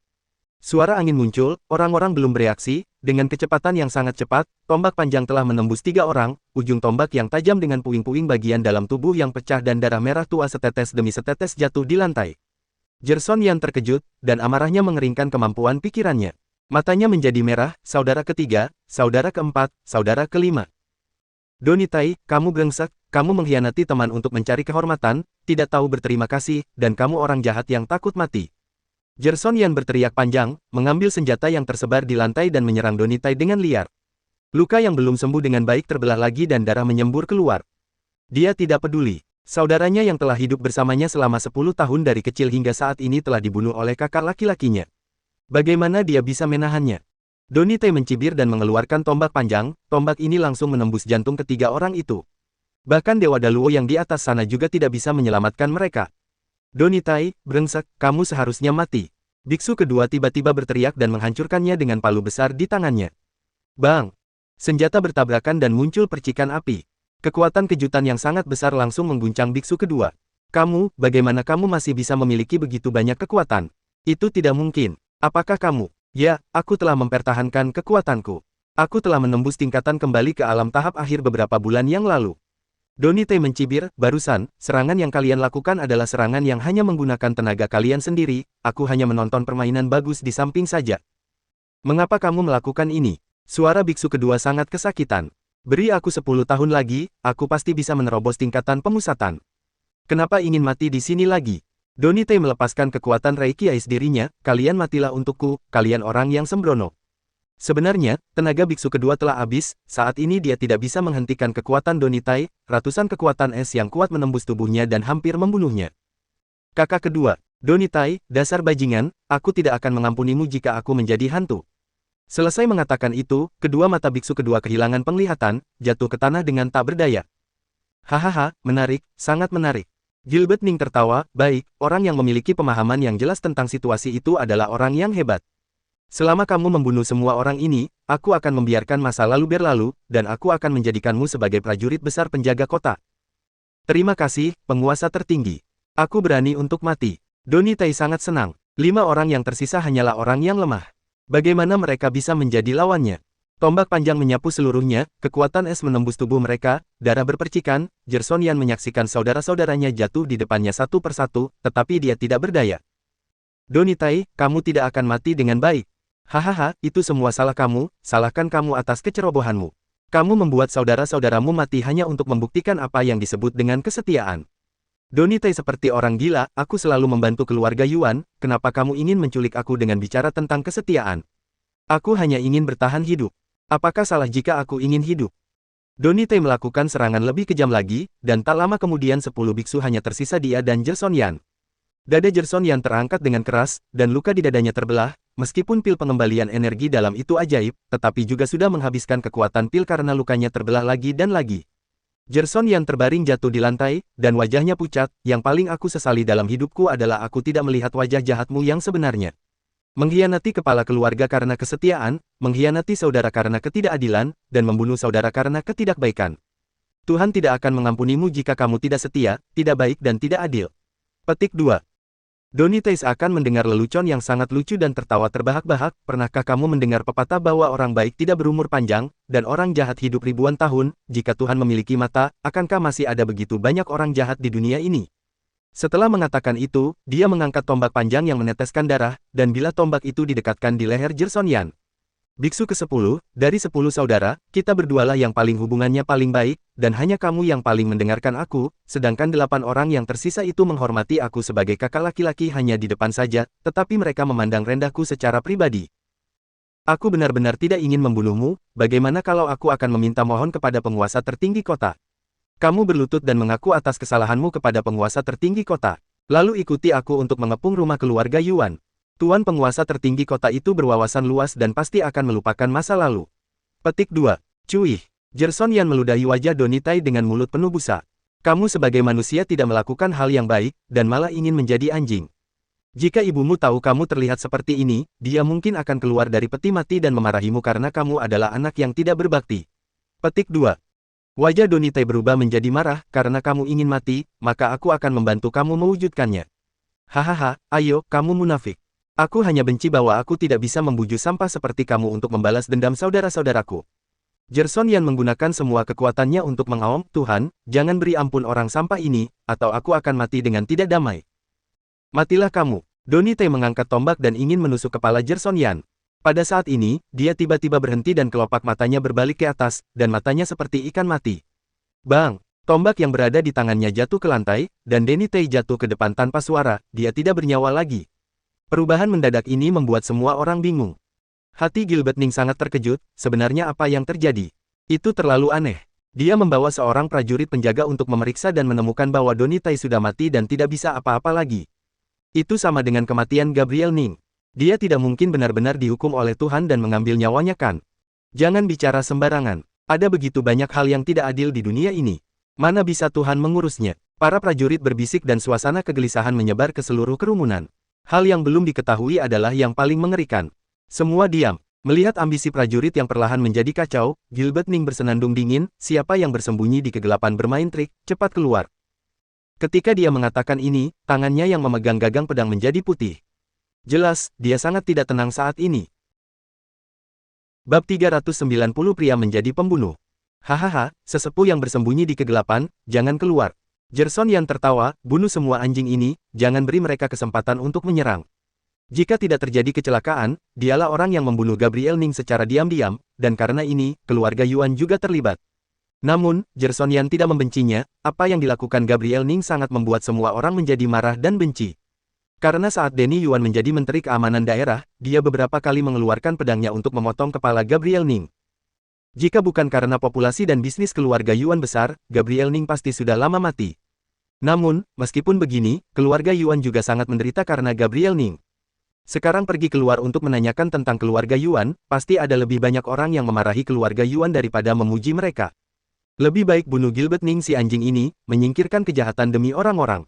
Suara angin muncul, orang-orang belum bereaksi, dengan kecepatan yang sangat cepat, tombak panjang telah menembus 3 orang, ujung tombak yang tajam dengan puing-puing bagian dalam tubuh yang pecah dan darah merah tua setetes demi setetes jatuh di lantai. Jerson Yan terkejut, dan amarahnya mengeringkan kemampuan pikirannya. Matanya menjadi merah, saudara ketiga, saudara keempat, saudara kelima. Donitai, kamu brengsek, kamu mengkhianati teman untuk mencari kehormatan, tidak tahu berterima kasih, dan kamu orang jahat yang takut mati. Jerson Yan berteriak panjang, mengambil senjata yang tersebar di lantai dan menyerang Donitai dengan liar. Luka yang belum sembuh dengan baik terbelah lagi dan darah menyembur keluar. Dia tidak peduli. Saudaranya yang telah hidup bersamanya selama 10 tahun dari kecil hingga saat ini telah dibunuh oleh kakak laki-lakinya. Bagaimana dia bisa menahannya? Donitai mencibir dan mengeluarkan tombak panjang, tombak ini langsung menembus jantung ketiga orang itu. Bahkan Dewa Daluo yang di atas sana juga tidak bisa menyelamatkan mereka. Donitai, brengsek, kamu seharusnya mati. Biksu kedua tiba-tiba berteriak dan menghancurkannya dengan palu besar di tangannya. Bang! Senjata bertabrakan dan muncul percikan api. Kekuatan kejutan yang sangat besar langsung mengguncang biksu kedua. Kamu, bagaimana kamu masih bisa memiliki begitu banyak kekuatan? Itu tidak mungkin. Apakah kamu? Ya, aku telah mempertahankan kekuatanku. Aku telah menembus tingkatan kembali ke alam tahap akhir beberapa bulan yang lalu. Donitai mencibir, barusan, serangan yang kalian lakukan adalah serangan yang hanya menggunakan tenaga kalian sendiri, aku hanya menonton permainan bagus di samping saja. Mengapa kamu melakukan ini? Suara biksu kedua sangat kesakitan. Beri aku 10 tahun lagi, aku pasti bisa menerobos tingkatan pemusatan. Kenapa ingin mati di sini lagi? Donitai melepaskan kekuatan Reiki Ais dirinya, kalian matilah untukku, kalian orang yang sembrono. Sebenarnya, tenaga biksu kedua telah habis, saat ini dia tidak bisa menghentikan kekuatan Donitai, ratusan kekuatan es yang kuat menembus tubuhnya dan hampir membunuhnya. Kakak kedua, Donitai, dasar bajingan, aku tidak akan mengampunimu jika aku menjadi hantu. Selesai mengatakan itu, kedua mata biksu kedua kehilangan penglihatan, jatuh ke tanah dengan tak berdaya. Hahaha, menarik, sangat menarik. Gilbert Ning tertawa, baik, orang yang memiliki pemahaman yang jelas tentang situasi itu adalah orang yang hebat. Selama kamu membunuh semua orang ini, aku akan membiarkan masa lalu berlalu, dan aku akan menjadikanmu sebagai prajurit besar penjaga kota. Terima kasih, penguasa tertinggi. Aku berani untuk mati. Donitai sangat senang. 5 orang yang tersisa hanyalah orang yang lemah. Bagaimana mereka bisa menjadi lawannya? Tombak panjang menyapu seluruhnya, kekuatan es menembus tubuh mereka, darah berpercikan, Jerson Yan menyaksikan saudara-saudaranya jatuh di depannya satu persatu, tetapi dia tidak berdaya. Donitai, kamu tidak akan mati dengan baik. Hahaha, itu semua salah kamu, salahkan kamu atas kecerobohanmu. Kamu membuat saudara-saudaramu mati hanya untuk membuktikan apa yang disebut dengan kesetiaan. Donitai seperti orang gila, aku selalu membantu keluarga Yuan, kenapa kamu ingin menculik aku dengan bicara tentang kesetiaan? Aku hanya ingin bertahan hidup. Apakah salah jika aku ingin hidup? Donitai melakukan serangan lebih kejam lagi, dan tak lama kemudian 10 biksu hanya tersisa dia dan Jerson Yan. Dada Jerson Yan terangkat dengan keras, dan luka di dadanya terbelah, meskipun pil pengembalian energi dalam itu ajaib, tetapi juga sudah menghabiskan kekuatan pil karena lukanya terbelah lagi dan lagi. Jerson Yan terbaring jatuh di lantai, dan wajahnya pucat, yang paling aku sesali dalam hidupku adalah aku tidak melihat wajah jahatmu yang sebenarnya. Mengkhianati kepala keluarga karena kesetiaan, mengkhianati saudara karena ketidakadilan, dan membunuh saudara karena ketidakbaikan. Tuhan tidak akan mengampunimu jika kamu tidak setia, tidak baik dan tidak adil. Petik 2. Donitai akan mendengar lelucon yang sangat lucu dan tertawa terbahak-bahak, pernahkah kamu mendengar pepatah bahwa orang baik tidak berumur panjang, dan orang jahat hidup ribuan tahun, jika Tuhan memiliki mata, akankah masih ada begitu banyak orang jahat di dunia ini? Setelah mengatakan itu, dia mengangkat tombak panjang yang meneteskan darah, dan bila tombak itu didekatkan di leher Jerson Yan. Biksu ke-10, dari 10 saudara, kita berdualah yang paling hubungannya paling baik, dan hanya kamu yang paling mendengarkan aku, sedangkan 8 orang yang tersisa itu menghormati aku sebagai kakak laki-laki hanya di depan saja, tetapi mereka memandang rendahku secara pribadi. Aku benar-benar tidak ingin membunuhmu, bagaimana kalau aku akan meminta mohon kepada penguasa tertinggi kota? Kamu berlutut dan mengaku atas kesalahanmu kepada penguasa tertinggi kota. Lalu ikuti aku untuk mengepung rumah keluarga Yuan. Tuan penguasa tertinggi kota itu berwawasan luas dan pasti akan melupakan masa lalu. Petik 2. Cuih. Jerson Yan meludahi wajah Donitai dengan mulut penuh busa. Kamu sebagai manusia tidak melakukan hal yang baik, dan malah ingin menjadi anjing. Jika ibumu tahu kamu terlihat seperti ini, dia mungkin akan keluar dari peti mati dan memarahimu karena kamu adalah anak yang tidak berbakti. Petik 2. Wajah Donitai berubah menjadi marah, karena kamu ingin mati, maka aku akan membantu kamu mewujudkannya. Hahaha, ayo, kamu munafik. Aku hanya benci bahwa aku tidak bisa membujuk sampah seperti kamu untuk membalas dendam saudara-saudaraku. Jerson Yan menggunakan semua kekuatannya untuk mengaum, Tuhan, jangan beri ampun orang sampah ini, atau aku akan mati dengan tidak damai. Matilah kamu. Donitai mengangkat tombak dan ingin menusuk kepala Jerson Yan. Pada saat ini, dia tiba-tiba berhenti dan kelopak matanya berbalik ke atas, dan matanya seperti ikan mati. Bang! Tombak yang berada di tangannya jatuh ke lantai, dan Donitai jatuh ke depan tanpa suara, dia tidak bernyawa lagi. Perubahan mendadak ini membuat semua orang bingung. Hati Gilbert Ning sangat terkejut, sebenarnya apa yang terjadi? Itu terlalu aneh. Dia membawa seorang prajurit penjaga untuk memeriksa dan menemukan bahwa Donitai sudah mati dan tidak bisa apa-apa lagi. Itu sama dengan kematian Gabriel Ning. Dia tidak mungkin benar-benar dihukum oleh Tuhan dan mengambil nyawanya kan? Jangan bicara sembarangan. Ada begitu banyak hal yang tidak adil di dunia ini. Mana bisa Tuhan mengurusnya? Para prajurit berbisik dan suasana kegelisahan menyebar ke seluruh kerumunan. Hal yang belum diketahui adalah yang paling mengerikan. Semua diam. Melihat ambisi prajurit yang perlahan menjadi kacau, Gilbert Ning bersenandung dingin, siapa yang bersembunyi di kegelapan bermain trik, cepat keluar. Ketika dia mengatakan ini, tangannya yang memegang gagang pedang menjadi putih. Jelas, dia sangat tidak tenang saat ini. Bab 390 Pria Menjadi Pembunuh. Hahaha, sesepuh yang bersembunyi di kegelapan, jangan keluar. Jerson Yan tertawa, bunuh semua anjing ini, jangan beri mereka kesempatan untuk menyerang. Jika tidak terjadi kecelakaan, dialah orang yang membunuh Gabriel Ning secara diam-diam, dan karena ini, keluarga Yuan juga terlibat. Namun, Jerson Yan tidak membencinya, apa yang dilakukan Gabriel Ning sangat membuat semua orang menjadi marah dan benci. Karena saat Denny Yuan menjadi Menteri Keamanan Daerah, dia beberapa kali mengeluarkan pedangnya untuk memotong kepala Gabriel Ning. Jika bukan karena populasi dan bisnis keluarga Yuan besar, Gabriel Ning pasti sudah lama mati. Namun, meskipun begini, keluarga Yuan juga sangat menderita karena Gabriel Ning. Sekarang pergi keluar untuk menanyakan tentang keluarga Yuan, pasti ada lebih banyak orang yang memarahi keluarga Yuan daripada memuji mereka. Lebih baik bunuh Gilbert Ning si anjing ini, menyingkirkan kejahatan demi orang-orang.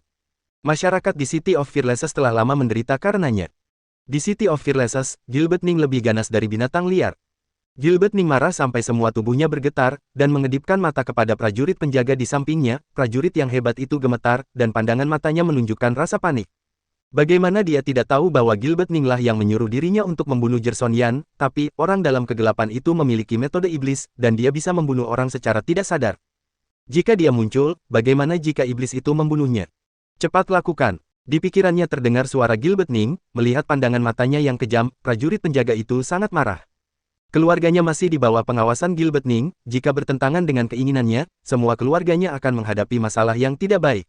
Masyarakat di City of Fearlesses telah lama menderita karenanya. Di City of Fearlesses, Gilbert Ning lebih ganas dari binatang liar. Gilbert Ning marah sampai semua tubuhnya bergetar, dan mengedipkan mata kepada prajurit penjaga di sampingnya. Prajurit yang hebat itu gemetar, dan pandangan matanya menunjukkan rasa panik. Bagaimana dia tidak tahu bahwa Gilbert Ning lah yang menyuruh dirinya untuk membunuh Jerson Yan, tapi orang dalam kegelapan itu memiliki metode iblis, dan dia bisa membunuh orang secara tidak sadar. Jika dia muncul, bagaimana jika iblis itu membunuhnya? Cepat lakukan. Di pikirannya terdengar suara Gilbert Ning, melihat pandangan matanya yang kejam, prajurit penjaga itu sangat marah. Keluarganya masih di bawah pengawasan Gilbert Ning, jika bertentangan dengan keinginannya, semua keluarganya akan menghadapi masalah yang tidak baik.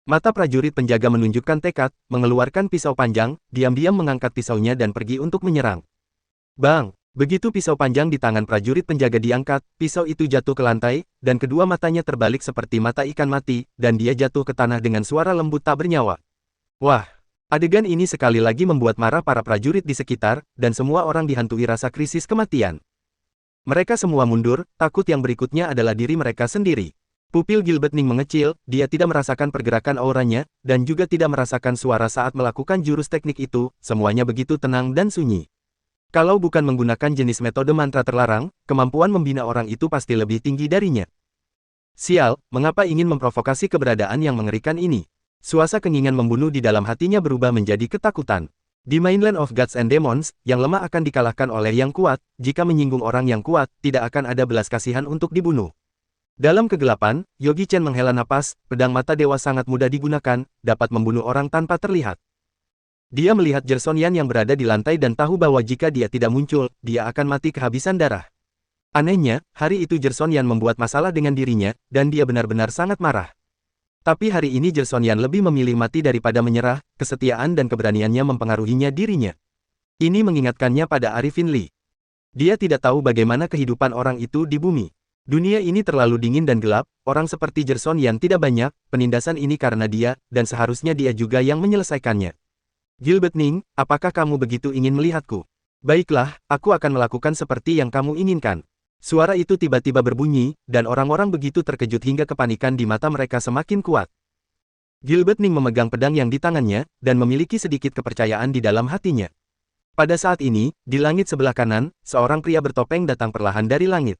Mata prajurit penjaga menunjukkan tekad, mengeluarkan pisau panjang, diam-diam mengangkat pisaunya dan pergi untuk menyerang. Bang! Begitu pisau panjang di tangan prajurit penjaga diangkat, pisau itu jatuh ke lantai, dan kedua matanya terbalik seperti mata ikan mati, dan dia jatuh ke tanah dengan suara lembut tak bernyawa. Wah! Adegan ini sekali lagi membuat marah para prajurit di sekitar, dan semua orang dihantui rasa krisis kematian. Mereka semua mundur, takut yang berikutnya adalah diri mereka sendiri. Pupil Gilbert Ning mengecil, dia tidak merasakan pergerakan auranya, dan juga tidak merasakan suara saat melakukan jurus teknik itu, semuanya begitu tenang dan sunyi. Kalau bukan menggunakan jenis metode mantra terlarang, kemampuan membina orang itu pasti lebih tinggi darinya. Sial, mengapa ingin memprovokasi keberadaan yang mengerikan ini? Suasa keinginan membunuh di dalam hatinya berubah menjadi ketakutan. Di Mainland of Gods and Demons, yang lemah akan dikalahkan oleh yang kuat, jika menyinggung orang yang kuat, tidak akan ada belas kasihan untuk dibunuh. Dalam kegelapan, Yogi Chen menghela napas, pedang mata dewa sangat mudah digunakan, dapat membunuh orang tanpa terlihat. Dia melihat Jersonian yang berada di lantai dan tahu bahwa jika dia tidak muncul, dia akan mati kehabisan darah. Anehnya, hari itu Jersonian membuat masalah dengan dirinya, dan dia benar-benar sangat marah. Tapi hari ini Jersonian lebih memilih mati daripada menyerah, kesetiaan dan keberaniannya mempengaruhinya dirinya. Ini mengingatkannya pada Arifin Lee. Dia tidak tahu bagaimana kehidupan orang itu di bumi. Dunia ini terlalu dingin dan gelap, orang seperti Jersonian tidak banyak, penindasan ini karena dia, dan seharusnya dia juga yang menyelesaikannya. Gilbert Ning, apakah kamu begitu ingin melihatku? Baiklah, aku akan melakukan seperti yang kamu inginkan. Suara itu tiba-tiba berbunyi, dan orang-orang begitu terkejut hingga kepanikan di mata mereka semakin kuat. Gilbert Ning memegang pedang yang di tangannya, dan memiliki sedikit kepercayaan di dalam hatinya. Pada saat ini, di langit sebelah kanan, seorang pria bertopeng datang perlahan dari langit.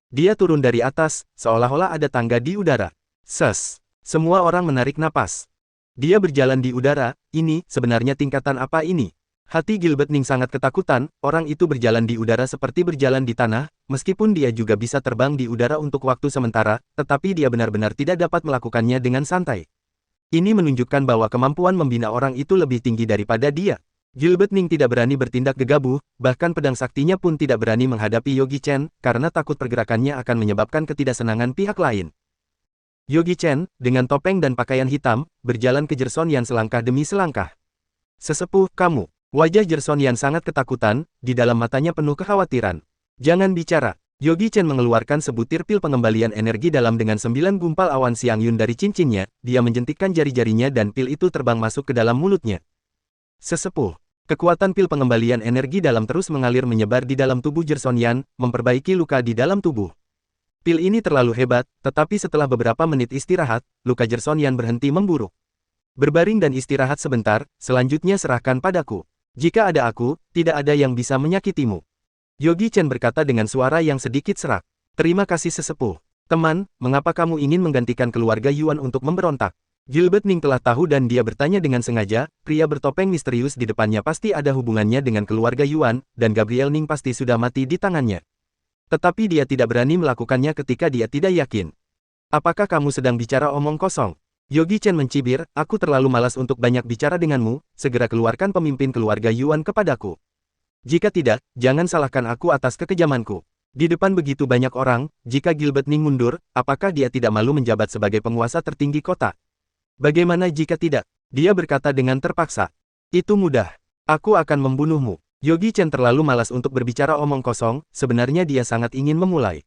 Dia turun dari atas, seolah-olah ada tangga di udara. Ses! Semua orang menarik napas. Dia berjalan di udara, ini, sebenarnya tingkatan apa ini? Hati Gilbert Ning sangat ketakutan, orang itu berjalan di udara seperti berjalan di tanah, meskipun dia juga bisa terbang di udara untuk waktu sementara, tetapi dia benar-benar tidak dapat melakukannya dengan santai. Ini menunjukkan bahwa kemampuan membina orang itu lebih tinggi daripada dia. Gilbert Ning tidak berani bertindak gegabah, bahkan pedang saktinya pun tidak berani menghadapi Yogi Chen, karena takut pergerakannya akan menyebabkan ketidaksenangan pihak lain. Yogi Chen, dengan topeng dan pakaian hitam, berjalan ke Jersonian selangkah demi selangkah. Sesepuh, kamu. Wajah Jersonian sangat ketakutan, di dalam matanya penuh kekhawatiran. Jangan bicara. Yogi Chen mengeluarkan sebutir pil pengembalian energi dalam dengan 9 gumpal awan Siang Yun dari cincinnya, dia menjentikkan jari-jarinya dan pil itu terbang masuk ke dalam mulutnya. Sesepuh. Kekuatan pil pengembalian energi dalam terus mengalir menyebar di dalam tubuh Jersonian, memperbaiki luka di dalam tubuh. Pil ini terlalu hebat, tetapi setelah beberapa menit istirahat, luka Jersonian berhenti memburuk. Berbaring dan istirahat sebentar, selanjutnya serahkan padaku. Jika ada aku, tidak ada yang bisa menyakitimu. Yogi Chen berkata dengan suara yang sedikit serak. Terima kasih sesepuh. Teman, mengapa kamu ingin menggantikan keluarga Yuan untuk memberontak? Gilbert Ning telah tahu dan dia bertanya dengan sengaja, pria bertopeng misterius di depannya pasti ada hubungannya dengan keluarga Yuan, dan Gabriel Ning pasti sudah mati di tangannya. Tetapi dia tidak berani melakukannya ketika dia tidak yakin. Apakah kamu sedang bicara omong kosong? Yogi Chen mencibir, aku terlalu malas untuk banyak bicara denganmu, segera keluarkan pemimpin keluarga Yuan kepadaku. Jika tidak, jangan salahkan aku atas kekejamanku. Di depan begitu banyak orang, jika Gilbert Ning mundur, apakah dia tidak malu menjabat sebagai penguasa tertinggi kota? Bagaimana jika tidak? Dia berkata dengan terpaksa. Itu mudah. Aku akan membunuhmu. Yogi Chen terlalu malas untuk berbicara omong kosong, sebenarnya dia sangat ingin memulai.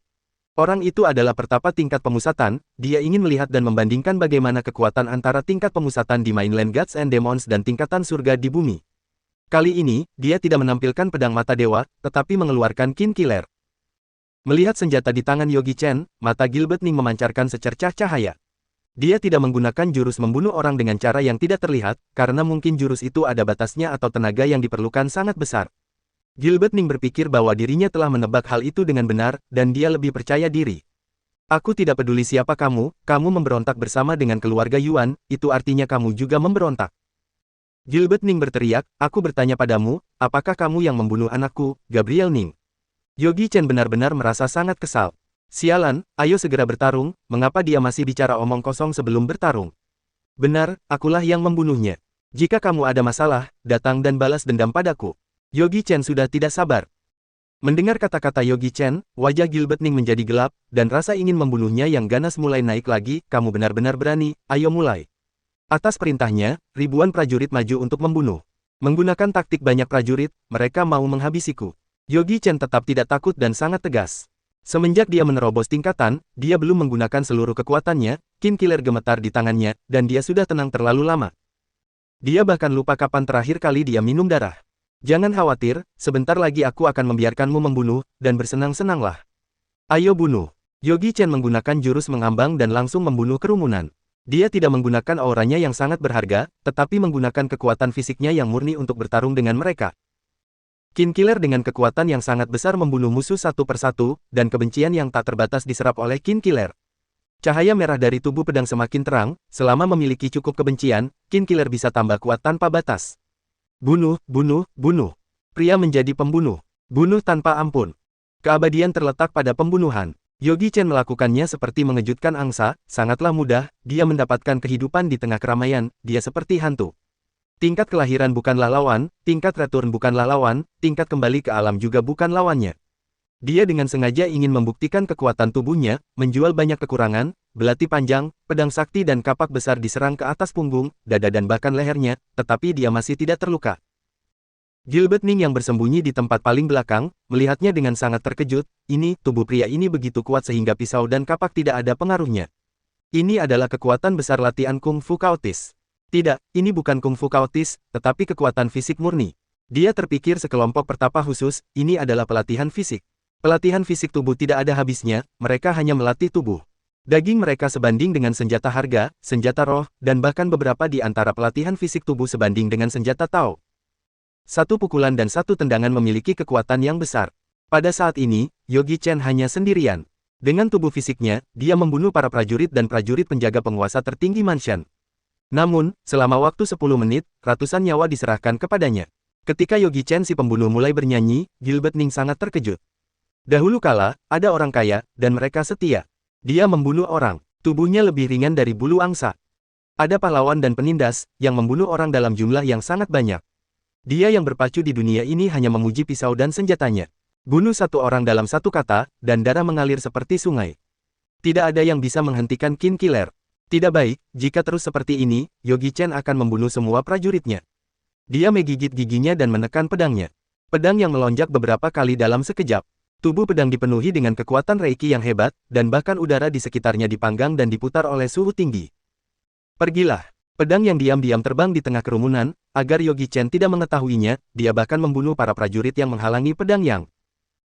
Orang itu adalah pertapa tingkat pemusatan, dia ingin melihat dan membandingkan bagaimana kekuatan antara tingkat pemusatan di Mainland Gods and Demons dan tingkatan surga di bumi. Kali ini, dia tidak menampilkan pedang mata dewa, tetapi mengeluarkan Kin Killer. Melihat senjata di tangan Yogi Chen, mata Gilbert Ning memancarkan secercah cahaya. Dia tidak menggunakan jurus membunuh orang dengan cara yang tidak terlihat, karena mungkin jurus itu ada batasnya atau tenaga yang diperlukan sangat besar. Gilbert Ning berpikir bahwa dirinya telah menebak hal itu dengan benar, dan dia lebih percaya diri. Aku tidak peduli siapa kamu memberontak bersama dengan keluarga Yuan, itu artinya kamu juga memberontak. Gilbert Ning berteriak, aku bertanya padamu, apakah kamu yang membunuh anakku, Gabriel Ning? Yogi Chen benar-benar merasa sangat kesal. Sialan, ayo segera bertarung, mengapa dia masih bicara omong kosong sebelum bertarung? Benar, akulah yang membunuhnya. Jika kamu ada masalah, datang dan balas dendam padaku. Yogi Chen sudah tidak sabar. Mendengar kata-kata Yogi Chen, wajah Gilbert Ning menjadi gelap, dan rasa ingin membunuhnya yang ganas mulai naik lagi, kamu benar-benar berani, ayo mulai. Atas perintahnya, ribuan prajurit maju untuk membunuh. Menggunakan taktik banyak prajurit, mereka mau menghabisiku. Yogi Chen tetap tidak takut dan sangat tegas. Semenjak dia menerobos tingkatan, dia belum menggunakan seluruh kekuatannya, Kin Killer gemetar di tangannya, dan dia sudah tenang terlalu lama. Dia bahkan lupa kapan terakhir kali dia minum darah. Jangan khawatir, sebentar lagi aku akan membiarkanmu membunuh, dan bersenang-senanglah. Ayo bunuh. Yogi Chen menggunakan jurus mengambang dan langsung membunuh kerumunan. Dia tidak menggunakan auranya yang sangat berharga, tetapi menggunakan kekuatan fisiknya yang murni untuk bertarung dengan mereka. Kin Killer dengan kekuatan yang sangat besar membunuh musuh satu persatu, dan kebencian yang tak terbatas diserap oleh Kin Killer. Cahaya merah dari tubuh pedang semakin terang, selama memiliki cukup kebencian, Kin Killer bisa tambah kuat tanpa batas. Bunuh, bunuh, bunuh. Pria menjadi pembunuh. Bunuh tanpa ampun. Keabadian terletak pada pembunuhan. Yogi Chen melakukannya seperti mengejutkan angsa, sangatlah mudah, dia mendapatkan kehidupan di tengah keramaian, dia seperti hantu. Tingkat kelahiran bukanlah lawan, tingkat return bukanlah lawan, tingkat kembali ke alam juga bukan lawannya. Dia dengan sengaja ingin membuktikan kekuatan tubuhnya, menjual banyak kekurangan, belati panjang, pedang sakti dan kapak besar diserang ke atas punggung, dada dan bahkan lehernya, tetapi dia masih tidak terluka. Gilbert Ning yang bersembunyi di tempat paling belakang, melihatnya dengan sangat terkejut. Ini, tubuh pria ini begitu kuat sehingga pisau dan kapak tidak ada pengaruhnya. Ini adalah kekuatan besar latihan Kung Fu Kaotis. Tidak, ini bukan Kung Fu Kaotis, tetapi kekuatan fisik murni. Dia terpikir sekelompok pertapa khusus, ini adalah pelatihan fisik. Pelatihan fisik tubuh tidak ada habisnya, mereka hanya melatih tubuh. Daging mereka sebanding dengan senjata harga, senjata roh, dan bahkan beberapa di antara pelatihan fisik tubuh sebanding dengan senjata Tao. Satu pukulan dan satu tendangan memiliki kekuatan yang besar. Pada saat ini, Yogi Chen hanya sendirian. Dengan tubuh fisiknya, dia membunuh para prajurit dan prajurit penjaga penguasa tertinggi Manshan. Namun, selama waktu 10 menit, ratusan nyawa diserahkan kepadanya. Ketika Yogi Chen si pembunuh mulai bernyanyi, Gilbert Ning sangat terkejut. Dahulu kala, ada orang kaya, dan mereka setia. Dia membunuh orang. Tubuhnya lebih ringan dari bulu angsa. Ada pahlawan dan penindas, yang membunuh orang dalam jumlah yang sangat banyak. Dia yang berpacu di dunia ini hanya memuji pisau dan senjatanya. Bunuh satu orang dalam satu kata, dan darah mengalir seperti sungai. Tidak ada yang bisa menghentikan Qin Killer. Tidak baik, jika terus seperti ini, Yogi Chen akan membunuh semua prajuritnya. Dia menggigit giginya dan menekan pedangnya. Pedang yang melonjak beberapa kali dalam sekejap. Tubuh pedang dipenuhi dengan kekuatan Reiki yang hebat, dan bahkan udara di sekitarnya dipanggang dan diputar oleh suhu tinggi. Pergilah. Pedang yang diam-diam terbang di tengah kerumunan, agar Yogi Chen tidak mengetahuinya, dia bahkan membunuh para prajurit yang menghalangi pedang yang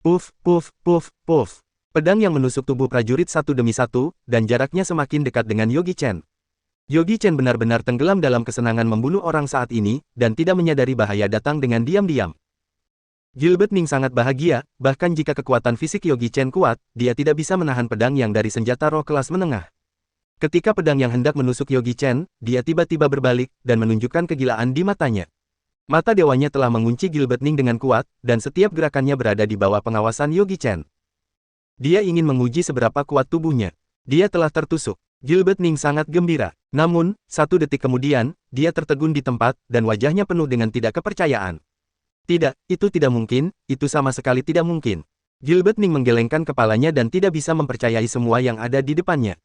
puff, puff, puff, puff. Pedang yang menusuk tubuh prajurit satu demi satu, dan jaraknya semakin dekat dengan Yogi Chen. Yogi Chen benar-benar tenggelam dalam kesenangan membunuh orang saat ini, dan tidak menyadari bahaya datang dengan diam-diam. Gilbert Ning sangat bahagia, bahkan jika kekuatan fisik Yogi Chen kuat, dia tidak bisa menahan pedang yang dari senjata roh kelas menengah. Ketika pedang yang hendak menusuk Yogi Chen, dia tiba-tiba berbalik, dan menunjukkan kegilaan di matanya. Mata dewanya telah mengunci Gilbert Ning dengan kuat, dan setiap gerakannya berada di bawah pengawasan Yogi Chen. Dia ingin menguji seberapa kuat tubuhnya. Dia telah tertusuk. Gilbert Ning sangat gembira. Namun, satu detik kemudian, dia tertegun di tempat, dan wajahnya penuh dengan tidak kepercayaan. Tidak, itu tidak mungkin, itu sama sekali tidak mungkin. Gilbert Ning menggelengkan kepalanya dan tidak bisa mempercayai semua yang ada di depannya.